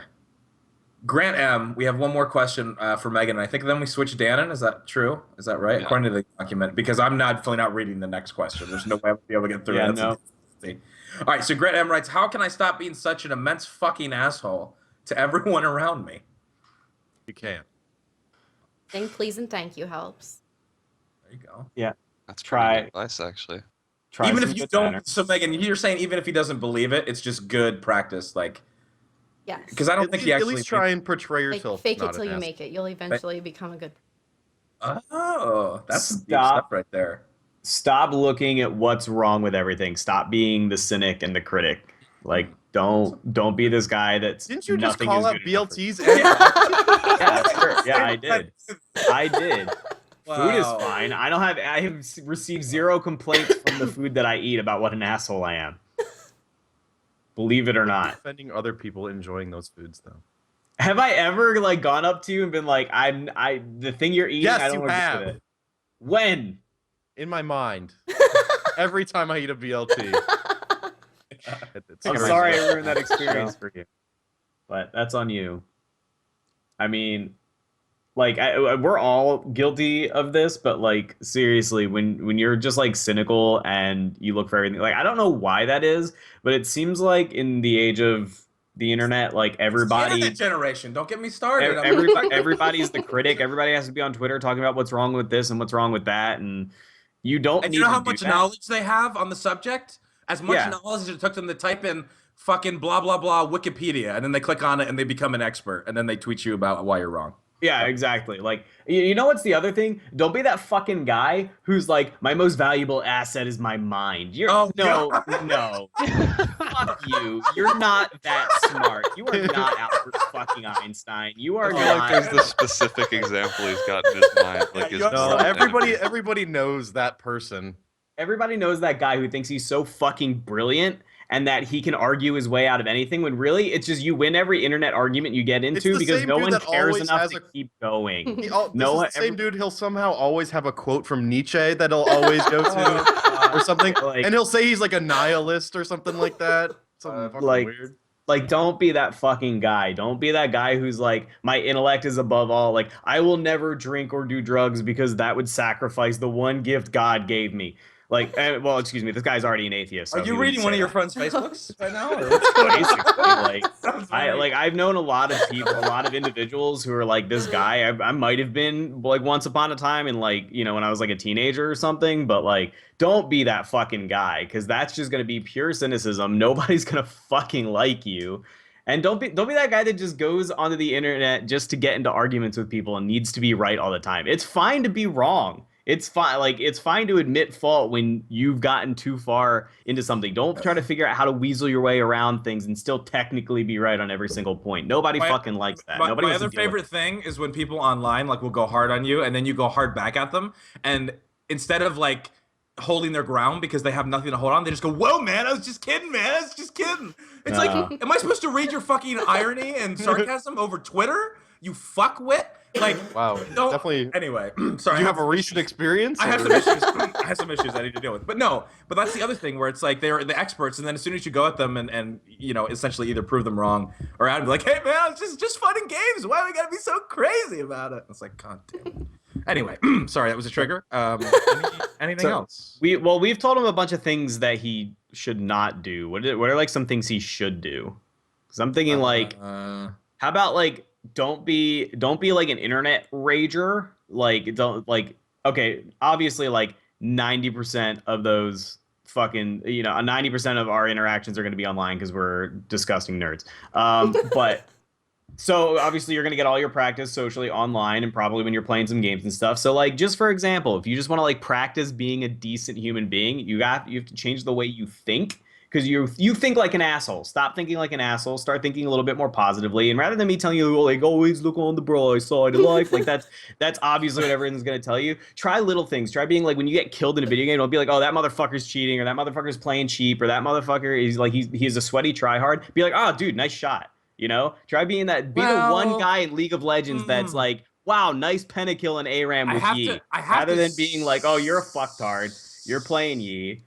Grant M. We have one more question for Megan. And I think then we switch Dannon. Is that true? Is that right? Yeah. According to the document, because I'm definitely not reading the next question. There's no way I'll be able to get through Yeah, it. That's no. All right. So Grant M. writes, "How can I stop being such an immense fucking asshole to everyone around me?" You can. Saying please and thank you helps. There you go. Yeah. That's Try- pretty good advice, actually. Try Even some if you good don't, manners. so Megan, you're saying even if he doesn't believe it, it's just good practice, like Yes. because I don't think he At actually least try and portray Like, yourself. fake it not till an you ass. make it. You'll eventually become a good. Oh, that's some deep Stop. stuff right there. Stop looking at what's wrong with everything. Stop being the cynic and the critic. Like, don't be this guy that's Didn't you just nothing call is out good enough for you. BLTs? And Yeah, sure. Yeah, I did. I did. Food is Wow. fine. I have received 0 complaints from the food that I eat about what an asshole I am. Believe it or not. Defending other people enjoying those foods, though. Have I ever like gone up to you and been like, the thing you're eating, Yes, I don't you agree have. with it. When? In my mind, every time I eat a BLT. I'm sorry I ruined that experience for you. But that's on you. I mean, like we're all guilty of this, but like seriously, when you're just like cynical and you look for everything, like I don't know why that is, but it seems like in the age of the internet, like It's the everybody internet generation. Don't get me started. everybody's the critic. Everybody has to be on Twitter talking about what's wrong with this and what's wrong with that, and you don't And need you know to how do much that. knowledge they have on the subject? As much Yeah. knowledge as it took them to type in fucking blah blah blah Wikipedia, and then they click on it and they become an expert, and then they tweet you about why you're wrong. Yeah, exactly. Like, you know what's the other thing? Don't be that fucking guy who's like, my most valuable asset is my mind. You're Oh, no. Fuck you. You're not that smart. You are not Albert fucking Einstein. You are I feel like not. there's the specific example he's got in his mind. Like his No, No, mortal enemy. everybody knows that person. Everybody knows that guy who thinks he's so fucking brilliant and that he can argue his way out of anything, when really it's just you win every internet argument you get into the because same no dude one that cares always enough has to a- keep going. This No, is the same dude. He'll somehow always have a quote from Nietzsche that he'll always go to, or something, Like- and he'll say he's like a nihilist or something like that. Something fucking like- weird. Like, don't be that fucking guy. Don't be that guy who's like, my intellect is above all. Like, I will never drink or do drugs because that would sacrifice the one gift God gave me. Like, well, excuse me, this guy's already an atheist. So Are he you wouldn't reading one say of your that. friends' Facebooks right now? Or what's going on? Basically, like, I've known a lot of people, a lot of individuals who are like this guy. I might have been like once upon a time in like, you know, when I was like a teenager or something, but like, don't be that fucking guy, because that's just gonna be pure cynicism. Nobody's gonna fucking like you. And don't be that guy that just goes onto the internet just to get into arguments with people and needs to be right all the time. It's fine to be wrong. It's fine. Like, it's fine to admit fault when you've gotten too far into something. Don't try to figure out how to weasel your way around things and still technically be right on every single point. Nobody fucking likes that. Nobody My wants to other deal with favorite thing is when people online like will go hard on you, and then you go hard back at them, and instead of like holding their ground because they have nothing to hold on, they just go, "Whoa, man, I was just kidding, man. I was just kidding." It's like, am I supposed to read your fucking irony and sarcasm over Twitter? You fuckwit. Like, Wow, don't- definitely. Anyway, sorry. Do you have a recent experience? I have or- some issues. I have some issues I need to deal with. But no, but that's the other thing where it's like they're the experts, and then as soon as you go at them and you know, essentially either prove them wrong or I'd be like, "Hey man, it's just fun and games. Why we gotta be so crazy about it?" It's like, God damn it. Anyway, sorry, that was a trigger. Anything else? we've told him a bunch of things that he should not do. What are like some things he should do? Because I'm thinking like, how about like don't be like an internet rager. Like, don't like, okay, obviously like 90% of those fucking, you know, 90% of our interactions are going to be online because we're disgusting nerds. But so obviously you're going to get all your practice socially online and probably when you're playing some games and stuff. So like, just for example, if you just want to like practice being a decent human being, you have to change the way you think. Because you think like an asshole. Stop thinking like an asshole. Start thinking a little bit more positively. And rather than me telling you, like, always look on the bright side of life, like that's obviously what everyone's gonna tell you. Try little things. Try being like, when you get killed in a video game, don't be like, oh, that motherfucker's cheating, or that motherfucker's playing cheap, or that motherfucker is like he's a sweaty tryhard. Be like, oh, dude, nice shot. You know? Try being that. Be the one guy in League of Legends that's like, wow, nice pentakill and ARAM with Yi. Rather than being like, oh, you're a fucktard. You're playing Yi.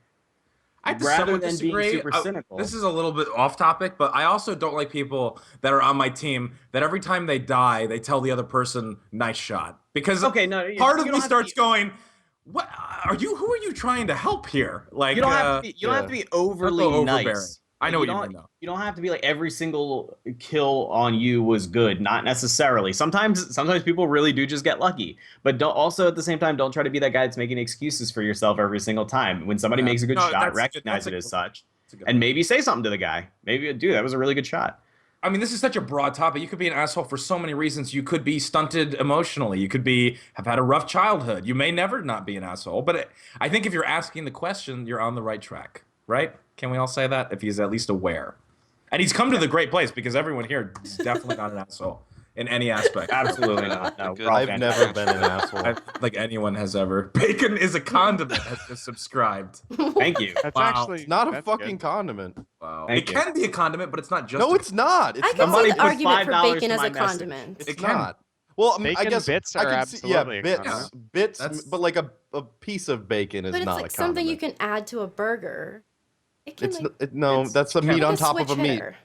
I have to rather somewhat than disagree. being super cynical. This is a little bit off topic, but I also don't like people that are on my team that every time they die, they tell the other person, "Nice shot," because Okay, no, part you of don't me have to starts be- going, "What are you? Who are you trying to help here?" Like, You don't have to be overly overbearing. nice. I know what you don't, mean, though. You don't have to be like every single kill on you was good. Not necessarily. Sometimes people really do just get lucky. But don't also at the same time don't try to be that guy that's making excuses for yourself every single time. When somebody makes a good shot, recognize it as such, and maybe say something to the guy. Maybe, dude, that was a really good shot. I mean, this is such a broad topic. You could be an asshole for so many reasons. You could be stunted emotionally. You could have had a rough childhood. You may never not be an asshole. But I think if you're asking the question, you're on the right track, right? Can we all say that? If he's at least aware. And he's come to the great place because everyone here is definitely not an asshole in any aspect. Absolutely not. No, Good. I've never been an asshole. Like anyone has ever. Bacon is a condiment has just subscribed. Thank you. That's Wow. actually It's not a that's fucking good. condiment. Wow. Thank It you. can be a condiment, but it's not just. No, it's not. It's I can Somebody see the put argument for $5 bacon to as my a message. condiment. It's It can. not. Well, I Bacon guess bits I are can see, yeah, absolutely a bits, condiment. bits, That's- but like a piece of bacon is But it's not like a condiment. something you can add to a burger. It can It's like, no, it's that's the meat like on a top of a switch meat. hitter.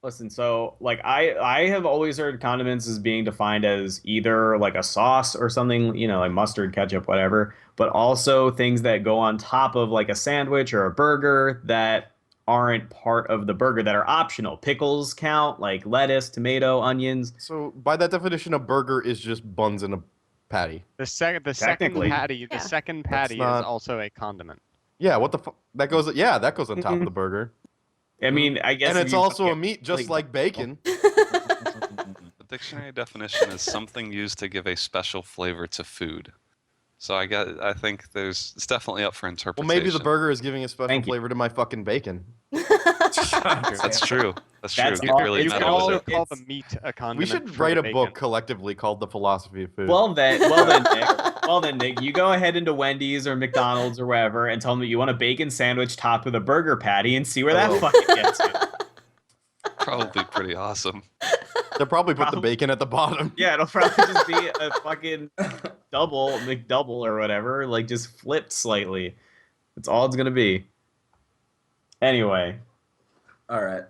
Listen, so like I have always heard condiments as being defined as either like a sauce or something, like mustard, ketchup, whatever, but also things that go on top of like a sandwich or a burger that aren't part of the burger that are optional. Pickles count, like lettuce, tomato, onions. So by that definition, a burger is just buns in a patty. The second Technically. patty, Yeah. the second patty not- is also a condiment. Yeah, what the fuck? That goes on top of the burger. I mean, I guess And if it's you also look a at, meat just like bacon. The dictionary definition is something used to give a special flavor to food. So I think it's definitely up for Well, interpretation. maybe the burger is giving a special Thank you. flavor to my fucking bacon. That's true. That's true. That's Get all- really you You can meta can with also it. call It's- the meat a condiment. We should for write the a book bacon. collectively called The Philosophy of Food. well then, Nick, you go ahead into Wendy's or McDonald's or wherever and tell them that you want a bacon sandwich topped with a burger patty and see where that Oh. fucking gets you. Probably pretty awesome. They'll probably put the Probably. bacon at the bottom. Yeah, it'll probably just be a fucking McDouble or whatever, like just flipped slightly. That's all it's gonna be. Anyway, All right.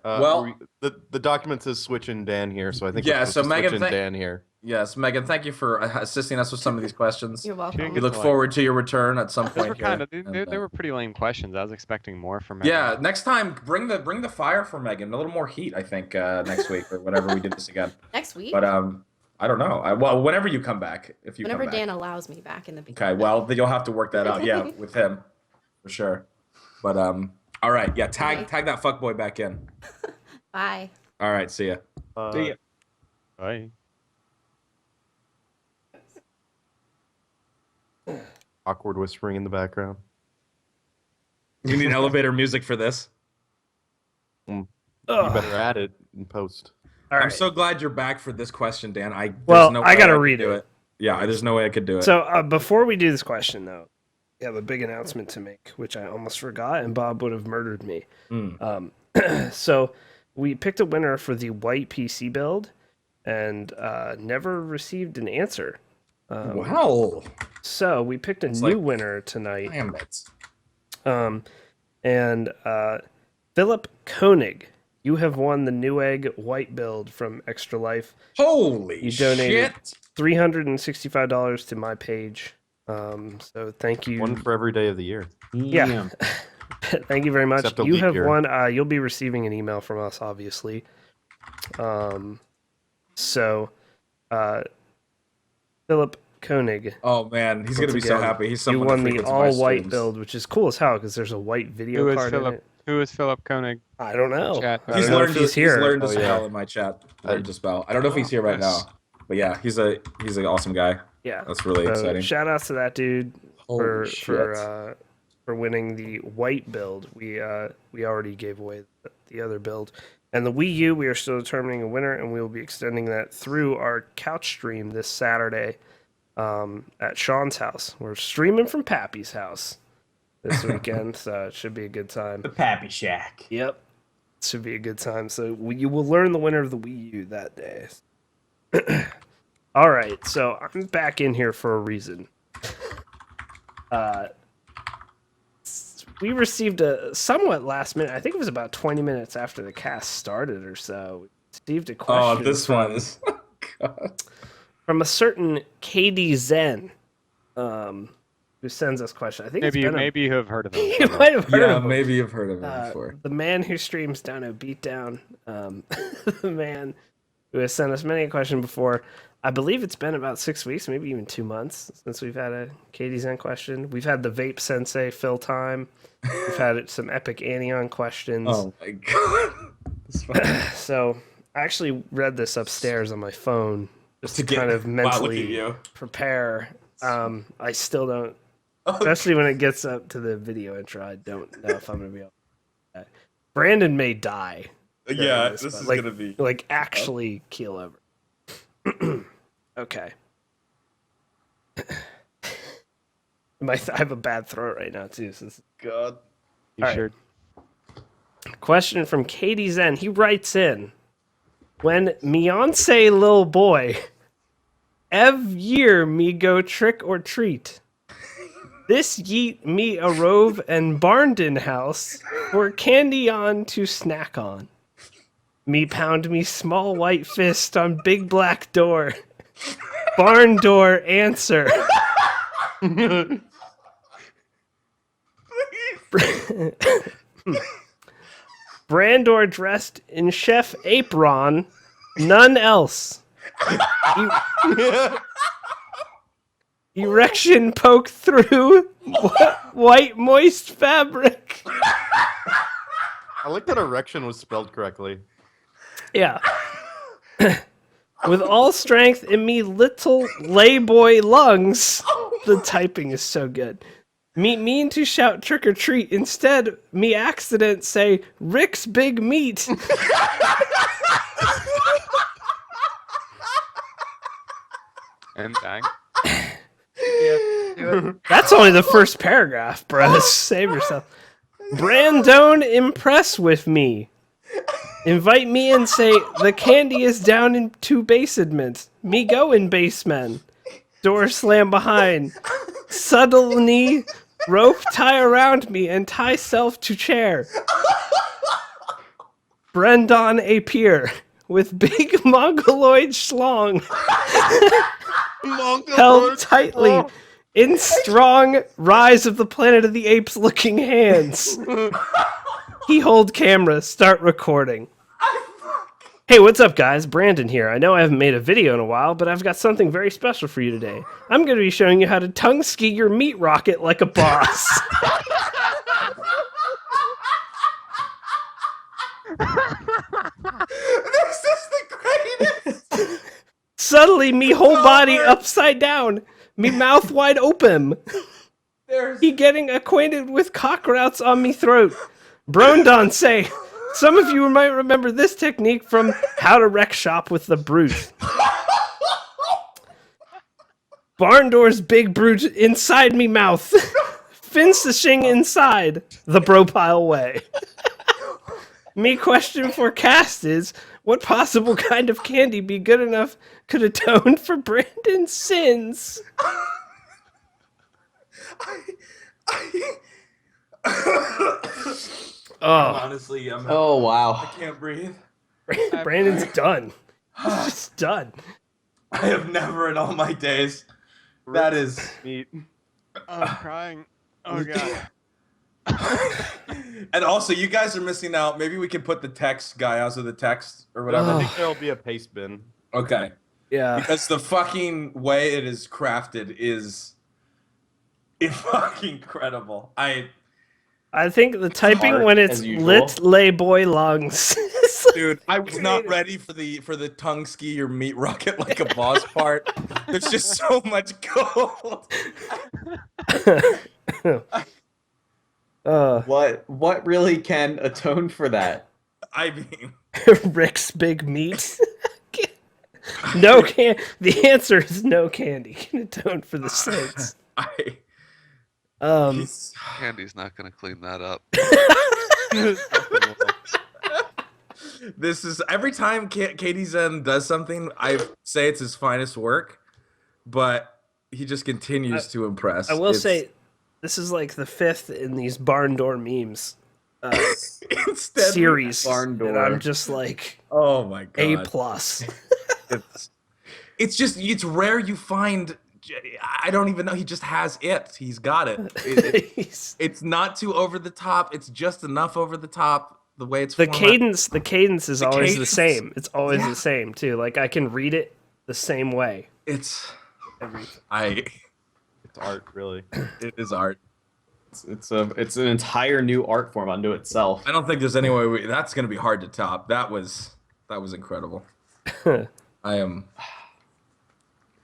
The document says switch in Dan here, so I think Yeah, we're so supposed to Megan, switch in Dan here. Yes, Megan, thank you for assisting us with some of these questions. You're welcome. We look forward to your return at some Those point were here. kind of And, they were pretty lame questions. I was expecting more from her. yeah, next time bring the fire for Megan. A little more heat, I think, next week or whenever we do this again. Next week, But I don't know. Well, whenever you come back, if you whenever come back. Dan allows me back in the beginning. Okay, well, then you'll have to work that out. Yeah, with him for sure. But all right, yeah, tag that fuckboy back in. Bye. All right, see ya. see ya. Bye. Awkward whispering in the background. You need elevator music for this. You Ugh. better add it in post. All I'm right. so glad you're back for this question, Dan. Well, no I way gotta could read do it. Yeah, there's no way I could do it. So before we do this question, though, we have a big announcement to make, which I almost forgot, and Bob would have murdered me. So we picked a winner for the white PC build, and never received an answer. wow. So we picked a new like- winner tonight, Damn it. and Philip Koenig. You have won the Newegg white build from Extra Life. Holy You donated shit. $365 to my page. So thank you. One for every day of the year. Yeah. Thank you very much. Except a You leap have year. won. You'll be receiving an email from us, obviously. So, Philip Koenig. Oh man, he's gonna be once so again, happy. He's you someone won that the frequents my all-white streams. build, which is cool as hell because there's a white video Who is card in Philip? it. Who is Philip Koenig? I don't know. Chat. I He's don't know learned if he's to, here. He's learned to Oh, yeah. spell in my chat. Learned to spell. I don't know if he's here right nice. now, but yeah, he's an awesome guy. Yeah. That's really So exciting. shout outs to that dude Holy shit. for winning the white build. We already gave away the other build. And the Wii U, we are still determining a winner, and we will be extending that through our couch stream this Saturday at Sean's house. We're streaming from Pappy's house this weekend, so it should be a good time. The Pappy Shack. Yep. Should be a good time. So you will learn the winner of the Wii U that day. All right, so I'm back in here for a reason. We received a somewhat last minute. I think it was about 20 minutes after the cast started or so. We received a question. Oh, this one is. God. From a certain KD Zen, who who sends us questions. I think it's Maybe you have heard of him. you might have heard Yeah, of him. maybe you've heard of him before. The man who streams Down a Beatdown. The man who has sent us many questions before. I believe it's been about 6 weeks, maybe even 2 months since we've had a Katie Zen question. We've had the Vape Sensei fill time. We've had some epic Anion questions. Oh my god. That's funny. So I actually read this upstairs on my phone just to get- kind of wow, look at mentally you. prepare. I still don't, especially when it gets up to the video intro, I don't know if I'm going to be able to do that. Brandon may die. Yeah, this, this but, is like, gonna be. like actually keel over. Okay. I have a bad throat right now too. So this is God. You All right. sure? Question from Katie Zen. He writes in, when Beyonce little boy, ev year me go trick or treat. This yeet me a rove and Barnden house for candy on to snack on. Me pound me small white fist on big black door. Barn door answer. Brandor dressed in chef apron, none else. Erection poke through white moist fabric. I like that erection was spelled correctly. Yeah. With all strength in me little layboy lungs. The typing is so good. Me mean to shout trick or treat. Instead, me accident say Rick's big meat. And bang. That's only the first paragraph, bro. Save yourself. Brandon, impress with me. Invite me and say, the candy is down in 2 basement. Me go in basement. Door slam behind. Suddenly, rope tie around me and tie self to chair. Brendan appear with big mongoloid schlong. Held tightly in strong Rise of the Planet of the Apes looking hands. He hold camera, start recording. Hey, what's up, guys? Brandon here. I know I haven't made a video in a while, but I've got something very special for you today. I'm going to be showing you how to tongue ski your meat rocket like a boss. This is the greatest. Suddenly, me whole body upside down, me mouth wide open. He getting acquainted with cockrouts on me throat. Brondon say, some of you might remember this technique from How to Wreck Shop with the Brute. Barn door's big brute inside me mouth. Finishing inside the bro pile way. Me question for cast is, what possible kind of candy be good enough could atone for Brandon's sins? Honestly, Oh wow. I can't breathe. Brandon's done. He's just done. I have never in all my days. That is. Meat. I'm crying. Oh god. And also, you guys are missing out. Maybe we can put the text guy out of the text or whatever. I think there'll be a paste bin. Okay. Yeah. Because the fucking way it is crafted is fucking incredible. I think the typing hard, when it's as usual. lit lay boy lungs. Dude, I was not ready for the tongue ski your meat rocket like a boss part. There's just so much gold. What really can atone for that? I mean, Rick's big meat. No can. The answer is no candy can atone for the sins. Candy's not going to clean that up. this is every time Katie Zen does something, I say it's his finest work, but he just continues to impress. I will say, this is like the 5th in these barn door memes series, Barn door. and I'm just like oh my god, A+. it's rare you find I don't even know. He just has it. He's got it. It's not too over the top. It's just enough over the top. The way it's the formatted. cadence is always the cadence. same. It's always Yeah. the same too. Like I can read it the same way. It's Everything. It's art, really. It is art. It's an entire new art form unto itself. I don't think there's any way that's going to be hard to top. That was incredible. I am.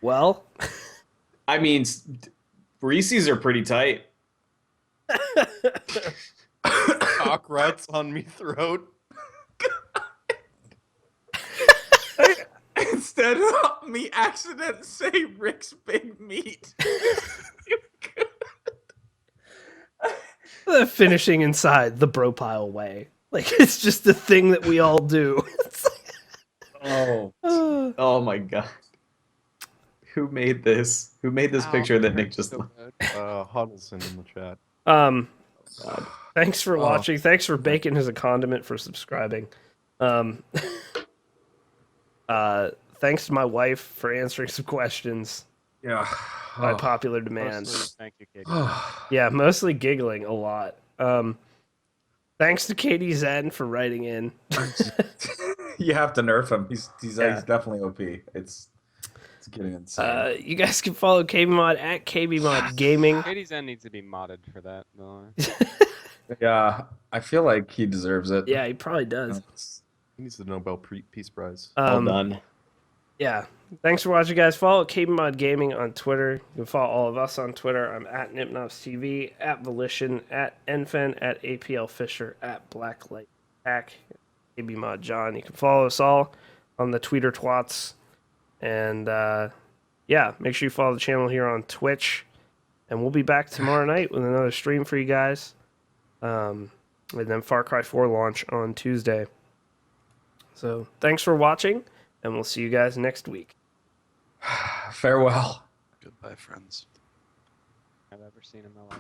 Well, I mean, Reese's are pretty tight. Cock ruts on me throat. Instead of me accident say Rick's big meat. finishing inside the bro pile way. Like it's just a thing that we all do. Oh. Oh my god. Who made this? Who made this picture that Nick just Huddleston in the chat. Thanks for watching. Thanks for baking as a condiment for subscribing. Thanks to my wife for answering some questions Yeah. by popular demand. Mostly, thank you, Katie. Yeah, mostly giggling a lot. Thanks to Katie Zen for writing in. You have to nerf him. He's Yeah. definitely OP. It's getting insane. You guys can follow KBMOD at KBMOD Gaming. Katie Zen needs to be modded for that, though. Yeah, I feel like he deserves it. Yeah, he probably does. He needs the Nobel Peace Prize. well done. Yeah. Thanks for watching, guys. Follow KBMOD Gaming on Twitter. You can follow all of us on Twitter. I'm at NipNopsTV, at Volition, at Enfen, at APL Fisher, at Blacklight Hack, KBMOD John. You can follow us all on the Tweeter twats. And yeah, make sure you follow the channel here on Twitch. And we'll be back tomorrow night with another stream for you guys. And then Far Cry 4 launch on Tuesday. So thanks for watching, and we'll see you guys next week. Farewell. Goodbye, friends. I've ever seen in my life.